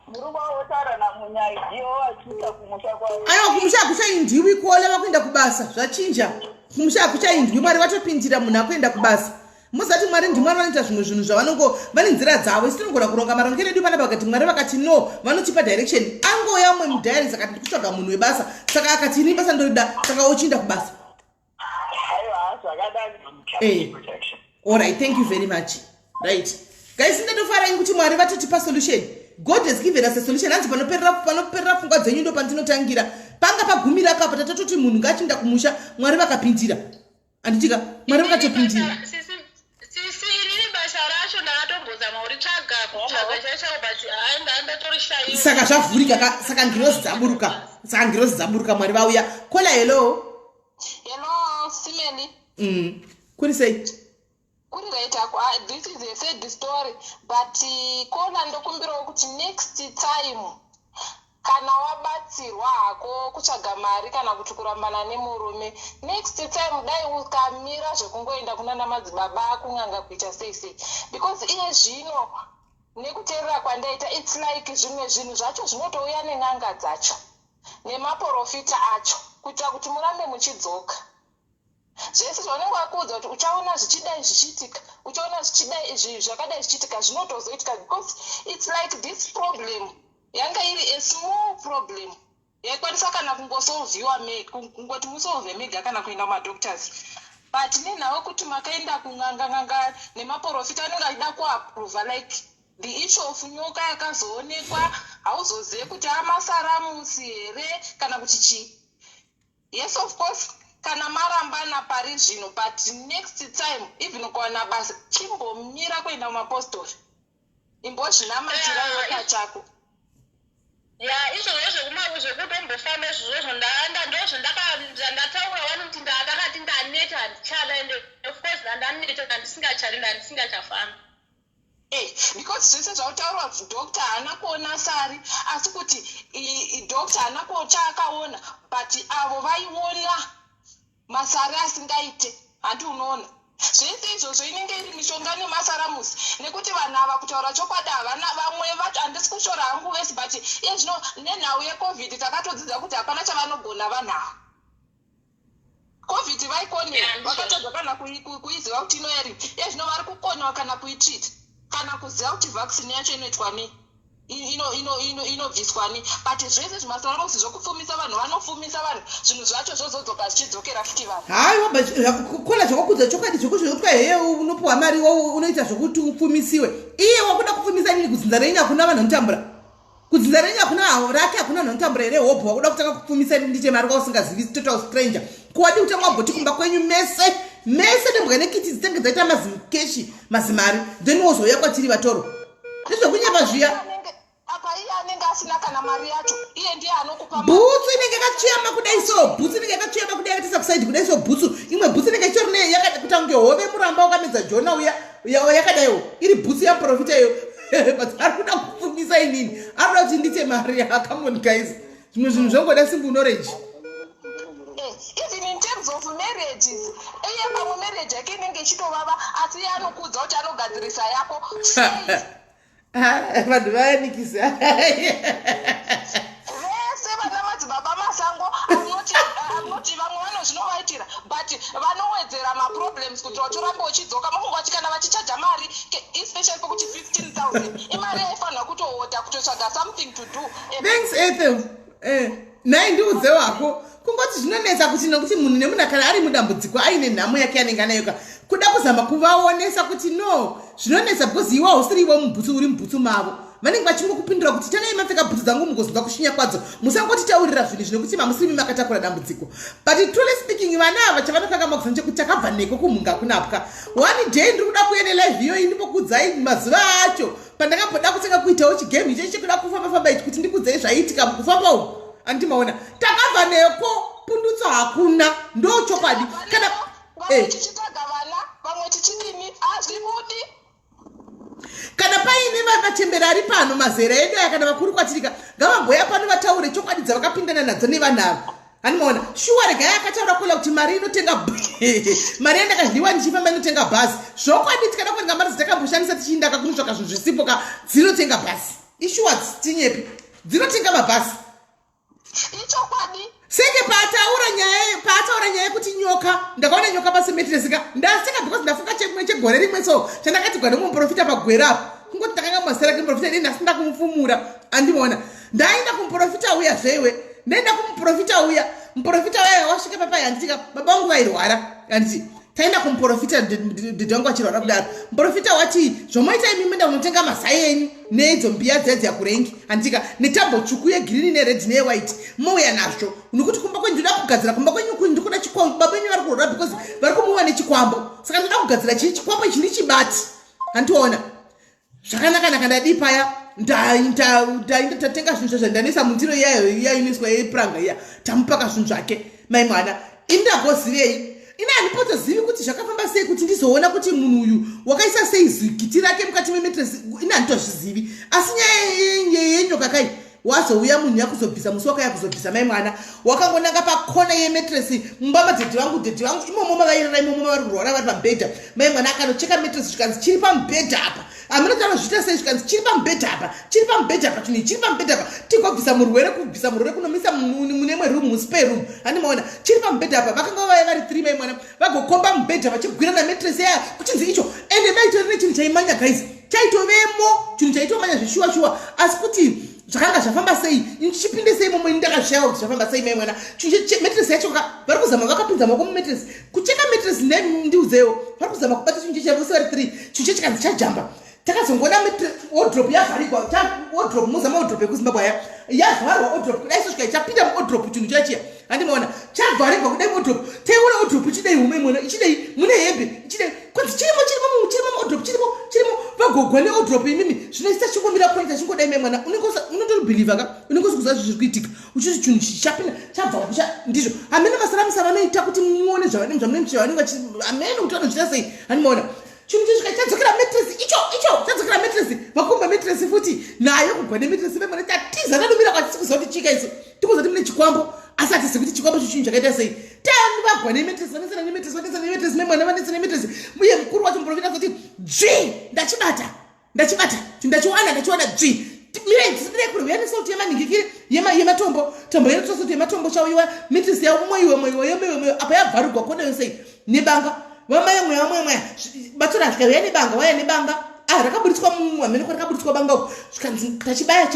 Speaker 2: murume wotara namunyai ndiwo wachita kumusha kwao.
Speaker 1: Aiwa kumusha kuchaindiwi kola vakuenda kubasa zvachinja kumusha kuchaindiwi mwari vatopindira munhu akuenda kubasa musati mwari ndimwari vanoita zvimwe zvinhu zvavanongo vane nzira dzavo isi tinogona kuronga marongero edu panapa vakati mwari vakati no vanotipa direction angoya umwe mudhayari saka ndikutsvaga munhu webasa saka akati ini basa ndorida saka uchienda kubasa. Alright, thank you very much. Right guys, ndatofarai kuti mwari vatotipa solution. God has given us a solution. Hanzi panoperera pfungwa dzenyu ndo pandinotangira panga pagumira kapa tatototi munhu ngachinda kumusha mwari vakapindira anditika mwari vakatopindira. Saka zvavhurika saka ngirozi dzaburuka mwari vauya. Kola hello.
Speaker 4: Hello Simeni.
Speaker 1: Kuri sei?
Speaker 4: Kuri right ako this is a sad story but kona ndokumbirawo kuti next time kana wabatsirwa hako kutsvaga mari kana kuti kurambana nemurume next time dai ukamira zvekungoenda kunana madzibaba akunganga kuita sei because iye zvino nekuteerera kwandaita it's like zvimwe zvinhu zvacho zvinotouya nen'anga dzacho nemaprofita acho kuitira kuti murambe muchidzoka zvese zvaunenge wakuudza kuti uchaona zvichidai zvichiitika uchaona zvichidai zvakadai zvichiitika zvinotozoitika because it's like this problem yanga iri a small problem
Speaker 5: yaikwanisa kana kungosolvhiwa kungoti musolve mega kana kuenda kumadoctors. But nenawo kuti makaenda kung'anga nemaprofita anenge achida kuaprova like the issue of nyoka yakazoonekwa hauzozive kuti amasaramusi here kana kuti chii. Yes, of course, kana marambana pari zvino, but next time even ukawana basa chimbomira kuenda kumapostori imbozvinamatira yoka chako.
Speaker 2: Ya izvozvo zvekutombofamba izvozvo ndataura vanoti ndakati ndaneta handichala ende of course ndandaneta ndandisingachari ndandisingachafamba.
Speaker 5: Because zvese zvautaurwa doctor haana kuona sari asi kuti doctor haana chaakaona but avo vaiona masari asingaite handi unoona. Zvese izvozvo inenge iri mishonga nemasaramusi nekuti vanhu ava kutaura chokwadi havana vamwe vacho handisi kushora hangu vese but iye zvino nenhau yecovid takatodzidza kuti hapana chavanogona vanhava. Covid vaikoniwa vakatadza kana kuiziva kuti inoeri iye zvino vari kukoniwa kana kuitreat kana kuziva kuti vaccine yacho inoitwa nei inobviswa nei but zvese zvimasaramusi zvokufumisa vanhu vanofumisa vanhu zvinhu zvacho zvozodzoka zvichidzokera futi vanhu.
Speaker 1: Haiwa kukona zvakakudza chokwadi zvokuzvikuti heye unopiwa mari unoita zvokuti upfumisiwe iye wakuda kupfumisa nini kudzinza renyu hakuna vanhu vanotambura kudzinza renyu hakuna rake hakuna vanhu vanotambura here hobho wakuda kutanga kupfumisa ndiche mari kausingazivi total stranger kuwadi kutanga wagoti kumba kwenyu mese nembwa nekiti dzitenge dzaita mazikeshi mazimari then wozouya kwatiri vatoro nezvokunyapa zviya
Speaker 5: apa iye anenge asina kana mari yacho iye ndiye anokupa
Speaker 1: bhutsu inenge yakachiyama kudai so bhutsu inenge yakachiyama kudai yakatisa kusaidi kudai so bhutsu imwe bhutsu inenge ichori yakati kunge hove muramba wakamedza jona uya yakadaiwo iri bhutsu yaprofita iyo but ari kuda kupfumisa inini ari kuda kuti ndite mari come on guys zvimwe zvinhu zvongoda simple knowledge.
Speaker 5: Even in terms of marriages iye pamwe marriage yake inenge ichitovava asi iye anokudza kuti anogadzirisa yako
Speaker 1: vanhu vayanikisa
Speaker 5: vese vana madzibaba masango anoti vamwe vanozvinovaitira but vanowedzera maproblems kuti vatoramba uchidzoka mukungwati kana vachichaja mari especially pokuti 15,000 imari yaifanira kutohota kutotsvaga something to do.
Speaker 1: Thanks Ethel. Nai ndiudze wako kungoti zvinonetsa kuti nokuti munhu nemunhu kana ari mudambudziko aine nhamo yake yanenge anayoka kuda kuzama kuvaonesa kuti no zvinonetsa because iwe hausiriwo mubhutsu uri mubhutsu mavo vanenge vachingokupindura kuti tangai mapfeka bhutsu dzangu mugozonga kushinya kwadzo musangoti taurira zvinhu zvinokuti mamusirimi makatakura dambudziko but truly speaking vana ava chavanotanga makuzana chekuti takabva neko kumhunga kunapwa one day ndiri kuda kuenda live iyoyi ndimbokudzai mazuva acho pandakambooda kutanga kuitawo chigame icho chekuda kufamba iti kuti ndikudzai zvaiitika mukufamba uku andimaona takabva neko pundutso hakuna ndo chokwadi kana
Speaker 5: chichitaga vana vamwe chichidini hazvibudi
Speaker 1: kana paine vachembera ari pano mazera edu aya kana vakuru kwatirika ngavamboya pano vataure chokwadi dzavakapindana nadzo nevanhu ava animaona shuwa regai akataura kula kuti mari inotenga mari yandakadliwa ndichifamba inotenga bhasi zvokwadi tikada kuenga mari dzitakamboshandisa tichiinda kakunotsvaka zvinhu zvisipo dzinotenga bhasi ishuwa tinyepi dzinotenga mabhasi
Speaker 5: ichokwadi
Speaker 1: senge paataura nyaya yekuti nyoka ndakaona nyoka pasemeteresika ndaseka because ndafunga chemwe chegore rimwe so chandakati gwada kumuprofita pagwere apo kungoti ndakanga mazera kumuprofita ini ndasinda kumufumura andimaona ndaenda kumuprofita uya zveiwe ndaenda kumuprofita uya muprofita uya wasvika papai handitika baba vangu vairwara handiti taenda kumuprofita dhedhi wangu achirwara kudaro muprofita wati zvomaita imi menda unotenga mazai enyu nedzo mbiya dzedzi yakurengi handitika netambo tsvuku yegirini neredhi neyewhite mouya nazvo nokuti kumba kwenyu ndoda kugadzira kumba kwenyu kuni ndikuda chikwambo baba enyu vari kurwara because vari kumuwa nechikwambo saka ndoda kugadzira chii chikwambo chiri chibati handiona zvakanaka ndadii paya tatenga zvinhu zvazvandanisa mundiro iyayo inoiswa yepuranga iya tamupaka zvinhu zvake mai mwana indagozivei ina handipotozivi kuti zvakafamba sei kuti ndizoona kuti munhu uyu wakaisa sei zigiti rake mukati memetresi ina handitozvizivi asi nyaya yenyoka kai wazouya munhu yakuzobvisa musi wakaya kuzobvisa mai mwana wakangonanga pakona yemetresi mumba madhedhi vangu imomo mavairara imomo vari kurwara vari pamubhedha mai mwana akanocheka metresi zvikanzi chiri pamubhedha apa amunotanga zviita sei zvikanzi chiri pamubhedha apa chiri pamubhedha apa chinhu chiri pamubhedha apa tigobvisa murwere kubvisa murwere kunomisa munemwe room muspare room handimaona chiri pamubhedha apa vakanga vaya vari 3 mai mwana vagokomba mubhedha vachigwira nametresi yaya kuchinzi icho ende maitori nechinhu chaimanya guys chaitovemo chinhu chaitomanya zvishuwa asi kuti zvakanga zvafamba sei ndichipinde sei momwe ndakazvayawo kuti zvafamba sei mai mwana metresi yacho vari kuzama vakapinza maoko mumetresi kucheka metresi ndiudzeyo vari kuzama kubata chinhu chechavo vari 3 chinhu chechikanzi chajamba takazongona wardrop yavharigwa wardrop muzama wardrop yekuzimbabwe aya yavharwa wardrop kudai sosvika ichapinda muwardrop chinhu chachiya handimaona chavharigwa kudai wardrop taiona wardrop ichidai hume mwana ichidai mune hembe ichidai kwanzi chirimo wardrop chirimo vagogwa newardrop imimi zvinoisa chingomira pointa chingodai mai mwana unotoribhilivha ka unenge usikuziva zviri kuitika uchiti chinhu chapinda chabva kusha ndizvo hamene masaramusa vanoita kuti muone zvavanenge hamene utaona zviita sei handimaona chinhu chesvika chadzokera metresi icho chadzokera metresi vakomba metresi futi nayo kugwa nemetresi vemwana tatiza tadomira kwatisi kuziva kuti chika isu tikuzoti mune chikwambo asi hatisi kuti chikwambo chichinhu chakaita sei tani vagwa nemetresi vanetsana nemetresi memwana vanetsana nemetresi uye mukuru wacho muprofita kuti dzvi ndachibata ndachiwana dzvi mirai kurwya nesout yemanhingikiri yematombo tambo yenotosout yematombo chauiwa metresi yavo moiwa apa yabvarugwa konayo sei nebanga vamwe batora zvikauya nebanga waya nebanga rakaburitswa hamene kwa rakaburitswa banga uko zvikanzi tachibaya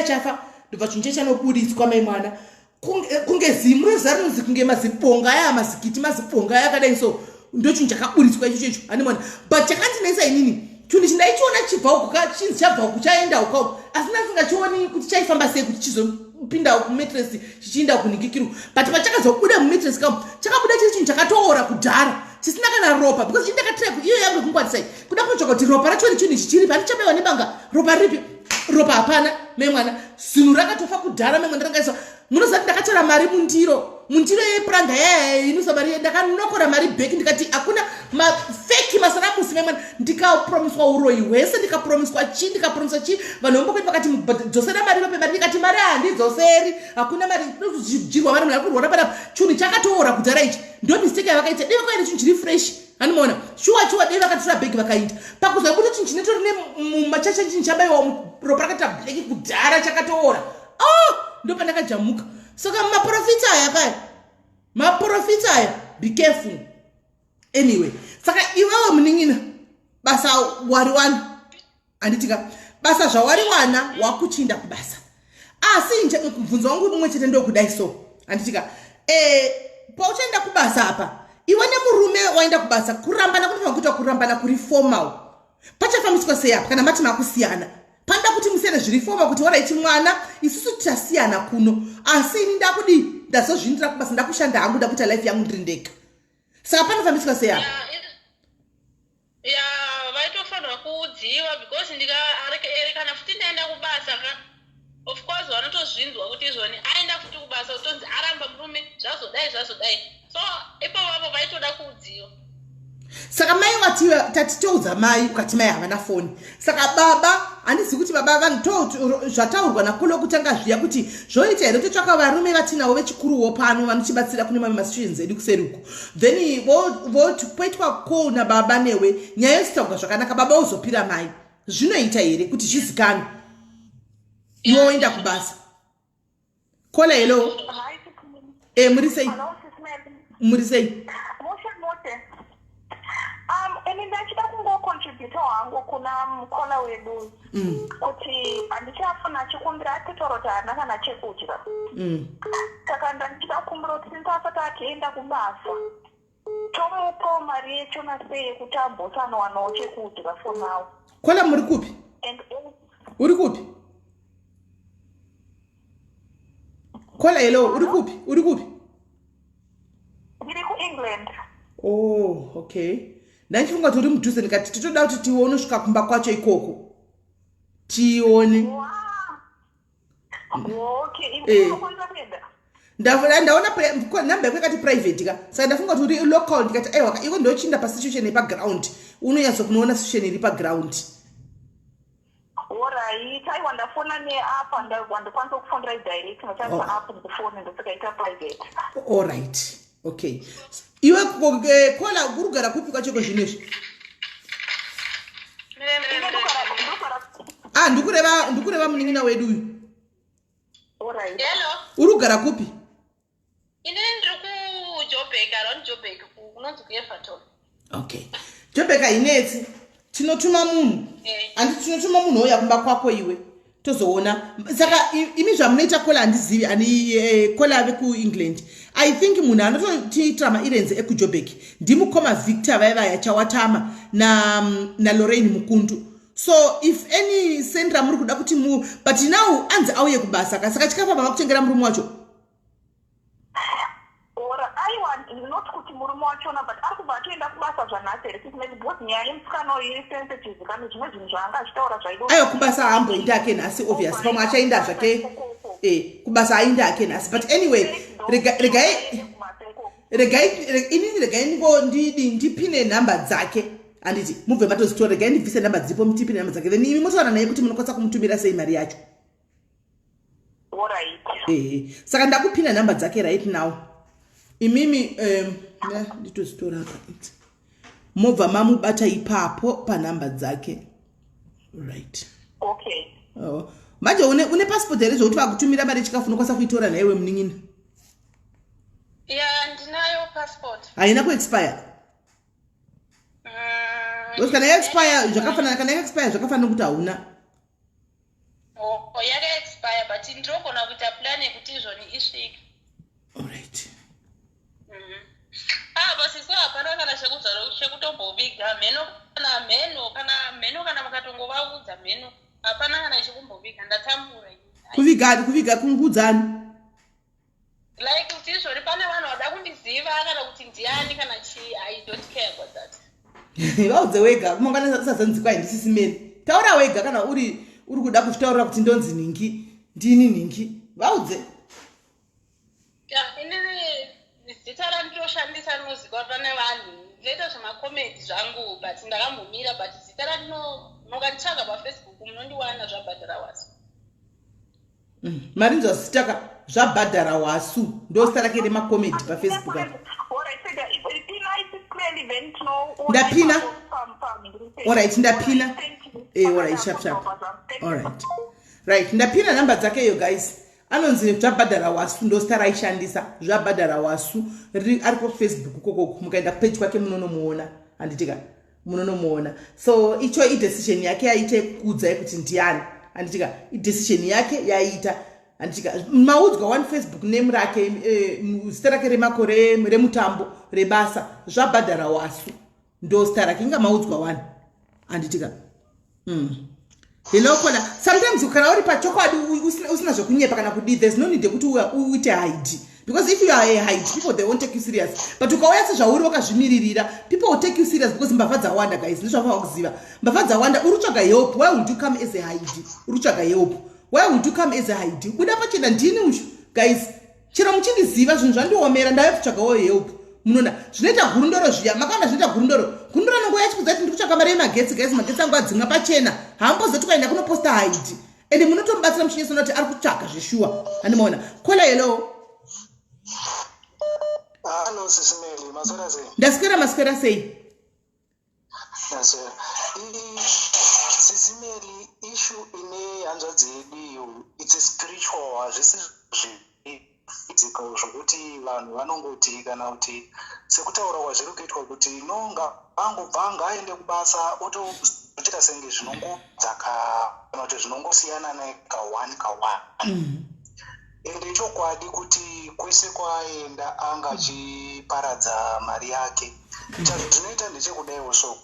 Speaker 1: chafa ndobva chinhu chechanoburitswa mai mwana kunge zimu rezarinozi kunge maziponga aya mazikiti maziponga aya akadai so ndo chinhu chakaburitswa icho checho hani mwana but chakandinesa inini chinhu chindaichiona chibva uko chinhu chabva uko chaenda uko asi ndasingachioni kuti chaifamba sei kuti chizopinda kumetresi chichienda kunhingikiru but pachakazobuda mumetresi kamo chakabuda chiri chinhu chakatoora kudhara chisina kana ropa because indakatrack iyo yangu kungwatisai kuda kutsvaka kuti ropa racho chinhu chichiri panichabewa nebanga ropa ripi ropa hapana memwana zvinhu rakatofa kudhara memwana ndakangaisa munozati ndakachera mari mundiro yepuranga inosabari ndakanokora mari bheki ndikati hakuna mafeki masaramusi memwana ndikapromiswa uroyi hwese ndikapromiswa chi vanhu vombokweti vakati dzosera mari rope mari ndikati mari handidzoseri hakuna mari jirwa mari mari kurwara panapa chinhu chakatoora kudhara ichi ndo mistake yavakaita dei vakaenda chinhu chiri fresh handimaona shuwa dei vakatora bhegi vakaita pakuzobuda chinhu chinetori nemachacha chinhu chabaiwa ropa rakata bleki kudhara chakatoora ndo pandakajamuka saka maprofita aya be careful anyway saka iwewe munin'ina basa wariwana handitika basa zvawariwana wakuchinda kubasa asi mubvunzo wangu mumwe chete ndokudai so handitika pauchaenda kubasa apa iwe nemurume waenda kubasa kurambana kunofanira kuita kurambana kuri formal pachafambiswa sei apa kana mati makusiyana panda kuti musiyane zviri formal kuti waraiti mwana isusu tasiyana kuno asi ini ndakudi ndazozvindira kubasa ndakushanda hangu ndakuita life yangu ndiri ndega saka panofambiswa sei apa
Speaker 2: vaitofanirwa kuudziwa because ndikaerekana futi ndaenda kubasa ka of course vanotozvinzwa kuti izvoni aenda futi kubasa kutonzi aramba murume zvazodai so ipovapo vaitoda kuudziwa
Speaker 1: saka mai tatitoudza mai ukati mai havana foni saka baba handizivi kuti baba vanhu zvataurwa nakulo kutanga zviya kuti zvoita here totsvaka varume vatinavo vechikuruwo pano vanochibatsira kune mamwe masituations edu kuseri uko then poitwa call nababa newe nyaya yositaurwa zvakanaka baba uzopira mai zvinoita here kuti zvizikanwe iwe oenda kubasa kola hello muri sei
Speaker 4: ini ndachida kungocontributa hangu kuna mukona wedu kuti handichafuna chikumbira atitoroti hana kana chekudya saka ndichida kukumbira kuti sindasati atienda kubasa tomupawo mari yechona sei yekuti ambosanowana chekudya for now
Speaker 1: kola muri kupi uri kupi kola hello uri kupi
Speaker 4: ndiri kuengland
Speaker 1: okay ndandifunga kuti uri mudhuze ndikati titoda kuti tione kusvika kumba kwacho ikoko tione ndaona namba yako yakati private ka saka ndafunga kuti uri local ndikati aiwa iko ndochinda pasituation yepaground unonyatso kunoona situation iri paground
Speaker 4: Alright, aiwa ndafona neapa ndakwanisa kufondera direct ndoshandisa app ndikufona ndosakaita private.
Speaker 1: Alright, okay. Iwe kola kurugara kupi kwachoko zvinezvi? Ndikureva munin'ina wedu uyu.
Speaker 4: Alright.
Speaker 2: Hello.
Speaker 1: Urugara kupi?
Speaker 2: Ine ndiri kuJoburg, around Joburg, kunonzi kuEverton.
Speaker 1: Okay. Joburg inetsi. tinotuma munhu handi tinotuma munhu ouya kumba kwako iwe tozoona saka imi zvamunoita kola handizivi ani kola ave kuengland I think munhu anototiitira mairenze ekujobek ndimukoma Victor vaya chawatama na Lorraine Mukundu. So if any sendra muri kuda kuti but now anzi auye kubasa saka chikafa baba kutengera murume wacho
Speaker 6: I want not kuti murume wachona but ari kubva atoenda kubasa zvanhasi recruitment because nyaya yemusikana iri sensitive kana zvimwe zvinhu zvaanga achitaura zvaido
Speaker 1: ayo kubasa haamboenda ake nhasi obvious pamwe achaenda zvake kubasa aenda ake nhasi but anyway regai ndipine nhamba dzake handiti mubve matozitora regai ndibvise nhamba dzipo mutipine nhamba dzake then imi motaura naye kuti munokwanisa kumutumira sei mari yacho. Saka ndakupina nhamba dzake right now imimi nditozitora apa mobva mamubata ipapo panhamba dzake right. Manje une passport here zvokuti vakutumira mari chikafu unokwanisa kuitora naiwe munin'ina?
Speaker 2: Ndinayo passport.
Speaker 1: Haina kuexpire? Kana yaexpire zvakafanana kuti hauna.
Speaker 2: Yakaexpire but ndinogona kuita plan yekuti izvoni isvike.
Speaker 1: Alright.
Speaker 2: Basiso hapana kana chekutomboviga mheno kana mukatongovaudza mheno hapana kana chekumboviga ndatambura.
Speaker 1: Kuviga kungudzani?
Speaker 2: Like kuti izvori pane vanhu vada kundiziva kana kuti ndiani kana chii I don't care about that.
Speaker 1: Vaudze wega kumangana usazonzikwa handisisimeni. Taura wega kana uri kuda kuchitaurira kuti ndonzi ningi ndini ningi vaudze.
Speaker 2: Inini zita randinotoshandisa rinozikwa pane vanhu ndinoita zvemakomedi zvangu but ndakambomira but zita randinokanditsvaga paFacebook munondiwana zvabhadhara wasu.
Speaker 1: Marinzo zitaka zvabhadhara wasu ndo zita rake remakomedi paFacebook apa. Ndapina? Alright, ndapina. Alright, sharp. Alright. Right, ndapina namba dzake yo guys. Anonzi zvabhadhara wasu ndo zita raishandisa zvabhadhara wasu ari ku Facebook koko mukaenda page kwake munonomuona handitika munonomuona. So icho decision yake yaite kudza yekuti ndiani handitika decision yake yaita handitika maudzwa one Facebook name rake zita rake remakore remutambo rebasa zvabhadhara wasu ndo zita rake inga maudzwa one handitika Helokona sometimes ukana uri pachokwadi usina zvokunyepa kana kudi there's no need kuti uite hide because if you are a hide people they won't take you serious but ukauya sezvauri wakazvimiririra people will take you serious because mbavha dzawanda guys ndizvafanira kuziva mbavha dzawanda urutsvaga help why would you come as a hide urutsvaga help why would you come as a hide buda pachena ndini uchu guys chero muchindiziva zvinhu zvandiomera ndave kutsvagawo help munona zvinoita gurundoro zviya makaona zvinoita gurundoro nongo yachikudza kuti ndikutsvaka mari yemagetsi guys magetsi angu adzinga pachena haambozoti kuenda kunoposta haidi ende munotomubatsira muchinyesona kuti ari kutsvaka zveshuwa handimaona kola hello
Speaker 3: Hello Sisimeli maswera sei
Speaker 1: ndaswera maswera sei
Speaker 3: maswera Sisimeli issue ine hanzvadzi yedu it's a spiritual hazvisi zvokuti vanhu vanongoti kana kuti sekutaura kwazviri kuitwa kuti nonga angobva ngaende kubasa otoita senge zvinongodzaka kana kuti zvinongosiyana kawani ende chokwadi kuti kwese kwaenda anga achiparadza mari yake zvinoita ndechekudaiwo so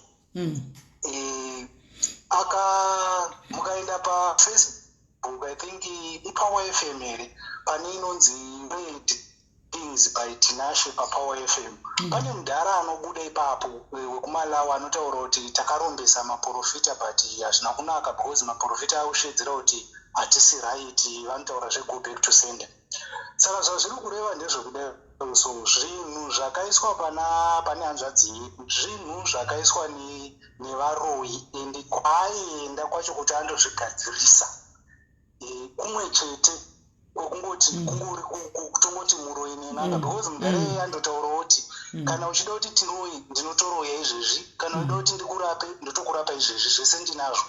Speaker 3: mukaenda paFacebook I think iPower FM here pane inonzi things by Tinashe paPower FM pane mudhara anobuda ipapo wekumalawa anotaura kuti takarombesa maprofita but hazvina kunaka because maprofita aushedzera kuti hatisi right vanotaura go back to sender saka zvazviri kureva ndezvekudai so zvinhu zvakaiswa pane hanzvadzi yedu zvinhu zvakaiswa nevaroyi ende kwaenda kwacho kuti andozvigadzirisa kumwe chete kutongoti muroyi nenanga because mudare andotaura kuti kana uchida kuti tiroyi ndinotoroya izvezvi kana uchida kuti ndikurape ndotokurapa izvezvi zvese ndinazvo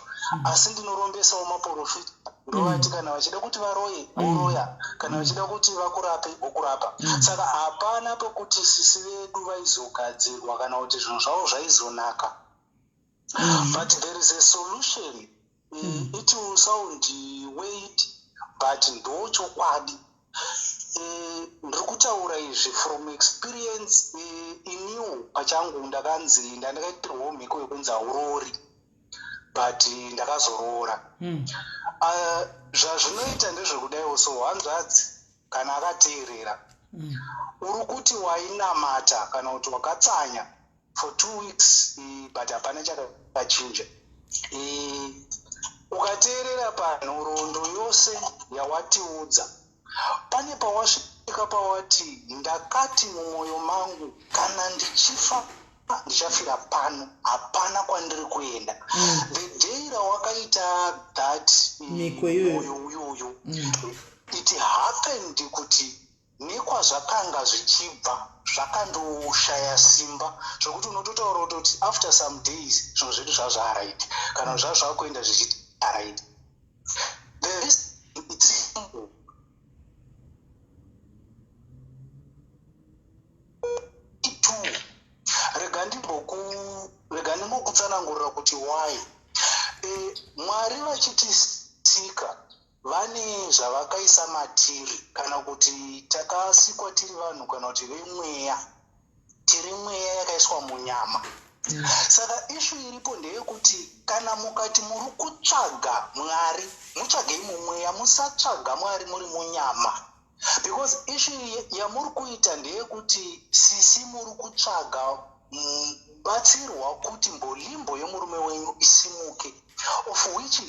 Speaker 3: asi ndinorombesawo maprofita ndovati kana vachida kuti varoye voroya kana vachida kuti vakurape vokurapa saka hapana pekuti sisi vedu vaizogadzirwa kana kuti zvinhu zvavo zvaizonaka But there is a solution. It will sound weird, but ndochokwadi. Ndiri kutaura izvi from experience. Iniwo pachangu ndakanzi ndakaitirwawo mhiko yekunzi haurori, but ndakazoroora. Zvazvinoita ndezvekudaiwo, so hanzvadzi kana akateerera uri kuti wainamata kana kuti wakatsanya for 2 weeks, but hapana chakachinja. Ukateerera panhoroondo yose yawatiudza, pane pawasvika pawati ndakati mumwoyo mangu kana ndichifa ndichafira pano, hapana kwandiri kuenda. The day rawakaita that mwoyo uyoyo, it happened kuti nekwazvakanga zvichibva zvakandoshaya simba zvokuti unototaura kutoti after some days zvinhu zvedu zvazvaaraiti kana zvazvakuenda zvichiti araiti. There is simple. Rega ndimbokutsanangurira kuti why Mwari vachitisika vane zvavakaisa matiri, kana kuti takasikwa tiri vanhu kana kuti vemweya, tiri mweya yakaiswa munyama. Saka ishu iripo ndeyekuti kana mukati muri kutsvaga Mwari, mutsvagei mumweya, musatsvaga Mwari muri munyama. Because ishu yamuri kuita ndeyekuti sisi muri kutsvaga batsirwa kuti mbolimbo yomurume wenyu isimuke, of which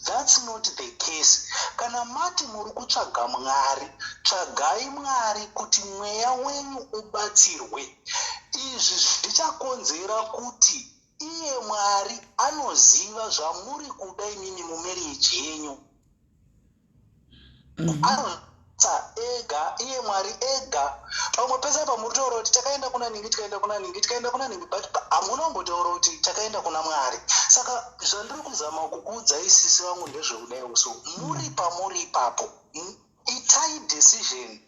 Speaker 3: that's not the case. Kana mati muri kutsvaga Mwari, tsvagai Mwari kuti mweya wenyu ubatsirwe. Izvi zvichakonzera kuti iye Mwari anoziva zvamuri kuda imini mumarriage yenyu. Ega iye Mwari ega. Pamwe pese pamuri taura kuti takaenda kuna ningi, but hamunombotaura kuti takaenda kuna Mwari. Saka zvandiri kuzama kukuudza isisi vangu ndezvekudai. So muri pamuri ipapo, itai decision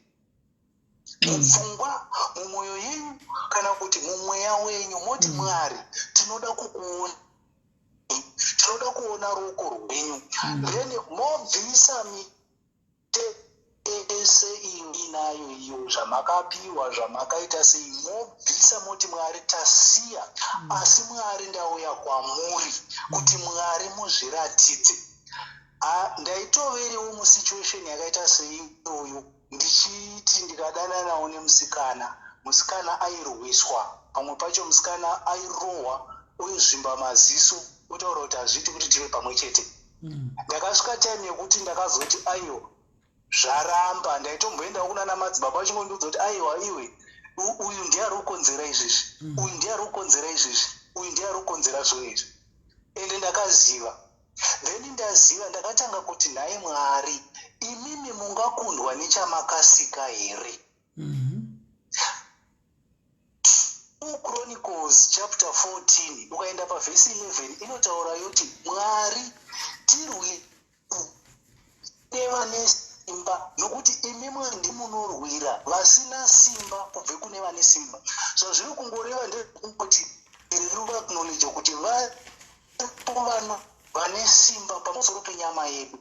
Speaker 3: mupfungwa, mumwoyo yenyu kana kuti mumweya wenyu, moti Mwari tinoda kukuona, tinoda kuona ruoko rwenyu. Then mobvisa ese inayo iyo zvamakapiwa zvamakaita sei, mobvisa moti Mwari tasiya, asi Mwari ndauya kwamuri kuti Mwari muzviratidze. Ndaitoveriwo musituation yakaita seiyoyo, ndichiti ndikadananawo musikana airwiswa, pamwe pacho musikana airohwa oizvimba maziso, otaura kuti hazviti kuti tive pamwe chete. Ndakasvika time yekuti ndakazoti aiwa zvaramba, ndaitomboenda kunana madzibaba achingondiudza kuti aiwa iwe uyu ndiye ari kukonzera izvezvi, uyu ndiye ari kukonzera izvezvi, uyu ndiye ari kukonzera zvoizvi. Ende ndakaziva. Then ndaziva, ndakatanga kuti nhaye Mwari, imimi mungakundwa nechamakasika here? Chronicles chapter 14 ukaenda pavhesi 11 inotaura yoti Mwari tirwi nevane simba, nokuti imimi ndimunorwira vasina simba kubve kune vane simba. Zvazviri kungoreva ndezvekuti riruva knowledge kuti vanhu vane simba pamusoro penyama yedu,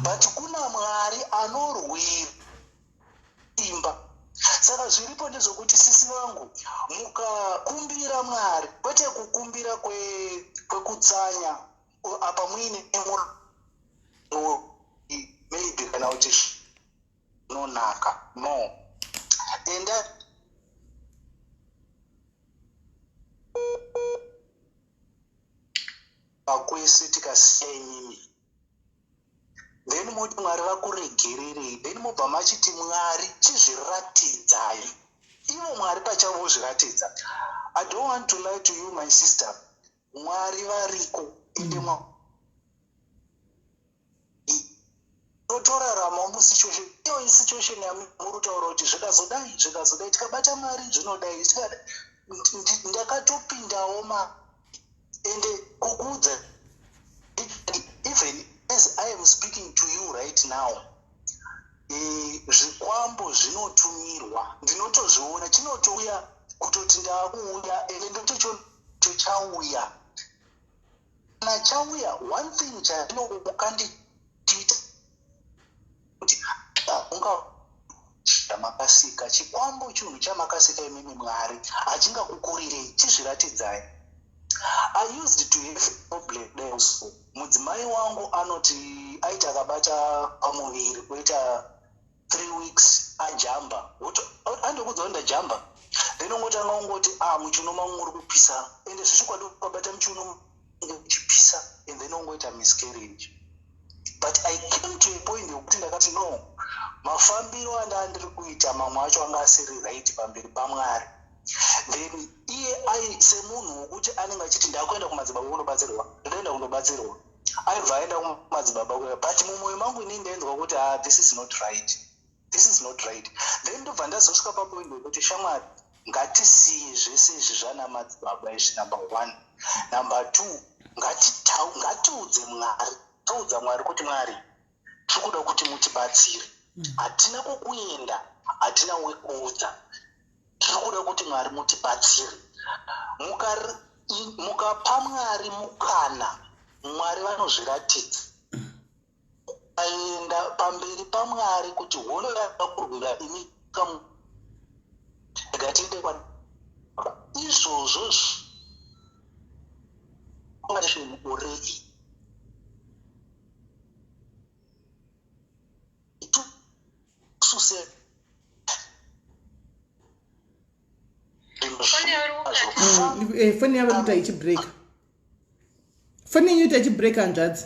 Speaker 3: but kuna Mwari anorwira simba. Saka zviripo ndezvokuti sisi vangu mukakumbira Mwari, kwete kukumbira kwekutsanya apa muine maybe kana kuti nonaka, no. Enda pakwese tikasiya imimi, then moti Mwari vakuregererei, then mobva machiti Mwari chizviratidzai. Ivo Mwari pachavo zviratidza. I don't want to lie to you my sister, Mwari variko ende totorarama musituation iyo situation yamurutaura kuti zvikazodai tikabata Mwari zvinodai, ndakatopindawo ende kukuudza, even as I am speaking to you right now, zvikwambo zvinotumirwa, ndinotozviona, chinotouya kutoti ndakuuya, ende ndotocho chauya.
Speaker 7: nachauya one thing chandinokanditiita kuti unga chamakasika chikwambo chinhu chamakasika imimi Mwari achingakukurirei chizviratidzai. I used to have problems. Mudzimai wangu anoti aita akabata pamuviri kuita 3 weeks ajamba. Andokudza ndajamba. Then ungotanga ungoti muchiuno mangu muri kupisa. Ende zvichikwadi ukabata muchiuno uchipisa and then ungoita miscarriage. But I came to a point yokuti ndakati no, mafambiro andandiri kuita mamwe acho anga asiri right pamberi paMwari. Then iye semunhu wokuti anenge achiti ndakuenda kumadzibaba kunobatsirwa, ndoenda kunobatsirwa, aibva aenda kumadzibaba kuya, but mumwoyo mangu inini ndainzwa kuti this is not right, this is not right. Then ndobva ndazosvika papoint wekuti shamwari ngatisiye zvese izvi zvana madzibaba izvi, number 1. Number 2, ngatiudze Mwari, taudza Mwari kuti Mwari tiri kuda kuti mutibatsire, hatina kwekuenda, hatina wekuudza, tiri kuda kuti Mwari mutibatsire. Mukapa Mwari mukana, Mwari vanozviratidza. Aenda pamberi paMwari kuti hono yakakurwira ini ngatiende kwa izvozvo already
Speaker 1: foni yavo inoita ichibreaka. Foni yenyu inoita ichibreaka hanzvadzi.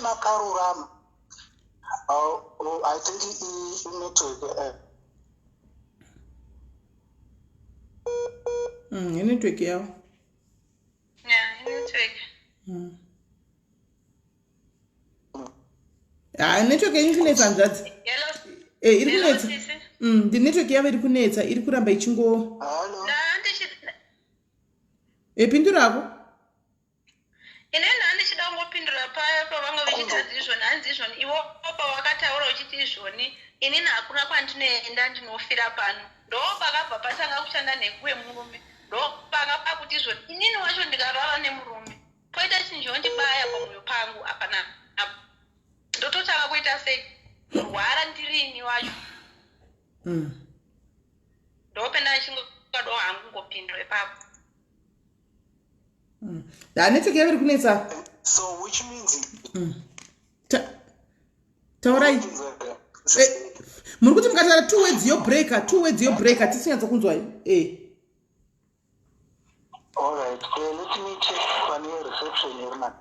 Speaker 7: Makarurama. I think network.
Speaker 1: Network yavo. Network yenyu kunetsa hanzvadzi. Iri kunetsa. The network yavo iri kunetsa, iri kuramba ichingo. Pindura hapo.
Speaker 2: Inenda handichida kungopindura paya pavanga vachiti hanzizvoni iwo pawakataura uchiti izvoni inini hakuna kwandinoenda ndinofira pano ndopakabva patanga kushanda nekuwe murume ndopakapa kuti izvoni inini wacho ndikarara nemurume poita chinjondibaya pamwoyo pangu apana ndototanga kuita sei kurwara ndirini wacho ndopenda chingado hangu ngopindura ipapo.
Speaker 1: Network yavo iri kunetsa.
Speaker 7: So which means
Speaker 1: taurai muri kuti mukataura 2 words yobreaka tisinyatsa kunzwa.
Speaker 7: Alright, let me check pane reception here man.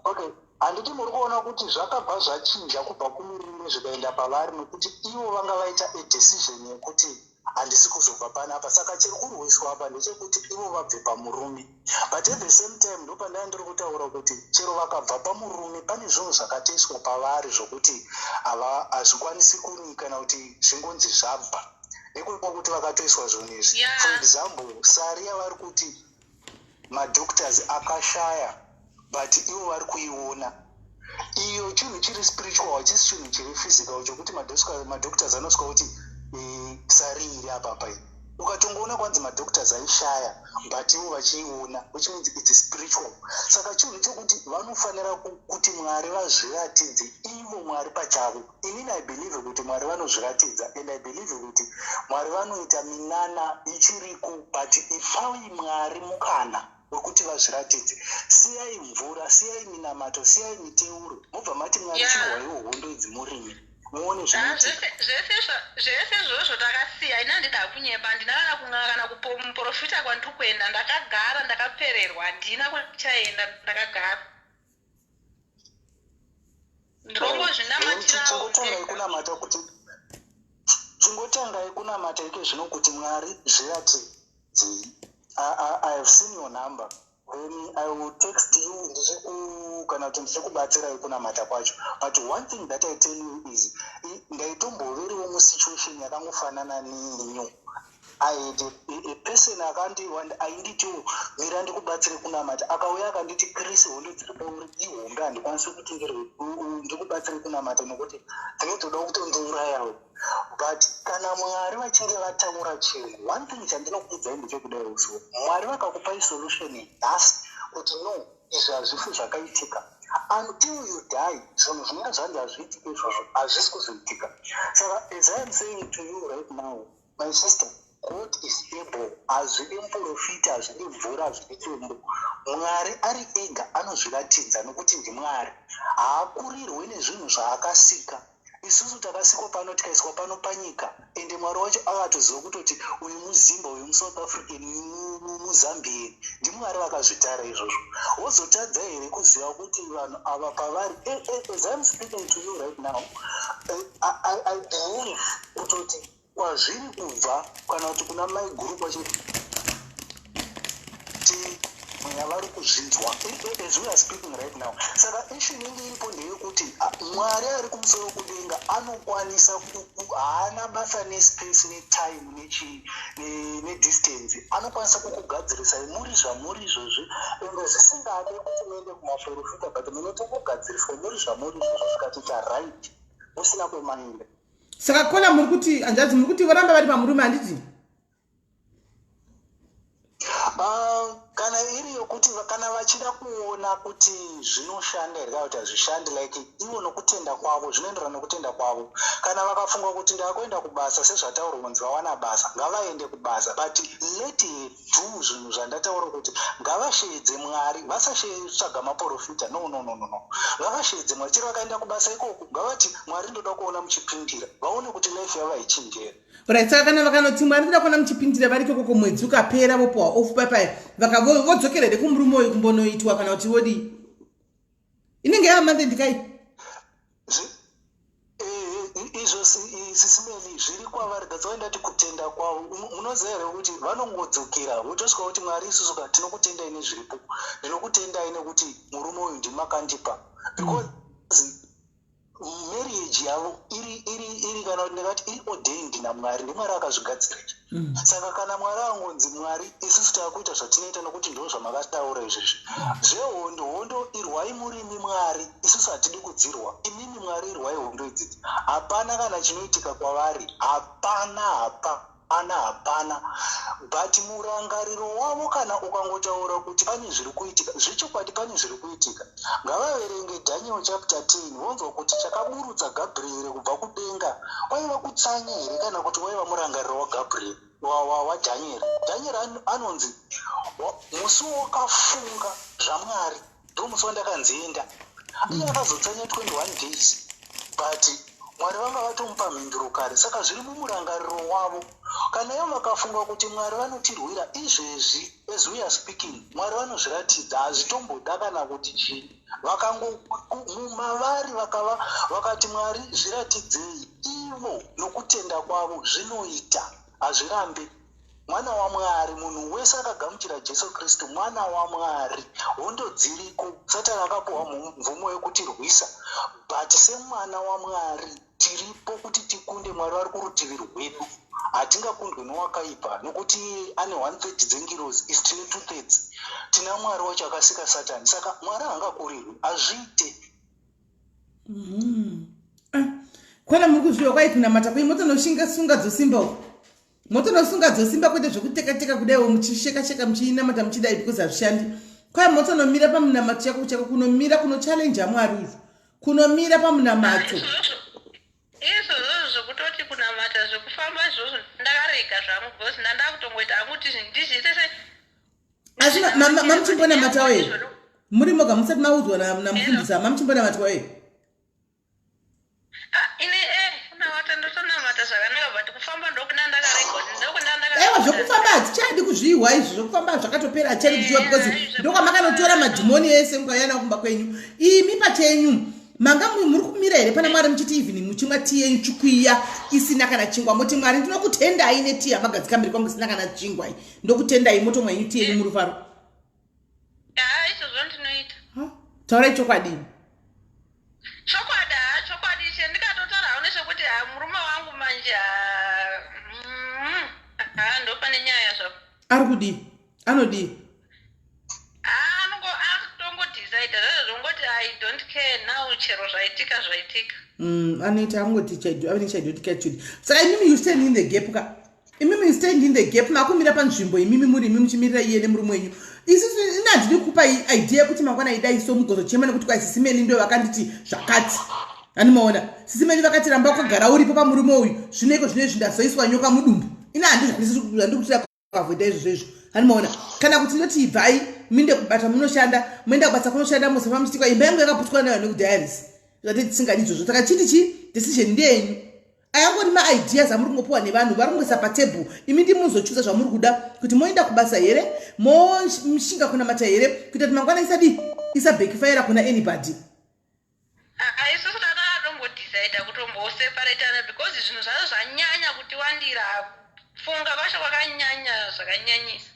Speaker 7: Okay, handiti muri kuona kuti zvakabva zvachinja kubva kumurume zvikaenda pavari nekuti ivo vanga vaita a decision yekuti handisi kuzobva panapa, saka chiri kurwiswa apa ndechekuti ivo vabve pamurume. But at the same time ndopandai ndiri kutaura kuti chero vakabva pamurume pane zvinhu zvakatoiswa pavari zvokuti hazvikwanisi kunyika kana kuti zvingonzi zvabva nekuda kuti vakatoiswa zvinhu izvi. For example, sari yavari kuti madoctors akashaya but ivo vari kuiona. Iyo chinhu chiri spiritual hachisi chinhu chiri physical chokuti madoctors anosvika kuti sari iri apapa iyi. Ukatongoona kwanzi madoctors aishaya but ivo vachiiona, which means it's spiritual. Saka chinhu chokuti vanofanira kuti Mwari vazviratidze ivo Mwari pachavo. Inini I believe kuti Mwari vanozviratidza and I believe kuti Mwari vanoita minana ichiriku, but ifai Mwari mukana wekuti vazviratidze. Siyai mvura, siyai minamato, siyai miteuro, mobva mati Mwari chirwaiwo hondo idzi murimi. Muone zvinoitika.
Speaker 2: Zvese izvozvo takasiya, ina handida kunyepa, handina kana kung'ang'ana kumuprofita kwandiri kuenda, ndakagara ndakapererwa, handina kuchaenda ndakagara. Ndongozvinamatirawo.
Speaker 7: Chingotangai kunamata ike zvino kuti Mwari zviradzidzei. I have seen your number. Then I will text you kana kuti ndichikubatsirai kunamata kwacho. But one thing that I tell you is ndaitomboverewo musituation yakangofanana nenyu. I had a person ainditiwo mira ndikubatsire kunamata akauya akanditi Chris hondo dziri pauri ihombe handikwanisi kutengerwe ndikubatsire kunamata nokuti ndinotoda kutondiurayawo. But kana Mwari vachinge vataura chinhu, one thing chandinokuudzai ndechekudai uso, Mwari vakakupai solution nhasi kuti no, izvi hazvisi zvakaitika. Until you die, zvinhu zvinenge zvanzi hazviitike izvozvo hazvisi kuzoitika. Saka as I am saying to you right now, my sister, God is able. Hazvidi muprofita, hazvidi mvura, hazvidi chombo. Mwari ari ega anozviratidza nokuti ndiMwari. Haakurirwe nezvinhu zvaakasika. Isusu takasikwa pano tikaiswa pano panyika, ende Mwari wacho akatoziva kutoti uyu muZimba, uyu muSouth African, uyu muZambian. NdiMwari vakazvitara izvozvo. Wozotadza here kuziva kuti vanhu ava pavari, as I'm speaking to you right now, I believe kutoti kwazviri kubva kana kuti kuna mai guru kwachiti mweya vari kuzvinzwa as we are speaking right now. Saka ishu inenge iripo ndeyekuti Mwari ari kumusoro kudenga anokwanisa, haana basa nespace netime nedistance, anokwanisa kukugadzirisai muri zvamuri izvozvi, ende zvisingade kuti muende kumaprofita, but munotokugadziriswa muri zvamuri izvozvo zvikatita right musina kwemaenda.
Speaker 1: Saka kona muri kuti hanzvadzi muri kuti voramba vari pamurume handiti?
Speaker 7: Kana iri yokuti kana vachida kuona kuti zvinoshanda here kana kuti hazvishandi, like ivo nokutenda kwavo, zvinoenderana nokutenda kwavo. Kana vakafunga kuti ndakuenda kubasa sezvataura kunzi vawana basa, ngavaende kubasa, but let do zvinhu zvandataura kuti ngavasheedze Mwari, vasasvetsvaga maprofita. No, ngavasheedze Mwari. Chero vakaenda kubasa ikoko ngavati Mwari ndoda kuona muchipindira, vaone kuti life yavo haichinjeri.
Speaker 1: Right, saka kana vakanoti Mwari ndoda kuona muchipindira vari ikoko, mwedzi ukapera vopuwa off papai, vodzokera here kumurume uyu kumbonoitwa kana kuti vodi inenge yaamande ndikai
Speaker 7: izvo sisimeni zviri kwavari gatsawaindati kutenda kwavo. Munoziva here kuti vanongodzokera votosvika kuti Mwari isusu tinokutendai nezviripo, ndinokutendai nekuti murume uyu ndimakandipa, because marriage yavo iri kana kuti ndingati iri ordained naMwari, ndiMwari akazvigadzira. Saka kana Mwari angonzi Mwari isusu taakuita zvatinoita nokuti ndo zvamakataura izvezvi zvehondo irwai murimi Mwari, isusu hatidi kudzirwa, imimi Mwari irwai hondo idzidzi. Hapana kana chinoitika kwavari, hapana. But murangariro wavo kana ukangotaura kuti pane zviri kuitika, zvechokwadi pane zviri kuitika, ngavaverenge Daniel chapter 10 vonzwa kuti chakaburutsa Gabriel kubva kudenga waiva kutsanya here kana kuti waiva murangariro waGabriel waDaniel. Daniel anonzi musi wakafunga zvaMwari ndo musi wandakanzienda, iye akazotsanya 21 days, but Mwari vanga vatomupa mhinduro kare. Saka zviri mumurangariro wavo. Kana ivo vakafunga kuti Mwari vanotirwira izvezvi, as we are speaking, Mwari vanozviratidza, hazvitomboda kana kuti chii. Mumavari vakati Mwari zviratidzei, ivo nokutenda kwavo zvinoita, hazvirambi. Mwana waMwari, munhu wese akagamuchira Jesu Kristu mwana waMwari, hondo dziriko. Satani akapuwa mvumo yekutirwisa, but semwana waMwari tiripo kuti tikunde. Mwari vari kurutivi rwedu, hatingakundwe nowakaipa nokuti ane 1/3 dzengirozi, isi tine 2/3. Tina Mwari wacho akasika Satani, saka Mwari haangakurirwi, azviite.
Speaker 1: Kwana muri kuzviwa kwai kunamata kwai motonosunga dzosimba uko, motonosunga dzosimba kwete zvekuteka-teka kudaiwo muchisheka-sheka muchinamata muchidai because hazvishandi. Kwai motonomira pamunamato chako kunomira kunochallenge Mwari izvo, kunomira pamunamato.
Speaker 2: Izvozvo zvokutoti kunamata zvokufamba izvozvo ndakarega zvangu because ndandakutongoita akuti ndizviite
Speaker 1: asi mamuchimbonamatawo here muri moga musati maudzwa namufundisi mamuchimbonamatawo here?
Speaker 2: Kunamata ndotonamata zvakanaka but kufamba ndokuna ndakarega.
Speaker 1: Ewa zvokufamba hatichadi kuzvihwa izvo, zvokufamba zvakatopera hatichadi kuzvihwa because ndokwamakanotora madhimoni ese mukayana kumba kwenyu. Imi pachenyu manga muri kumira here pana Mwari muchiti evening muchimwa tii yenyu chikwiya isina kana chingwa, moti Mwari ndinokutendai netii yamagadzika mberi kwangu isina kana chingwa, ndokutendai motomwa yenyu tii yenyu murufaro.
Speaker 2: Izvozvo ndinoita.
Speaker 1: Taurai chokwadi.
Speaker 2: Chokwadi ndikatotaurawo nezvekuti murume wangu manje
Speaker 1: ari kudii anodii
Speaker 2: anongodecide zvongoti I don't care now chero zvaitika
Speaker 1: anoita angoti chaidotikatud saka imimi you stand in the gap ka imimi you stand in the gap makumira panzvimbo imimi muri imi muchimirira iye nemurume wenyu isusu inandiri kupa idea yekuti mangwana idai so mugozo chema nekuti kwaisisimeni ndo vakanditi zvakati animaona sisimeni vakati ramba kugara uripo pamurume uyu zvineko zvinezvi ndazoiswa nyoka mudumbu ina handikutira kuavoida izvozvo animaona kana kuti ndoti ibvai minde kubata munoshanda muenda kubasa kunoshanda musafa muchitikwa imba yangu yakaputwa nayo nekudiaris zvati tisingadi izvozvo saka chiti chi decision ndeyenyu ayangori maideas amuri kungopiwa nevanhu vari kungoisa patebhuru imi ndimuzochusa zvamuri kuda kuti moenda kubasa here moshinga kunamata here kuita kuti mangwana isabekifira kuna anybody
Speaker 2: isusu tatatombodecidea kutomboseparatana because zvinhu zvazo zvanyanya kuti wandira funga vasha kwakanyanya zvakanyanyisa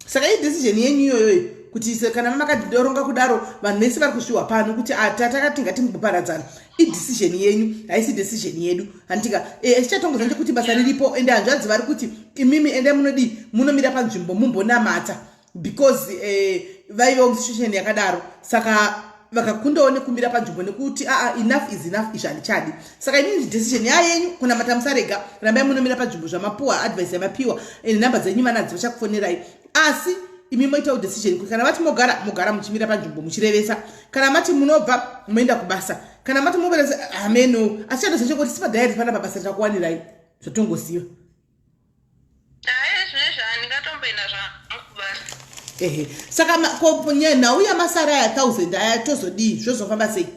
Speaker 1: saka idecision yenyu iyoyo kuti kana makadzoronga kudaro vanhu vese vari kusviwa pano kuti takati ngatimboparadzana idecision yenyu haisi decision yedu handitika chichatongoza ndekuti basa riripo ende hanzvadzi vari kuti imimi ende munodii munomira panzvimbo mumbonamata because vaiva situation yakadaro saka vakakundawo nekumira panzvimbo nekuti enough is enough izvi handichadi saka imini decision yayenyu kunamata musarega rambai munomira panzvimbo zvamapuwa advice yamapiwa ende nhamba dzenyu vanadzi vachakufonerai asi imi moitawo decision kuti kana vati mogara muchimira panzvimbo muchirevesa kana mati munobva moenda kubasa kana mati moveresa ameno asi chadozachekuti sipadhairi pana pabasa ritakuwanirai zvatongosiva
Speaker 2: zvinezvi handingatomboenda zvamukubasa
Speaker 1: saka nhau yamasara aya 1000 aya tozodii zvozofamba sei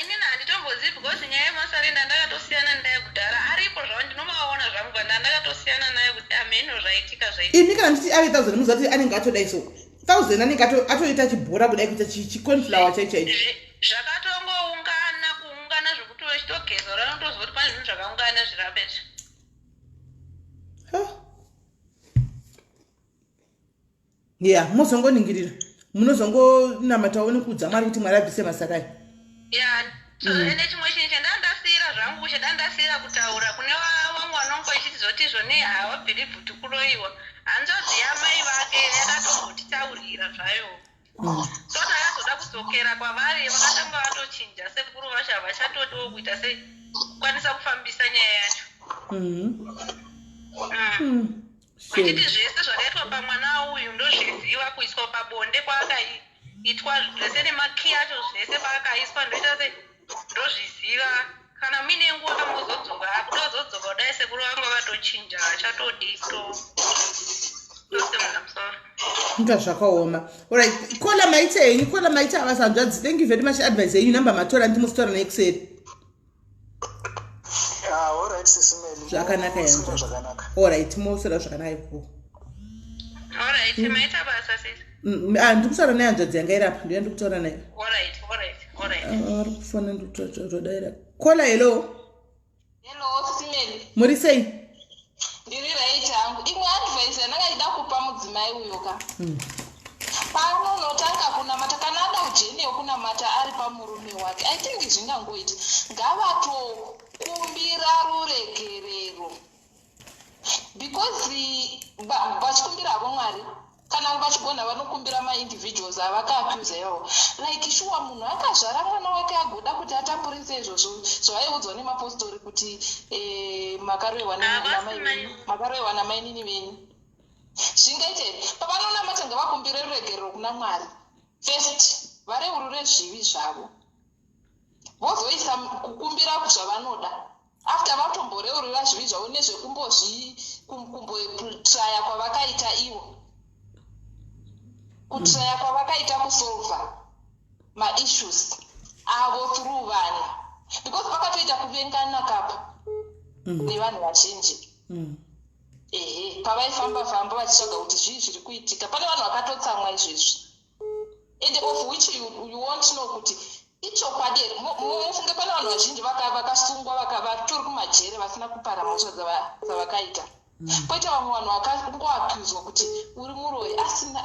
Speaker 2: inini handitombozivi because nyaya yemasara ndandakatosiyana ndaye kudhara aripo zvavo ndinomaona zvangu ndandakatosiyana naye kuti ameno zvaitika
Speaker 1: imi kana nditi ave 1000 muzati anenge atodai so 1000 anenge atoita chibhora kudai kuita chiconflower chaichaichi
Speaker 2: kuungana zvokuti wechitogeza ranotozoti pane zvinhu zvakaungana zvirapezvi
Speaker 1: mozongoningirira munozongonamatawo nekudza mari kuti mwari abvise masarai
Speaker 2: ende chimwe chinhu chendandasiyira zvangu chedandasiyira kutaura kune vamwe vanongo ichiti zvone havabhiribhi kuti kuroyiwa hanzvadzi yamai vake yakatombotitaurira zvayo so takazoda kudzokera kwavari vakatanga vatochinja sekuru vasha vachatotiwo kuita sekukwanisa kufambisa nyaya yacho kuchiti zvese zvakaitwa pamwana uyu ndozviziva kuiswa pabonde kwaakaitwa zvese nemaki acho zvese paakaiswa ndoita se ndozviziva kana mine nguva kamuzodzoka akutozodzoka kudai sekuru vangu vatochinja achatodito tosemunamusoro
Speaker 1: nta zvakaoma alright kola maite henyu kola maite avasanzvadzi thank you very much advice yenyu namba matora ndimustora nekuseri
Speaker 7: alright sisimeni
Speaker 1: zvakanaka yangu alright mosora zvakanaka ikoko
Speaker 2: alright maita basa sisi
Speaker 1: ndikutaura naye hanzvadzi yanga irapa ndiya ndikutaura naye
Speaker 2: alright
Speaker 1: ari kufana ndikutodayira kola hello
Speaker 5: simeni
Speaker 1: muri sei
Speaker 5: ndiri right hangu imwe advice yandakaida kupa mudzimai uyoka paanonotanga kunamata kana ada ujeni yokunamata ari pamurume wake I think zvingangoiti ngavatokumbira ruregerero because vachikumbira havo mwari kana vachigona vanokumbira maindividuals avakaakuza ivo like shuwa munhu akazvara mwana wake agoda kuti atamburise izvozvo zvavaiudzwa nemapostori kuti makarohwa namainini venyu zvingaite pavanonamata ngavakumbire ruregerero kuna mwari first vareurure zvivi zvavo vozoisa kukumbira zvavanoda after vatomboreurira zvivi zvavo nezvekumbotraya kwavakaita ivo kutraya kwavakaita kusolva maissues avo through vanhu because vakatoita kuvengana kapa nevanhu vazhinji pavaifamba-famba vachitsvaga kuti zvii zviri kuitika pane vanhu vakatotsamwa izvezvi and of which you won't know kuti ichokwadi here mufunge pane vanhu vazhinji vakasungwa vatori kumajere vasina kupara mhosva dzavakaita poita vamwe vanhu vakangoakuzwa kuti uri muroyi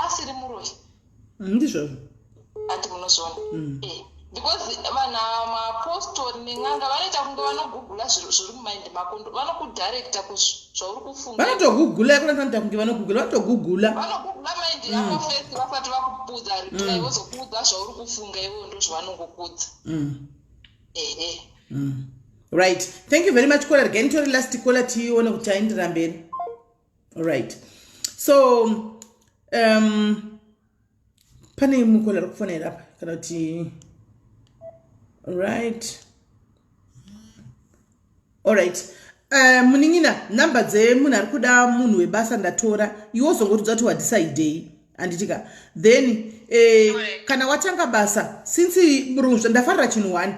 Speaker 5: asiri muroyi
Speaker 1: ndizvozvo
Speaker 5: hati munozviona because vanhu mapostori nen'anga vanoita kunge vanogugula zviri mumaindi mako vanokudhirekta zvauri kufunga
Speaker 1: vanotogugula kunatoita kunge vanogugula vanotogugula
Speaker 5: maindi yako fesi vasati vakupudza reply vozokudza zvauri kufunga ivo ndo zvavanongokudza ehe
Speaker 1: right, thank you very much caller again to the last caller tione kuti aendera mberi. Alright, so pane mukola rikufanira apa kana kuti alright muningina namba dzemunhu ari kuda munhu webasa ndatora iwo uzongotudza kuti wadecide anditika then kana watanga basa since murungu ndafarira chinhu 1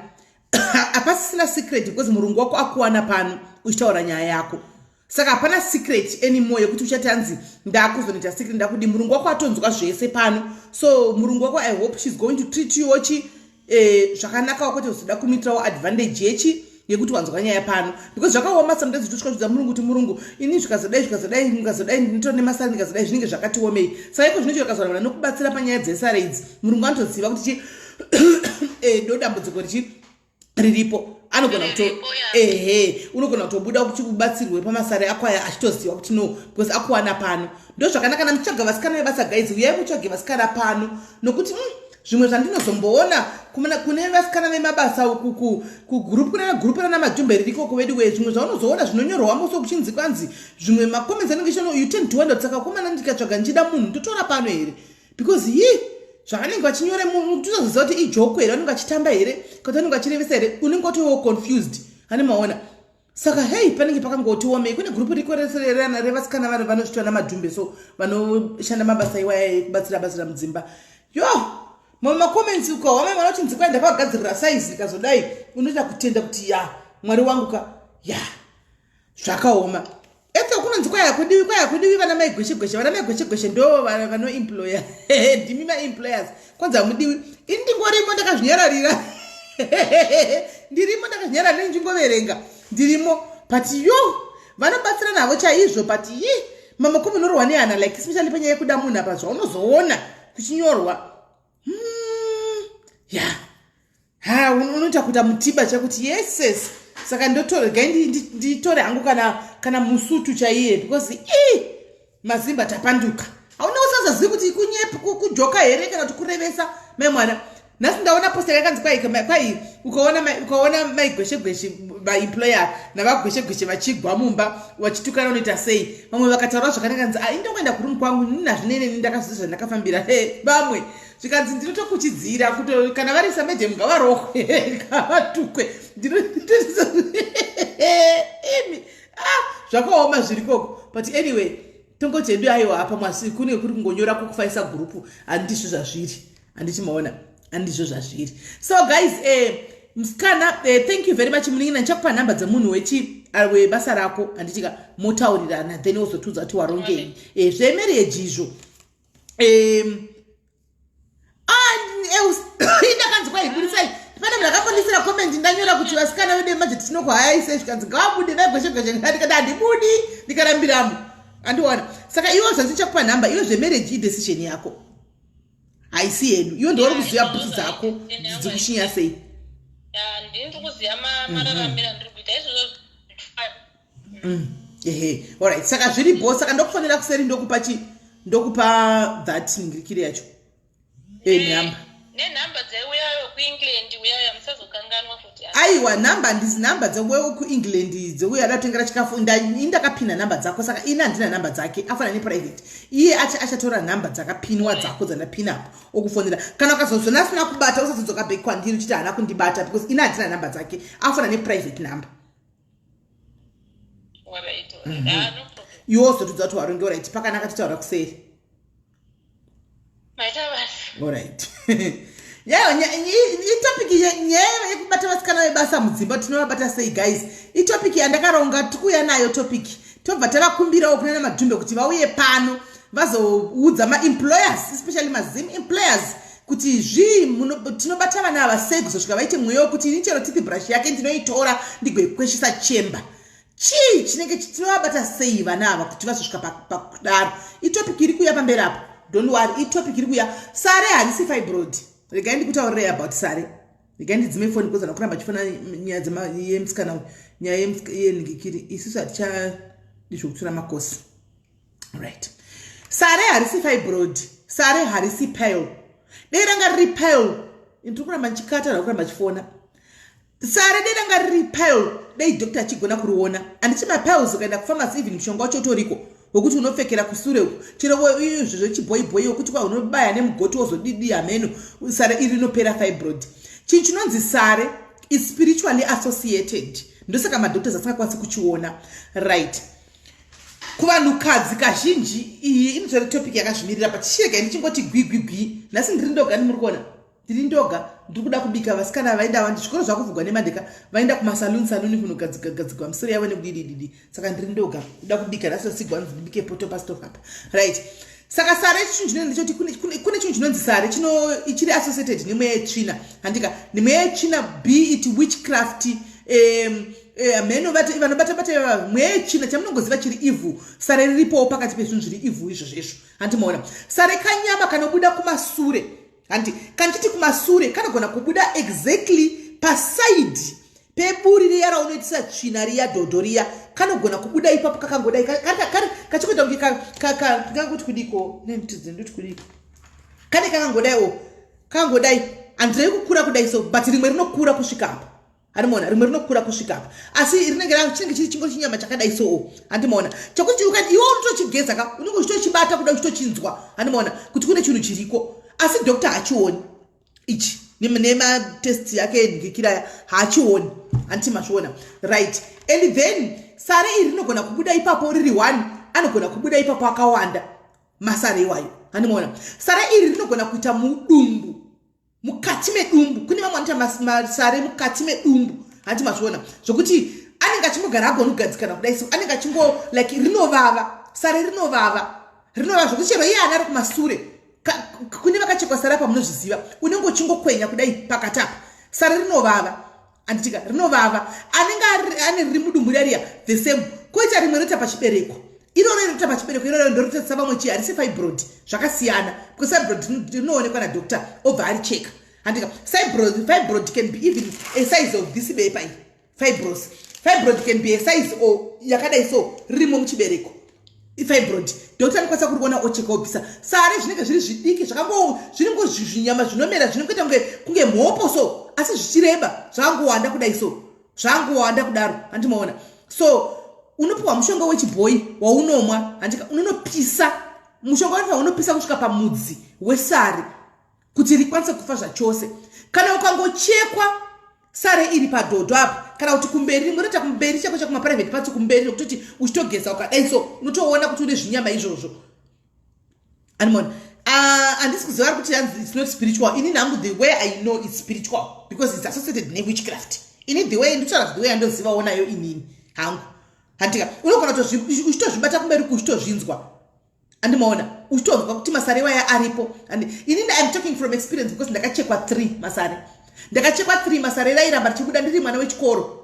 Speaker 1: hapasisina secret because murungu wako akuwana pano uchitaura nyaya yako, saka hapana secret anymore yekuti uchatanzi ndakuzonoita secret ndakudi murungu wako atonzwa zvese pano. So murungu wako I hope she's going to treat you ochi zvakanaka wakote uzoda kumitirawo advantage yechi yekuti wanzwa nyaya pano because zvakaoma sometimes tosvika murungu kuti murungu ini zvikazodai nditone masari ndikazodai zvinenge zvakatiomei. Saka iko zvinocho vakazorana nokubatsira panyaya dzesare idzi murungu anotoziva kuti ndodambudziko richi riripo anogona kuto unogona kutobuda kuchibatsirwe pamasare ako aya achitoziva kuti no because akuwana pano. Ndo zvakanaka kana mutsvaga vasikana vebasa guys uyai mutsvage vasikana pano nokuti zvimwe zvandinozomboona kune vasikana vemabasa kugroup kuna group rana majumbe ririko kwedu we zvimwe zvaunozoona zvinonyorwa muso kuchinzi kwanzi zvimwe makomenzi anenge shono you tend to wonder saka komana ndikatsvaga njida munhu totora pano here because zvakanenge vachinyore munhu tozoziva kuti ijoko here vanenge vachitamba here kuti vanenge vachirevesa here unenge watiwo confused ane maona. Saka hey panenge pakangotiomei kune group riko resererana revasikana vari vanosvitwa namadhumbe so vanoshanda mabasa iwaya ekubatsira basa mudzimba yo makomenzi ukaoma vanoti nzikwa ndakagadzirira size ikazodai unoita kutenda kuti ya mwari wangu ka ya zvakaoma eto kuna nzikwa yakudiwi vana maigweshe ndo vanoemployer ndimi maemployers kwanza mudiwi ini ndingorimo ndakazvinyararira ndirimo ndakazvinyararira ndingoverenga ndirimo but yo vanobatsira navo chaizvo but mamakumi norwa neana like especially panyaya yekuda munhu apa zvaunozoona kuchinyorwa unoita kuita mutiba chakuti yeses saka nditore hangu kana musutu chaiye because mazimba tapanduka hauna usazazivi kuti kujoka here kana kuti kurevesa memwana. Nasi ndaona posta yakanzi kwai ukaona maigweshe maemployer navagweshe vachigwa mumba wachitukana unoita sei vamwe vakataura zvakanaka kanzi indokuenda kurumu kwangu nina zvinene ndakazviziva zvandakafambira vamwe zvikanzi ndinotokuchidzira kuti kana vari sameje ngavarohwe ngavatukwe zvakaoma zvirikoko but anyway tongoti hedu aiwa apa mwasi kune kuri kungonyora kukufaisa gurupu handizvo zvazviri handichimaona handizvo zvazviri. So guys musikana thank you very much muningina ndichakupa nhamba dzemunhu webasa rako handitika motaurirana then wozotudza kuti warongei zvemarriage izvo ndakanzi kwaiburisai pane munhu akambondisira comment ndanyora kuti vasikana vedu vemaje tinokuhayaisei zvikanzi ngavabude vaigweshe ndikati handibudi ndikarambiramo andiwana. Saka iwo zvandichakupa nhamba iwo zvemarriage idecision yako haisi yedu iwo ndiwari kuziva bhutu dzako dzikushinya sei
Speaker 2: ndiri kuziva mararamiro ndiri kuita izvozvo
Speaker 1: alright saka zviripo saka ndokufanira kuseri ndokupa that ningirikiri yacho nhamba
Speaker 2: nenhamba dzeuyayo kuengland uyayo musazokanganwa futi
Speaker 1: aiwa nhamba handisi nhamba dzeuyayo kuengland dzeuya datengera chikafu indakapinha nhamba dzako saka ini handina nhamba dzake afana neprivate iye achatora nhamba dzakapinwa dzako dzandapinapo okufonera kana ukazozona asina kubata usazodzoka back kwandiri uchiti haana kundibata because ini handina nhamba dzake afana neprivate number iwo zotudza kuti waronge alright pakanaka titaura kuseri alright itopic nyaya yekubata vasikana vebasa mudzimba tinovabata sei guys itopic yandakaronga tikuuya nayo topic tobva tavakumbirawo kuna namadhumbe kuti vauye pano vazoudza maemployers especially mazim employers kuti tinobata vana ava sei kuzosvika vaite mweyo wekuti ini chero tithi brush yake ndinoitora ndigoikweshisa chemba chinenge tinovabata sei vana ava kuti vazosvika pakudaro itopic iri kuuya pamberi apo don't worry itopic iri kuuya sare handisi fibroid regai ndikutaurire about sare ndidzime phone because anakuramba achifana nyaya yemusikana nyaya yeningikiri isusu hatichadi zvokutora makosi. Right. Sare harisi fibroid, sare harisi pale. Dei ranga riri pale, ndiri kuramba ndichikata ndakuramba chifona. Sare dei ranga riri pale, dei doctor achigona kuriona. Andichima piles ukaenda kupharmacy even mushonga wacho utoriko. Wokuti unopfekera kusure uko. Chero izvo chiboyi wokuti kwa unobaya nemugoti wozodidi ameno. Sare iri inopera fibroid. Chinhu chinonzi sare is spiritually associated. Ndosaka madoctors asingakwanisi kuchiona. Right. Kuvanhukadzi kazhinji iyi inotori topic yakazvimirira but chirega ndichingoti gwigwigwi nhasi ndiri ndoga ndimuri kuona ndiri ndoga ndiri kuda kubika vasikana vaenda zvikoro zvakuvhugwa nemandeka vaenda kumasaluni kunogadzigwa misoro yavo nekudidididi saka ndiri ndoga kuda kubika nhasi sigwa ndibike poto pastov apa. Right. Saka sare chinhu chinonzi ndechoti kune chinhu chinonzi sare chiri associated nemweya yetsvina handika nemweya yetsvina be it witchcraft mheno vanobata mweya yetsvina chamunongoziva chiri ivhu sare riripowo pakati pezvinhu zviri ivhu izvozvezvo handimaona. Sare kanyama kanobuda kumasure handi kanchiti kumasure kanogona kubuda exactly pasaidi peburi riya raunoitisa tsvina riya dhodho riya kanogona kubuda ipapo kakangodai kachikuita kunge kangakuti kudiko nemtidzenduti kudiko kane kakangodai handirei kukura kudai so but rimwe rinokura kusvika apa handimaona rimwe rinokura kusvika apa asi rinenge chinenge chiri chingori chinyama chakadai soo handimaona chokuti iwe unotochigeza ka unenge uchitochibata kuda uchitochinzwa handimaona kuti kune chinhu chiriko asi doctor hachioni ichi nematest yake yeningikira haachioni anti mazviona. Right. And then sare iri rinogona kubuda ipapo riri 1 anogona kubuda ipapo akawanda masare iwayo handimaona. Sare iri rinogona kuita mudumbu mukati medumbu kune vamwe vanoita masare mukati medumbu handi mazviona zvokuti anenge achingogara agona kugadzikana kudai so anenge achingo like rinovava sare rinovava zvokuti chero iye ana ari kumasure kune vakachekwa sare apa munozviziva unenge uchingokwenya kudai pakati apa sare rinovava anditika rinovava anenge ane riri mudumbu rariya the same koita rimwe rinoita pachibereko iroro rinoita pachibereko iroro ndorototsa vamwe chii harisi fibroid zvakasiyana because fibroid rinoonekwa nadoctor obva aricheka handika fibroid can be even a size of this paper fibroid can be a size of yakadai so ririmo muchibereko fibroid doctor anokwanisa kuriona ocheka obvisa sare zvinenge zviri zvidiki zviringo zvinyama zvinomera zvinokuita kunge mhopo so asi zvichireba zvangowanda kudai so zvangowanda kudaro handimaona. So unopiwa mushonga wechibhoyi waunomwa handika unonopisa mushonga wacho unopisa kusvika pamudzi wesare kuti rikwanise kufa zvachose. Kana ukangochekwa sare iri padhodho apa kana kuti kumberi rimwe rinoita kumberi chako chakumaprivate parts kumberi kutoti uchitogeza ukadai so unotoona kuti une zvinyama izvozvo handimaona. Handisi kuziva kuti it's not spiritual ini nangu the way I know it's spiritual because it's associated newitchcraft ini the way nditaura the way andozivawo nayo inini hangu handika unogona uchitozvibata kumberi uchitozvinzwa handimaona uchitonzwa kuti masare waya aripo and inini I'm talking from experience because ndakachekwa 3 masare ndakachekwa 3 masare rairamba richibuda ndiri mwana wechikoro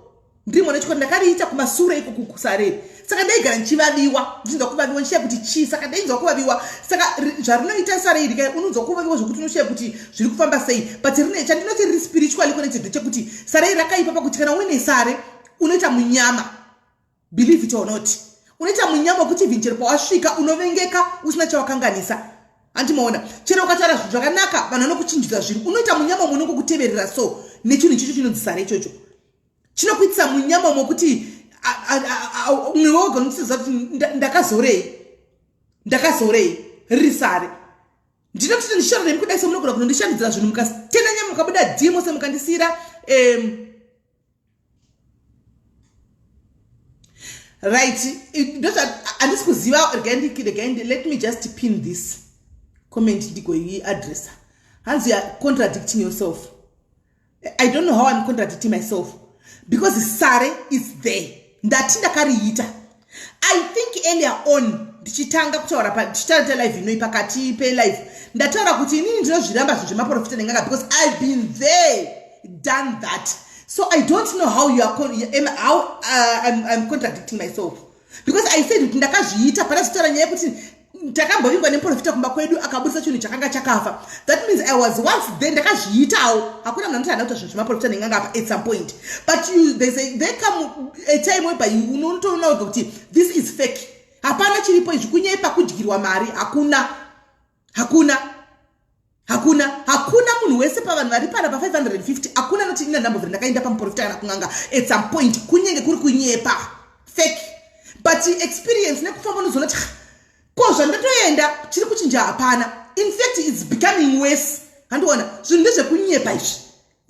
Speaker 1: ndakariita kumasure iko kusare saka ndaigara ndichivaviwa ndichinzwa kuvaviwa ndichiya kuti chii saka ndainzwa kuvaviwa saka zvarinoita sare iri unonzwa kuvaviwa zvokuti unoshiya kuti zviri kufamba sei but rine chandinoti riri spiritually connected ndechekuti sare iri rakaipa pakuti kana uine sare unoita munyama believe it or not unoita munyama kuti even chero pawasvika unovengeka usina chawakanganisa handimaona chero ukataura zvinhu zvakanaka vanhu vanokuchinjidza zvinhu unoita munyama munongokuteverera so nechinhu ichocho chinonzi sare ichocho chinokuitisa munyama mokuti umwe woga unotiza kuti ndakazorei riri sare ndinotiti ndishora nemi kudai semunogona kunondishandidzira zvinhu mukatenda nyama mukabuda dhimo semukandisira right handisi kuziva regaindi let me just pin this comment ndigoiadressa hanzi you are contradicting yourself. I don't know how I'm contradicting myself because sare is there ndati ndakariita. I think earlier on ndichitanga kutaura tichitaura live inoi pakati pelive ndataura kuti inini ndinozviramba zvinhu zvemaprofita ndenganga because I've been there done that so I don't know how I'm contradicting myself because I said kuti ndakazviita pana zitaura nyaya yekuti takambovingwa neprofita kumba kwedu akaburisa chinhu chakanga chakafa. That means I was once then ndakazviitawo. Hakuna munhu anoti anoita zvinhu zvemaprofita nenganga apa at some point. But they come a time whereby you unotoona kuti this is fake. Hapana chiripo izvi kunyepa kudyirwa mari. Hakuna munhu wese pavanhu vari pana pa 550. Hakuna noti ina ndambovhira ndakaenda pamuprofita kana kunganga at some point kunyenge kuri kunyepa. Fake. But experience nekufamba unozoona kuti ko zvandatoenda chiri kuchinja hapana. In fact it's becoming worse. Handiona zvinhu ndezvekunyepa izvi.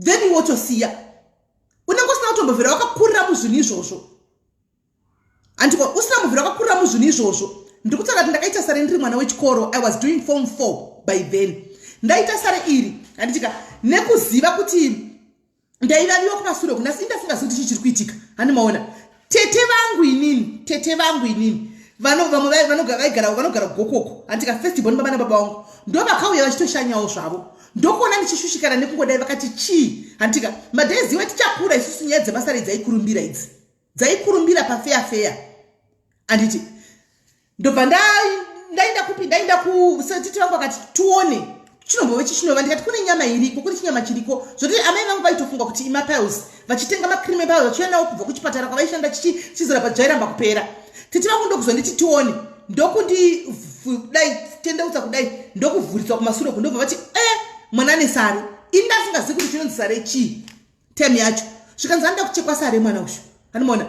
Speaker 1: Then wotosiya unenge usina kutombovhira wakakurira muzvinhu izvozvo. Andiko usina muvhira wakakurira muzvinhu izvozvo. Ndikutaura kuti ndakaita sare ndiri mwana wechikoro. I was doing form 4 by then. Ndaita sare iri handitika nekuziva kuti ndaivaviwa kumashure kunasi indasingazivi kuti chiri kuitika. Handimaona tete vangu inini vanogara gokoko handika festival baba nababa vangu ndo vakauya vachitoshanyawo zvavo ndokuona ndichishushikana nekungodai vakati chii handika madhezi wetichakura isusu nyaya dzebasa dzaikurumbira idzi dzaikurumbira pafeya handiti ndobva ndaenda titi vangu vakati tuone chinombove chichinova ndikati kune nyama iriko kune chinyama chiriko zvoti amai vangu vaitofunga kuti imapils vachitenga makrime pils vachiuya nawo kubva kuchipatara kwavaishanda chichizorapa zvairamba kupera titi vangu ndokuzonditi tione ndokundidai tendeutsa kudai ndokuvhuriswa kumashure kundobva vati mwana nesare indasingazivi kuti chinonzi sare chii temi yacho zvikanzi anoda kuchekwa sare mwana ushu handimaona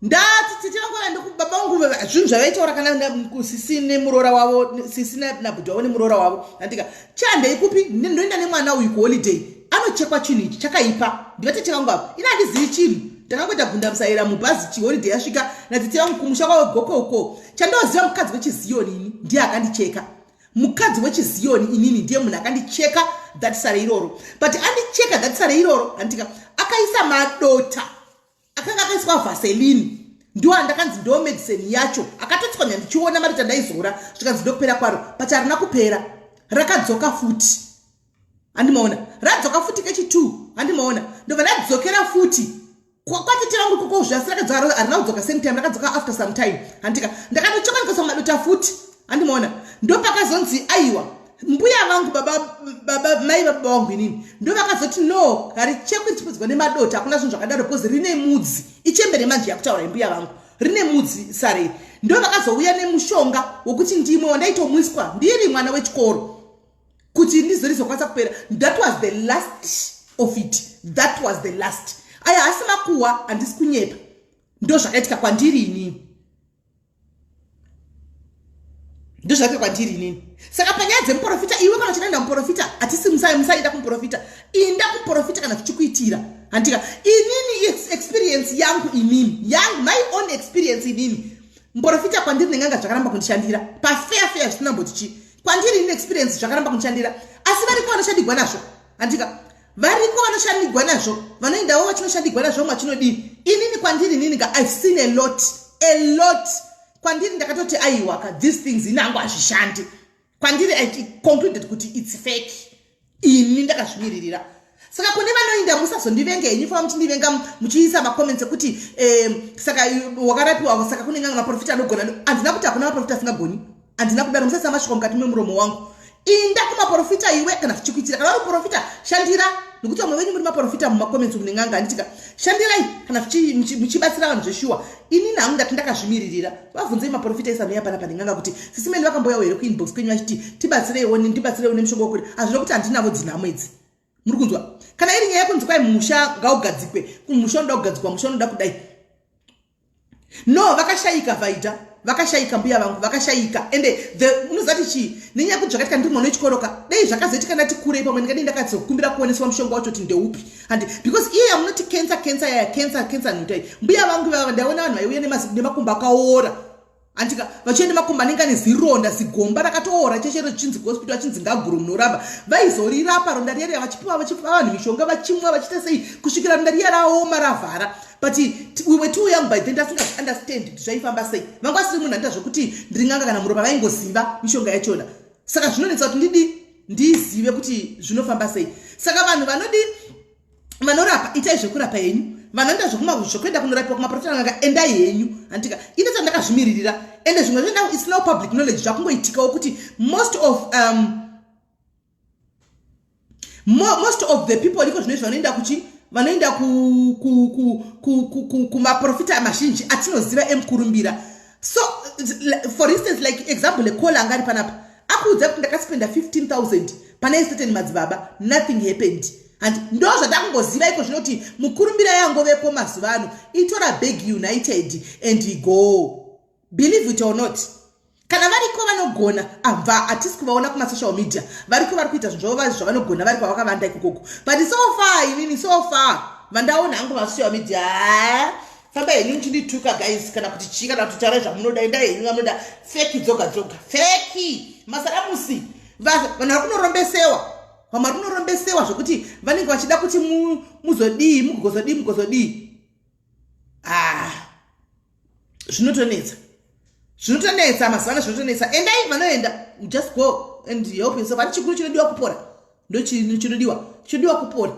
Speaker 1: ndati titi vangu vaenda kubaba vangu zvinhu zvavaitaura kana sisi nemuroora wavo sisi nabhudha wavo nemuroora wavo andika chandei kupi ndoenda nemwana uyu kuholiday anochekwa chinhu ichi chakaipa ndivatete vangu avo ina handizivi chinhu ndakangoita bvundamusaira mubhazi chiholiday yasvika natete vangu kumusha kwavo gokoko chandoziva mukadzi wechiziyoni ini ndiye akandicheka mukadzi wechiziyoni inini ndiye munhu akandicheka dhati sare iroro but andicheka dhati sare iroro handika akaisa madota akanga akaiswa vaselini ndiwo andakanzi ndo medicine yacho akatotswanya ndichiona marita ndaizora zvikanzi ndokupera kwaro but harina kupera rakadzoka futi handimaona radzoka futi kechi2 handimaona ndobva ndadzokera futi kwatete vangu kokuzvi asi rakadzoka harina kudzoka same time rakadzoka after some time handika ndakatochoka ndikaiswa madota futi handimaona ndopakazonzi aiwa mbuya vangu baba mai baba vangu inini ndo vakazoti no harichekwi richipudzwa nemadota hakuna zvinhu zvakadaro because rine mudzi ichembere manje yakutaura imbuya vangu rine mudzi sare ndo vakazouya nemushonga wokuti ndimwe wandaitomwiswa ndiri mwana wechikoro kuti ndizorizokwanisa kupera. That was the last of it. That was the last. Aya hasi makuwa handisi kunyepa ndo zvakaitika kwandiri inini saka panyaya dzemuprofita iwe kana uchinaenda muprofita hatisi musaenda kumuprofita inda kumuprofita kana zvichikuitira handika inini experience yangu my own experience inini muprofita kwandiri nenganga zvakaramba kundishandira pafeya zvisinamboti chi kwandiri ine experience zvakaramba kundishandira asi variko vanoshandigwa nazvo handika variko vanoshandigwa nazvo vanoendawo vachinoshandigwa nazvo mwachinodini inini kwandiri inini I've seen a lot kwandiri ndakatoti aiwaka these things inangu hazvishandi kwandiri I concluded kuti it's fake ini ndakazvimirira saka kune vanoinda musazondivenge henyu fana muchindivenga muchiisa macomments ekuti saka wakarapiwa saka kune nganga maprofita anogona handina kuti hakuna maprofita asingagoni handina kudaro musasa masvika mukati memuromo wangu inda kumaprofita iwe kana zvichikuitira kana uri profita shandira nokuti vamwe venyu muri maprofita mumacomments kune nganga handitika shandirai kana muchibatsira vanhu zveshuwa inini hangu ndati ndakazvimiririra vabvunzei maprofita isamheya panapa ndenganga kuti sisimeni vakambouyawo here kuinbox kwenyu vachiti tibatsireiwo nemushonga wokuri hazvino kuti handinavo dzinhamo idzi muri kunzwa kana iri nyaya yekunzi kwai musha ngaugadzikwe kumusha unoda kugadzikwa musha unoda kudai no vakashayika vaita vakashayika mbuya vangu vakashayika ende unozati chii nenyaya yekuti zvakaitika ndiri mwana wechikoroka dai zvakazoitika ndati kurei pamwe ndingadai ndakazokumbira kuoneswa mushonga wacho kuti ndeupi handi because iye yamunoti cancer yaya cancer nitai mbuya vangu vava ndaiona vanhu vaiuya nemakumba akaora handika vachienda nemakumba anenge ane zironda zigomba rakatoora cheshero chinzi kuhospital achinzi ngaguru munoramba vaizorirapa ronda riya vachipa vanhu mishonga vachimwa vachiita sei kusvikira ronda riya raoma ravhara but we were too young by then ndasinga understand zvaifamba sei vanga vasiri munhu andita zvokuti ndiri nganga kana muropa vaingoziva mishonga yachona saka zvinonetsa kuti ndizive kuti zvinofamba sei saka vanhu vanodi vanorapa itai zvekurapa henyu, vanoenda zvokuenda kunorapiwa kumaprofita anga endai henyu. Handika ine chandakazvimiririra, ende zvimwe zvena it's no public knowledge zvakungoitikawo kuti most of the people iko zvinoizvi vanoenda kumaprofita mazhinji atinoziva emukurumbira. So for instance, like example lekola angari panapa akuudza kuti ndakaspenda 15,000 pane certain madzibaba, nothing happened. And ndo zvatangoziva iko zvinoti mukurumbira yangoveko mazuva ano, itora big United and go. Believe it or not, kana variko vanogona abva atisi kuvaona kumasocial media, variko vari kuita zvavanogona vari kwavakavanda ikoko. But so far vandaona hangu masocial media famba henyu chindituka guys, kana kuti chii, kana kuti taura zvamunoda, enda henyu vamunoda feki dzoga feki masaramusi. Vanhu vari kunorombesewa, vamwe vari kunorombesewa zvokuti vanenge vachida kuti muzodii, mugozodii. Zvinotonetsa mazana, zvinotonetsa. Endai vanoenda, just go and help yourself. Ani chikuru chinodiwa kupora, ndo chinodiwa kupora.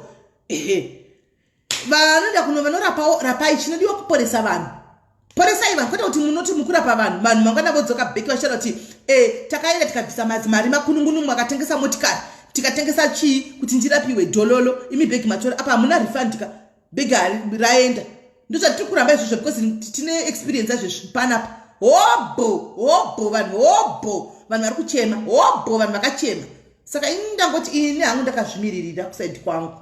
Speaker 1: Vanoda kuno vanorapawo rapai, chinodiwa kuporesa vanhu. Poresai vanhu, kwete kuti munoti mukurapa vanhu mangwana vodzoka beki vachitaura kuti takaenda tikabvisa mari makunungunungu makatengesa motikari, tikatengesa chii kuti ndirapiwe dhololo, imi beki matora apa hamuna refund, begi raenda. Ndozvatiri kuramba izvozvo because tine experience yazvo panapa. Hobo vanhu vari kuchema, vanhu vakachema. Saka ini ndangoti ini hangu ndakazvimiririra kusaidi kwangu.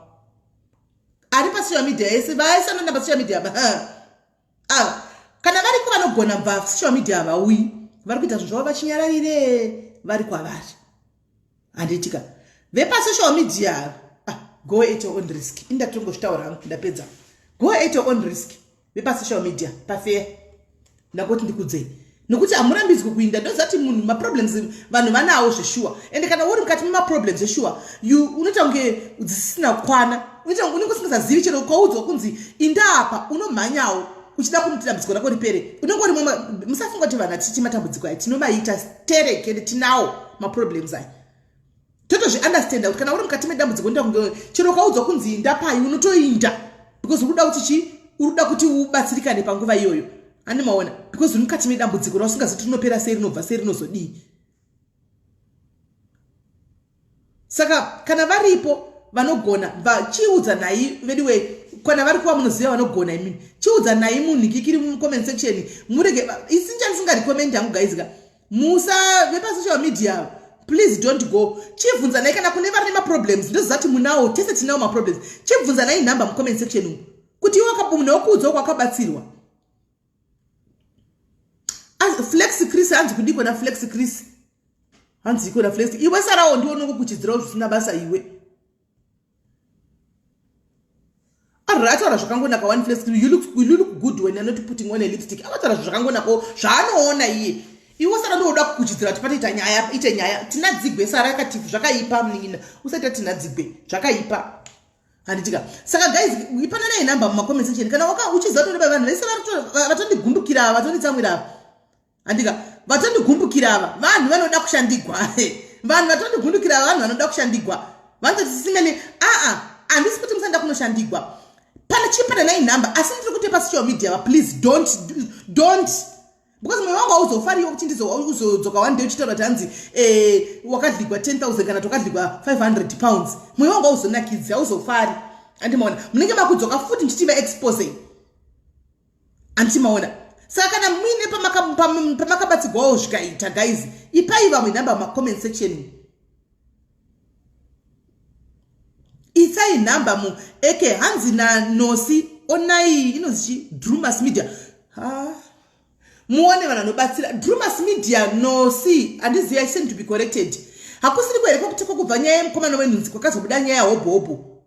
Speaker 1: Ari pasocial media ese vaisanoenda pasocial media ava kana variko vanogona bva social media vauyi vari kuita zvinhu zvavo vachinyararire vari kwavari. Handitika vepasocial media go at your own risk. Indatongozvitaura hangu ndapedza. Go at your own risk. Vepasocial media pafair ndakoti ndikudzei nokuti hamurambidzwi kuinda. Ndozati munhu maproblems vanhu vanawo zveshuwa, ende kana uri mukati memaproblems zveshuwa unoita kunge dzisisina kwana, unoita unenge usingasazivi chero ukaudzwa kunzi indapa unomhanyawo uchida kuti dambudziko rako ripere. Unenge uri musafunga kuti vanhu hatiti matambudziko aya, tinomaita stereke ende tinawo maproblems aya. Totozviunderstanda kuti kana uri mukati medambudziko unoita kunge chero ukaudzwa kunzi indapai unotoinda because unoda kuti chii, unoda kuti ubatsirikane panguva iyoyo. Ani maona because uri mukati medambudziko rausingazoti rinopera sei, rinobva sei, rinozodii. Saka kana varipo vanogona vachiudza nai anyway, kana vari kuva munoziva vanogona imini chiudza nai munhikikiri mucomment section murege isinjanisinga recommend yangu guys musa vepasocial media please don't go. Chibvunza nai kana kune vari nemaproblems, ndozati munawo tese tinawo maproblems. Chibvunza nai nhamba mucomment section kuti iwe munhu wokuudza kwakabatsirwa. Flex Chris hanzi kudiko na Flex Chris hanzi iko na Flex iwe sarawo ndiwo nokukuchidzirawo zvisina basa iwe. Arataura zvakangonaka one Flex, you look good when you're not putting on a lipstick. Akataura zvakangonaka zvaanoona iye. Iwe sara ndoda kukuchidzira kuti pati ite nyaya tinadzigwe sara yakatifu zvakaipa mnin'ina usati tinadzigwe zvakaipa. Handitika saka guys ipana naye number mumacomment section kana uchiziva kuti vanhu vese vatondigumbukiira vatonditsamwira. Handika vatondigumbukiira ava vanhu vanoda kushandigwa. Vanhu vatondigumbukiira vanhu vanoda kushandigwa. Vanoti simene handisi kuti musanda kunoshandigwa. Pana chipana naye number asi ndiri kuti pasocial media please don't because mwe wangu hauzofariwo kuti ndizodzoka one day uchitaura kuti hanzi wakadligwa 10,000 kana tokadligwa 500 pounds. Mwe wangu hauzonakidzi, hauzofari. Andimaona munenge makudzoka futi ndichitiva expose. Andimaona saka kana muine pamakabatsirwawo zvikaita guys ipai vamwe namba mumacomment section. Itsai namba mu eke hanzi na nosi onai inozichi Drumas Media. Muone vana nobatsira Drumas Media nosi andiziva I send to be corrected. Hakusiri kwere kwakuteka kubva nyaya yemukomana wenhunzi kwakazobuda nyaya hobo.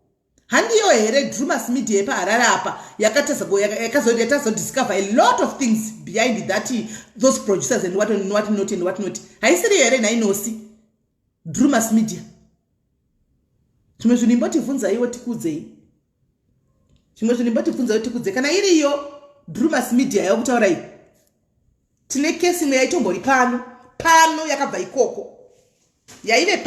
Speaker 1: Handiyo here Drumas Media yepa Harare apa yakazodiscover a lot of things behind that, those producers and what not. Haisiri here nainosi Drumas Media. Chimwe zvinimbotivhunza iwo tikudzei. Kana iriyo Drumas Media yakutaurai tine kesi imwe yaitombori pano yakabva ikoko yaive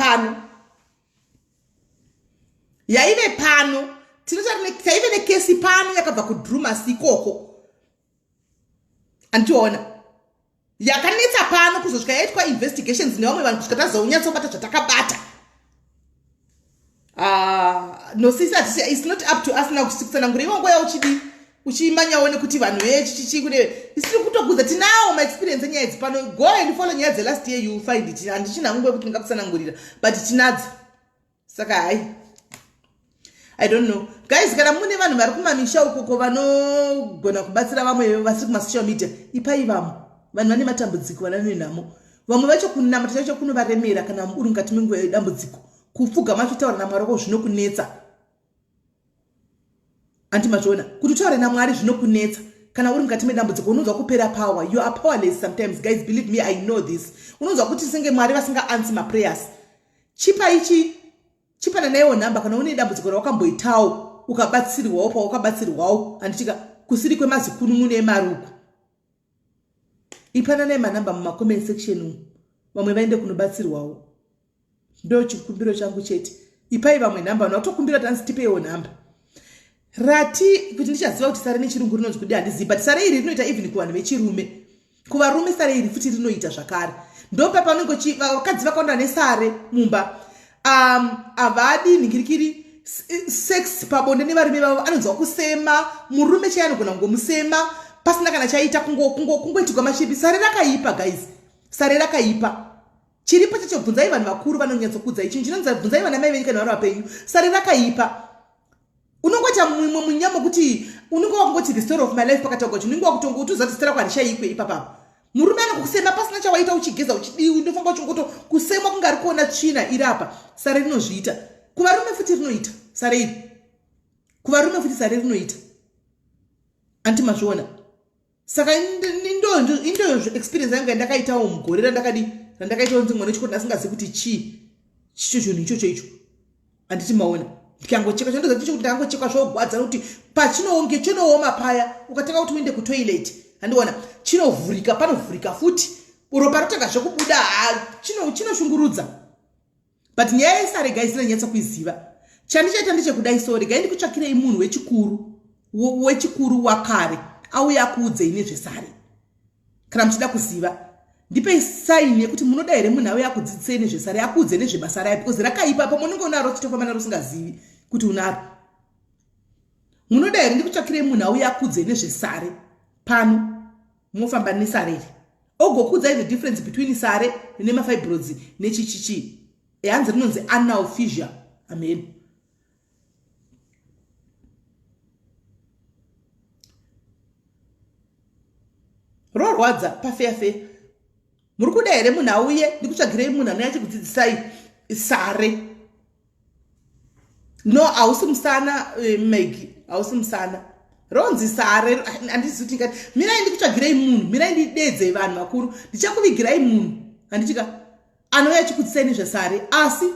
Speaker 1: pano taive nekesi pano yakabva kudrumas ikoko andichiona yakanetsa pano kuzosvika yaitwa investigations nevamwe vanhu kusvika tazounyatsobata zvatakabata no sisi it's not up to us now kusanangura iwe ngoya uchimanyawo nekuti vanhu vechichikude isiri kutogudza tinawo maexperience enyaya idzi pano go and follow nyaya dzelast year you find it handichinangwe kuti ndingakusanangurira but tinadzo saka hai I don't know guys kana mune vanhu vari kumamisha ukoko vanogona kubatsira vamwe vasiri kumasocial media ipai vanhu vane matambudziko vananenamo vamwe vacho kunamata chacho kunovaremera kana uri mukati menguva yedambudziko kupfuga machitaura namwari ko zvinokunetsa andimachiona kuti utaure namwari zvinokunetsa kana uri mukati medambudziko unonzwa kupera power. You are powerless sometimes guys, believe me, I know this. Unonzwa kuti senge mwari vasinga answer my prayers. Chipana nayo namba kana une dambudziko rawakamboitawo ukabatsirwawo pawakabatsirwawo anditika kusiri kwemazikunu emaruku. Ipana naye manamba muma comment section vamwe vaende kunobatsirwawo. Ndo chikumbiro changu chete. Ipai vamwe namba unotokumbira tanzi tipewo namba. Rati kuti ndichaziva kuti sare nechirungu rinonzi kudi handizivi, but sare iri rinoita even kuvanhu vechirume. Kuvarume sare iri futi rinoita zvakare. Ndopa panongo vakadzi vakaenda nesare mumba. Avadi ningirikiri sex pabonde nevarume vavo anonzwa kusema, murume chaiye anogona kungomusema pasina kana chaita kungoitirwa mashipi. Sare rakaipa guys. Sare rakaipa. Chiripo chacho bvunzai vanhu vakuru vanonyatsokudzai. Chinhu chinonzi bvunzai vana mai venyu kana vari vapenyu. Sare rakaipa. Unongoti mumwe munyama kuti unenge wakungoti the story of my life pakataurwa kuti unenge wakutonga kuti uzati stera kwanishaikwe ipapapo. Murume anokusema pasina chawaita uchigeza uchidiwi ndofunga uchingoto kusema kungari kuona tsvina iri apa. Sare rinozviita. Kuvarume futi rinoita. Sare iri. Kuvarume futi sare rinoita. Antimazviona. Saka indo experience yangu yandakaitawo mugore randakaitawo nzimwe nechikuti ndasingazivi kuti chicho chinhu ichocho icho. Anditi maona. Ndikangocheka chandoza kuti ndangocheka zvogwadza kuti pachinonge chinooma paya ukataka kuti uende kutoilet handiona chinovhurika panovhurika futi ropa rotanga zvekubuda chinoshungurudza. But nyaya yesare guys inonyatsa kuiziva. Chandichaita ndechekudai sori gai ndikutsvakirei munhu wechikuru wakare auya akuudzei nezvesare kana muchida kuziva. Ndipe sign yekuti munoda here munhu auya akudzidzisei nezvesare akuudze nezvebasa rayo because rakaipa pa munenge unaro chitofamba naro usingazivi kuti unaro. Munoda here ndikutsvakirei munhu auya akuudze nezvesare pano mofamba nesare iri ogokuudzai the difference between sare nemafibroids nechichichi yanzi rinonzi anal fissure. Amen. Rorwadza pafefe. Muri kuda here munhu auye ndikutsvagirei munhu anouya achikudzidzisai sare. No, hausi musana Maggie, hausi musana. Ronzi sare handizivi kuti ngati mirai ndikutsvagirei munhu, mirai ndidedzei vanhu vakuru, ndichakuvigirai munhu handitika anouya achikudzidzisai nezvesare. Asi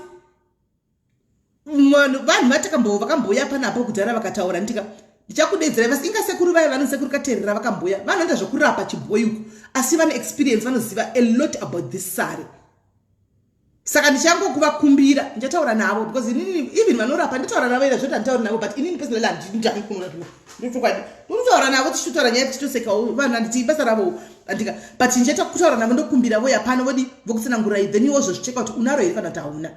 Speaker 1: vanhu vakambouya panapo kudhara vakataura nditika ndichakudedzerai vasi ingasekuru vaye vanosekuru katerera vakamboya vanhu vanoita zvekurapa chibhoyi uku asi vane experience vanoziva a lot about this sare. Saka ndichangokuvakumbira ndichataura navo because inini even vanorapa nditaura navo ira zvoti handitauri navo but inini personally handindani kunona ndotokwadi ndinotaura navo tichitotaura nyaya tichitosekawo vanhu handiti basa ravo andika but ndichaita kutaura navo ndokumbira voya pano vodi vokusanangurai then iwozozvicheka kuti unaro here kana kuti hauna.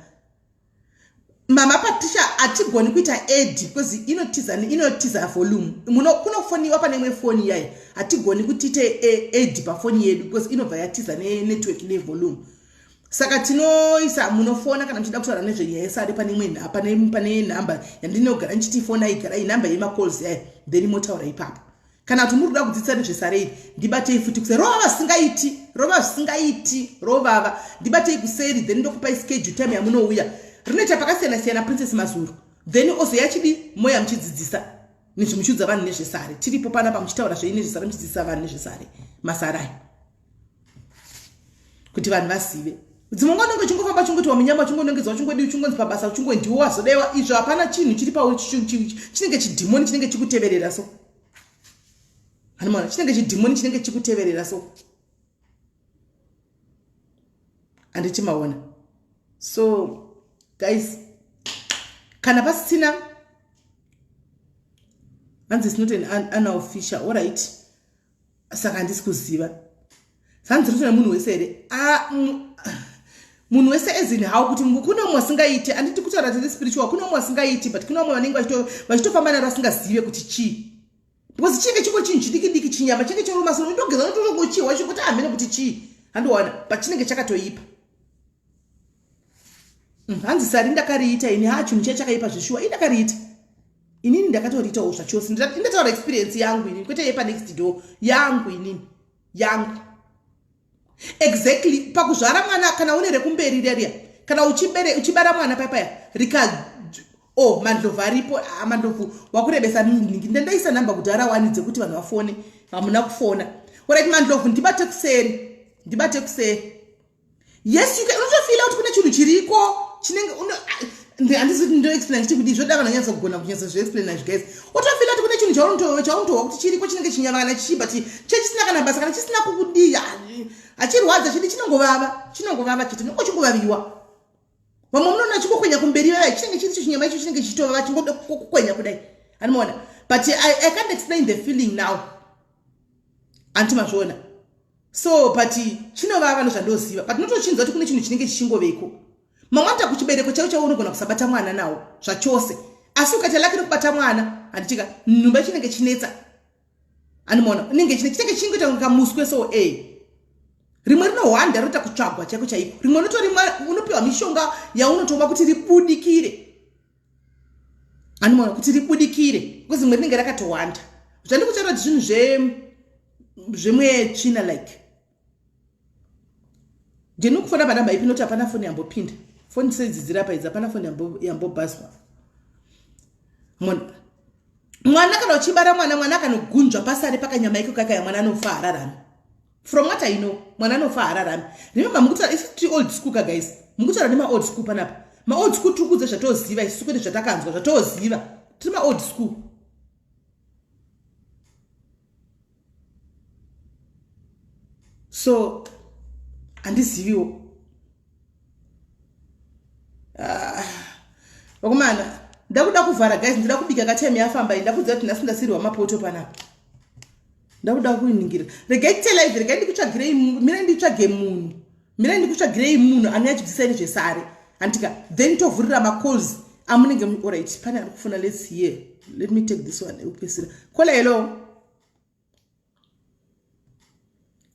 Speaker 1: Mama Patricia atigoni kuita edi because inotiza volume. Kunofoniwa pane imwe foni yayo atigoni kutite edi pafoni yedu because inobva yatiza network ne volume. Saka tinoisa munofona kana muchida kutaura nezvenyaya yesare pane imwe pane namba yandinogara ndichitifona igara inamba yema calls yayo then motaura ipapo. Kana kuti muri kuda kudzidzisa nezvesare iri ndibatei futi kuseri rova zvisingaiti rovava ndibatei kuseri then ndokupai schedule time yamunouya. Rinoita pakasiyana Princess Mazuru then ozoya chidi moya muchidzidzisa nezvimuchudza vanhu nezvesare. Tiripo panapa muchitaura nezvesare muchidzidzisa vanhu nezvesare masarai kuti vanhu vazive. Dzimwe ngonge chingofamba chingoti wamunyama chingonongedzwa chingodi uchingonzi pabasa uchingondiwo wazodewa izvo hapana chinhu chiri pauri chinenge chidhimoni chinenge chikuteverera so. Hanimona chinenge chidhimoni chinenge chikuteverera so. Andichimaona. So guys, kana pasina hanzi is not an unofficial, all right. Saka handisi kuziva. Hanzi rito nemunhu wese here. Munhu wese ezini how kuti kuna mumwe asingaiti, handiti kutaura kuti spiritual, kuna mumwe asingaiti, but kuna mumwe vanenge vachitofamba naro vasingazive kuti chii. Because chinge chiko chinhu chidiki chinyama chinge choruma soro ndogeza notochiwa chikuti hamene kuti chii. Handiwana, but chinenge chakatoipa. Hanzi sari ndakariita ini chinhu chakaipa zvishua indakariita. Inini ndakatoriitawo zvachose. Ndataura experience yangu inini kwete yepa next door yangu inini yangu. Exactly pakuzvara mwana kana une rekumberi riya kana uchibara mwana paya rika mandlovu aripo mandlovu wakurebesa miningi ndandaisa namba kuti arawanidze kuti vanhu vafone hamuna kufona. Alright mandlovu ndibate kuseri. Yes, you can also feel out kuna chinhu chiriko chinenge handisi ndo explain kuti zvoda vanhu nyatso kugona kunyatso zve explain as guys. Utofeel out kuna chinhu chauntowa kuti chiriko chinenge chinyama kana chichiba chisina kana basa kana chisina kukudiya. Achirwadza chidi chinongovava chiti nochingovaviwa. Vamwe munoona chikokwenya kumberi vayo chinenge chiri chinyama icho chinenge chichitova vachingoda kukwenya kudai. Anoona. But I can't explain the feeling now. Antimazvona. So but chinovava nozvandoziva. But notochinza kuti kune chinhu chinenge chichingoveko. Mamwanta kuchibereko chaicho unogona kusabata mwana nawo zvachose. Asi ukatalakira kubata mwana handitika nhumba chinenge chinetsa. Anoona. Chinenge chingoita kamuswe so rimwe rinohwanda rota kutsvagwa chaiko chaiko. Rimwe unopiwa mishonga yaunotoma kuti ribudikire. Anoona kuti ribudikire. Because rimwe rinenge rakatohwanda. Zvandikutaura kuti zvinhu zvemwe china like. Ndinokufona panamba ipi noti hapana foni yambopinda. Foni sedzidzira paidzi hapana foni yambobhaswa. Mwana kana uchibara mwana akanogunjwa pasare pakanyama iko kakaya mwana anofa hararami. From what I know, mwana anofa hararami. Remember mukutaura isi old school guys. Mukutaura nema old school panapa. Ma old school tukudze zvatoziva isi kwete zvatakanzwa zvatoziva. Tiri ma old school. So handiziviwo. Vakomana ndakuda kuvhara guys, ndida kubika katime yafamba ndakuudza kuti ndasunda siri wamapoto panapa. Ndakuda kuiningira. Regai kutela izvi, regai ndikutsvagirei, mira nditsvage munhu. Mira ndikutsvagirei munhu anoyachidzisa nezvesare. Antika then tovhurira macalls amunenge alright pane ari kufuna. Let's hear. Let me take this one. Upesira. Kola hello.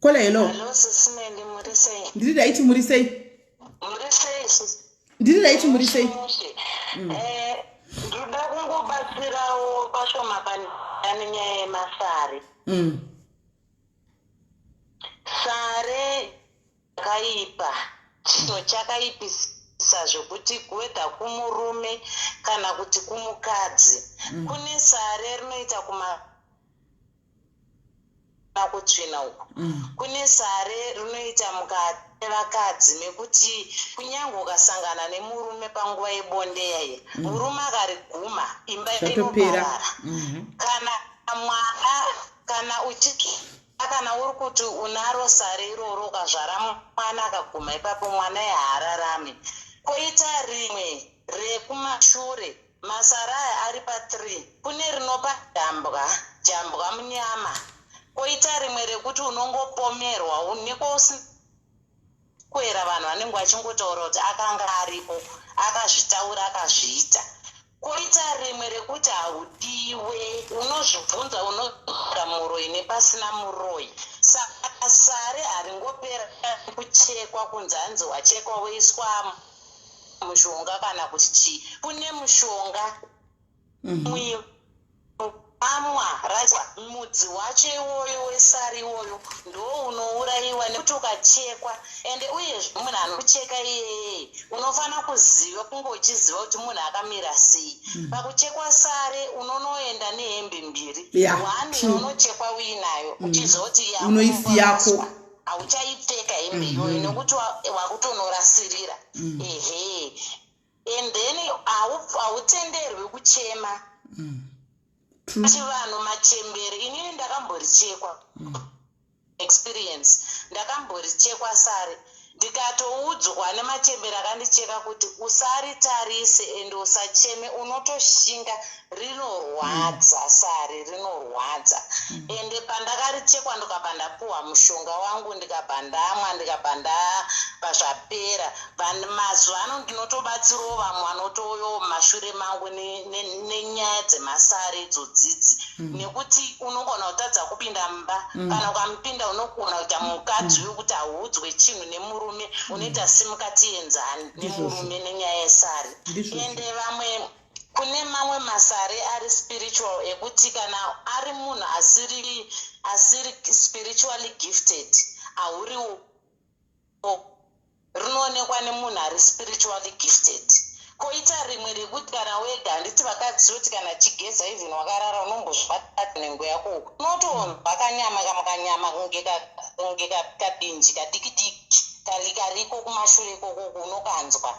Speaker 1: Kola hello.
Speaker 5: Hello sisimendi murisei.
Speaker 1: Ndiri raiti murisei. Ndiri raiti murisei.
Speaker 5: Ndoda kungobatsirawo pashoma pane nyaya yemasare. Sare kaipa chino chakaipisa zvokuti kuwedha kumurume kana kuti kumukadzi. Kune sare rinoita kutsvina uku. Kune sare rinoita mukati vakadzi mekuti kunyange ukasangana nemurume panguva yebonde yaye murume akariguma imba inoparara. Kana mwana kana kana uri kuti unaro sare iroro ukazvara mwana akaguma ipapo mwana yahararame. Koita rimwe rekumashure masara aya ari pa3 kune rinopa jambwa munyama. Koita rimwe rekuti unongopomerwa uneko kwera vanhu vanenge vachingotaura kuti akanga aripo akazvitaura akazviita. Koita rimwe rekuti haudiwe unozvibvunza unoga muroi nepasina muroi. Saka sare haringopera kuchekwa kunzi hanzi wachekwa woiswa mushonga kana kuti chii. Kune mushonga amwa racha mudzi wacho iwoyo wesari iwoyo ndo unouraiwa nekuti ukachekwa. Ende uyezve munhu anocheka iyeye unofana kuziva kunge uchiziva kuti munhu akamira sei. Pakuchekwa sare unonoenda nehembe mbiri. One unochekwa uinayo uchiziva kuti
Speaker 1: unoisi yako
Speaker 5: hauchaipfeka hembe iyoyo nekuti wakutonorasirira. And then hautenderwi kuchema. Chivanhu machembere inini ndakamborichekwa experience ndakamborichekwa sare
Speaker 8: ndikatoudzwa nemachembera akandicheka kuti usaritarise ende usacheme unotoshinga rinorwadza sari rinorwadza ende pandakarichekwa ndikabva ndapuhwa mushonga wangu ndikabva ndamwa ndikabva ndabva zvapera mazuva ano ndinotobatsirawo vamwe vanotoyowo mumashure mangu nenyaya dzemasari idzodzidzi nekuti unogona kutadza kupinda mumba kana ukamupinda unogona kuita mukadzi wekuti hauudzwe chinhu nemurume unoita simukati enzani nemurume nenyaya yesari ende vamwe kune mamwe masari ari spiritual ekuti kana ari munhu asiri spiritually gifted hauriwo rinoonekwa nemunhu ari spiritually gifted koita rimwe rekuti kana wega handiti vakadzi kuti kana chigeza even wakarara unombozvibata nengo yako unotonzwa kanyama kamakanyama kunge kadinji kadikidiki kariko kumashure ikoko unokanzwa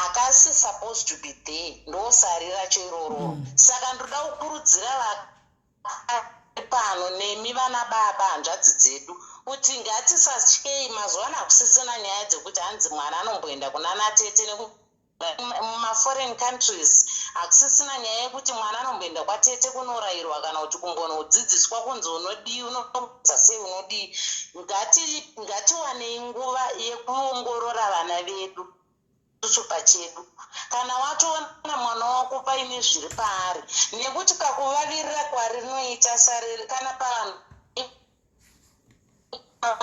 Speaker 8: akasi supposed to be there ndosari racho iroro saka ndoda kukurudzira pano nemi vana baba hanzvadzi dzedu kuti ngatisatyei mazuva ano hakusisina nyaya dzekuti hanzi mwana anomboenda kuna natete mumaforeign countries hakusisina nyaya yekuti mwana anomboenda kwatete kunorayirwa kana kuti kumbonodzidziswa kunzi unodii unoza sei unodii ngatiwanei nguva yekuongorora vana vedu isu pachedu kana watoona mwana wako paine zviri paari nekuti kakuvavirira kwarinoita sariri kana pavanhu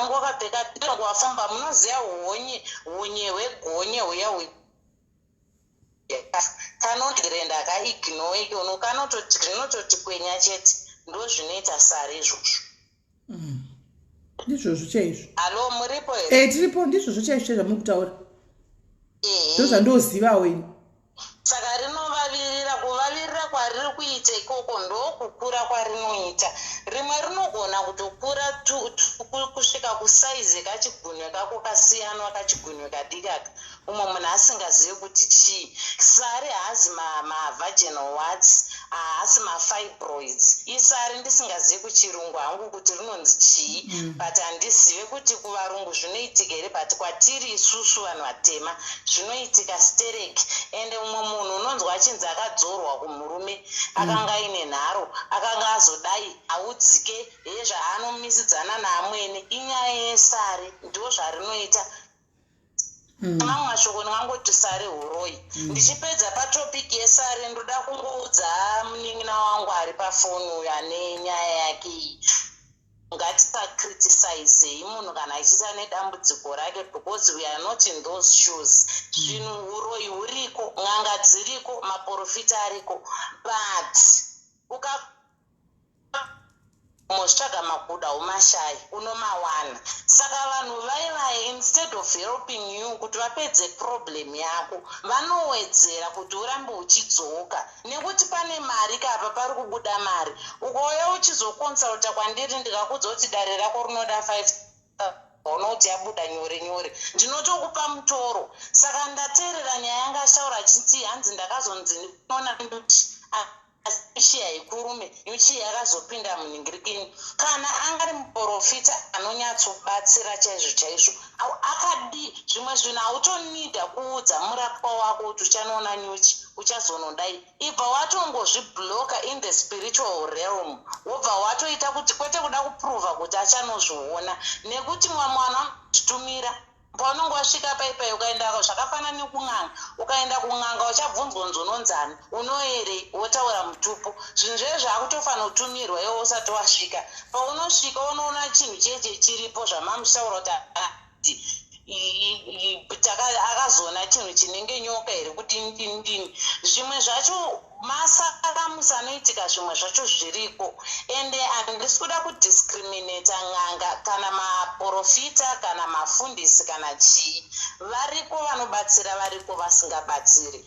Speaker 8: ngokapfeka wafamba munoziva hunye hwegonye huya kanondirenda akaignoike uno kanototi kwenya chete ndo zvinoita sari izvozvo
Speaker 1: ndizvozvo chaizvo
Speaker 8: alo muripo here
Speaker 1: tiripo ndizvozvo chaizvo zvamukutaura ndo zvandozivawo ini
Speaker 8: saka rinovavirira kuvavirira kwariri kuita ikoko ndokukura kwarinoita rimwe rinogona kutokura kusvika kusaizi kachigunwe kako kasiyanwa kachigunwe kadikaka umwe munhu asingazivi kuti chii sari haazi mavaginal wards haasi mafibroids isari ndisingazivi kuchirungu hangu kuti rinonzi chii but handizive kuti kuvarungu zvinoitika here but kwatiri isusu vanhu vatema zvinoitika stereki ende umwe munhu unonzwa achinzi akadzorwa kumurume akanga aine nharo akanga azodai audzike hezvaanomisidzana naamwene inyaya yesari ndo zvarinoita mamwe mashoko ndingangoti sari uroi ndichipedza patopiki yesari ndoda kungoudza munin'ina wangu ari pafoni uyo ane nyaya yake iyi ngatisacriticize munhu kana achiita nedambudziko rake because we are not in those shoes zvinhu uroi huriko n'anga dziriko maprofita ariko but mosvitsvaga makuda umashai unomawana saka vanhu vaivai instead of helping you kuti vapedze problem yako vanowedzera kuti urambe uchidzoka nekuti pane mari kapa pari kubuda mari ukauya uchizokonsulta kwandiri ndikakudza kuti dare rako rinoda 5 unoti yabuda nyore nyore ndinotokupa mutoro saka ndateerera nyaya yanga ashaura achiti hanzi ndakazonzi ndinoona chiya ikurume yuchiya yakazopinda munhingirikini kana angari muprofita anonyatsobatsira chaizvo chaizvo akadi zvimwe zvinhu hautonida kuudza murapwa wako kuti uchanoona nyuchi uchazonodai ibva watongozvibloka in the spiritual realm wobva watoita kuti kwete kuda kupruvha kuti achanozviona nekuti mwamwe anochitumira paunenge wasvika paipai ukaenda zvakafanana nekung'anga ukaenda kung'anga uchabvunzwa nzononzani unoere wotaura mutupo zvinhu zvee zvaakutofanira kutumirwa iwe usati wasvika paunosvika unoona chinhu cheche chiripo zvamamushaura kuti akazoona chinhu chinenge nyoka here kudini zvimwe zvacho masaramusi anoitika zvimwe zvacho zviriko ende handisi kuda kudiscriminata n'anga kana maprofita kana mafundisi kana chii variko vanobatsira variko vasingabatsiri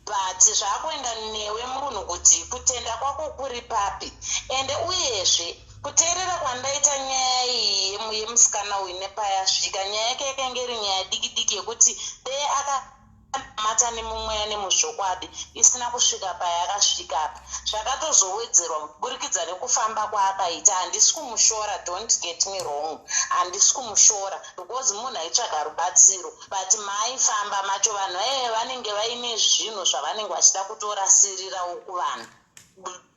Speaker 8: but zvaakuenda newe munhu kuti kutenda kwako kuri papi ende uyezve kuteerera kwandaita nyaya iyi yemusikana uyu nepayasvika nyaya yake yakanga iri nyaya diki diki yekuti dei kunamata nemumweya nemuzvokwadi isina kusvika payakasvika apa. Zvakatozowedzerwa kuburikidza nekufamba kwaakaita. Handisi kumushora, don't get me wrong, handisi kumushora because munhu aitsvaga rubatsiro, but maaifamba macho vanhu vanenge vaine zvinhu zvavanenge vachida kutorasirirawo kuvanhu.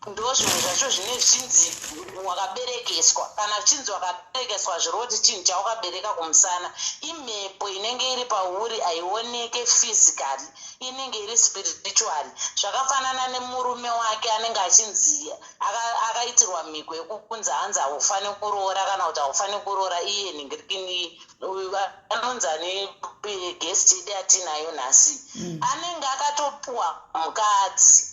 Speaker 8: Ndo zvinhu zvacho zvine zvinzi wakaberekeswa, kana chinzi wakaberekeswa zviroti chinhu chawakabereka kumusana. Imhepo inenge iri pauri haioneke physically, inenge iri spiritually. Zvakafanana nemurume wake anenge achinzi akaitirwa mhiko yekukunzi hanzi haufani kuroora kana kuti haufani kuroora. Iye ningirikini anonzani guest yedu yatinayo nhasi anenge akatopuwa mukadzi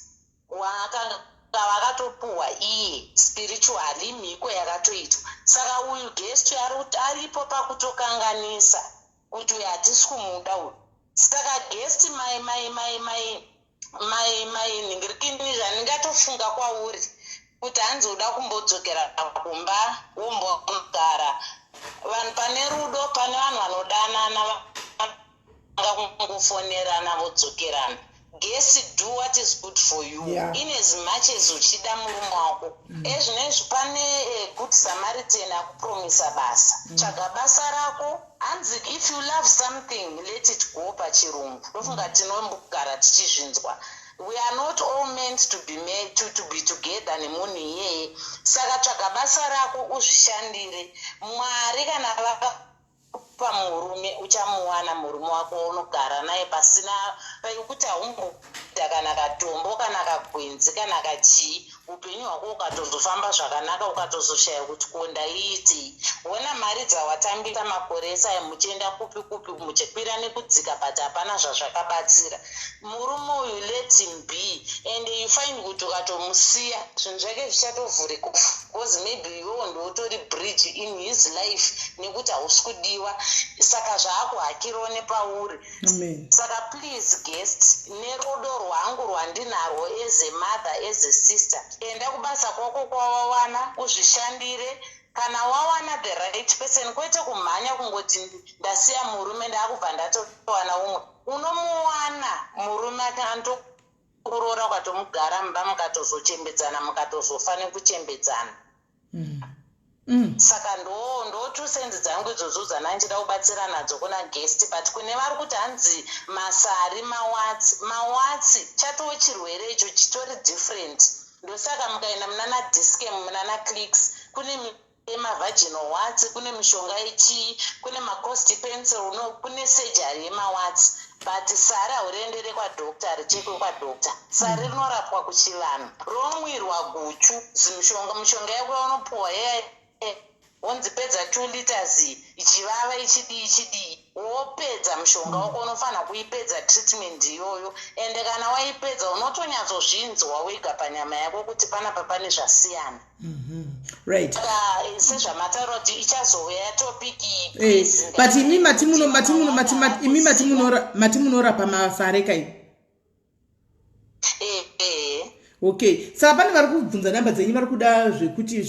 Speaker 8: vakatopuwa iye spiritually mhiko yakatoitwa. Saka uyu guest aripo pakutokanganisa kuti uyu hatisi kumuda uyu. Saka guest mai ningirikini zvandingatofunga kwauri kuti hanzi uda kumbodzokera kumba wombogara. Vanhu pane rudo, pane vanhu vanodanana vangangofonerana vodzokerana. Guess do what is good for you. In as much as uchida murume wako. Ezvinezvi pane good Samaritan akupromisa basa. Tsvaga basa rako. Hanzi if you love something, let it go pachirungu. Ndofunga tinombogara tichizvinzwa. We are not all meant to be made to be together nemunhu iyeye. Saka tsvaga basa rako uzvishandire. Mwari kana vakakupa murume uchamuwana murume wako unogara naye pasina pekuti haumboita kana katombo kana kagwenzi kana kachii. Upenyu hwako ukatozofamba zvakanaka ukatozoshaya kuti kondaiitei. Wona mari dzawatambisa makore esaya muchienda kupi kupi muchikwira nekudzika but hapana zvazvakabatsira. Murume uyu let him be and you find kuti ukatomusiya zvinhu zvake zvichatovhurika because maybe iwewo ndotori bridge in his life nekuti hausi kudiwa. Saka zvaakuhakirawo nepauri. Saka please guest, nerudo rwangu rwandinarwo as a mother, as a sister, enda kubasa kwako kwawawana uzvishandire. Kana wawana the right person, kwete kumhanya kungoti ndasiya murume ndakubva ndatowana umwe. Unomuwana murume anotokuroora ukatomugara mumba mukatozochembedzana mukatozofane kuchembedzana. Saka ndo two sense dzangu idzodzo dzananjida kubatsira nadzo kuna guest, but kune vari kuti hanzi masari mawatsi chatoo chirwere icho chitori different. Ndosaka mukaenda munana diskem munana clicks kune mavaginal watsi, kune mishonga yechii, kune macost pencil, kune surgery yemawatsi. But sari hauriendere kwadokta, harichekwe kwadokta. Sari rinorapwa kuchivanhu, romwirwa guchu. Mishonga yako yaunopuwa wonzi pedza 2 liters ichivava ichidii wopedza mushonga wako unofanira kuipedza treatment iyoyo. Ende kana waipedza unotonyadzozvinzwa wega panyama yako kuti panapa pane zvasiyana.
Speaker 1: Right.
Speaker 8: Sezvamataura kuti ichazouya topic
Speaker 1: but imi mati munorapa masare kai. Okay. Saka pane vari kubvunza namba dzenyu vari kuda zvekuti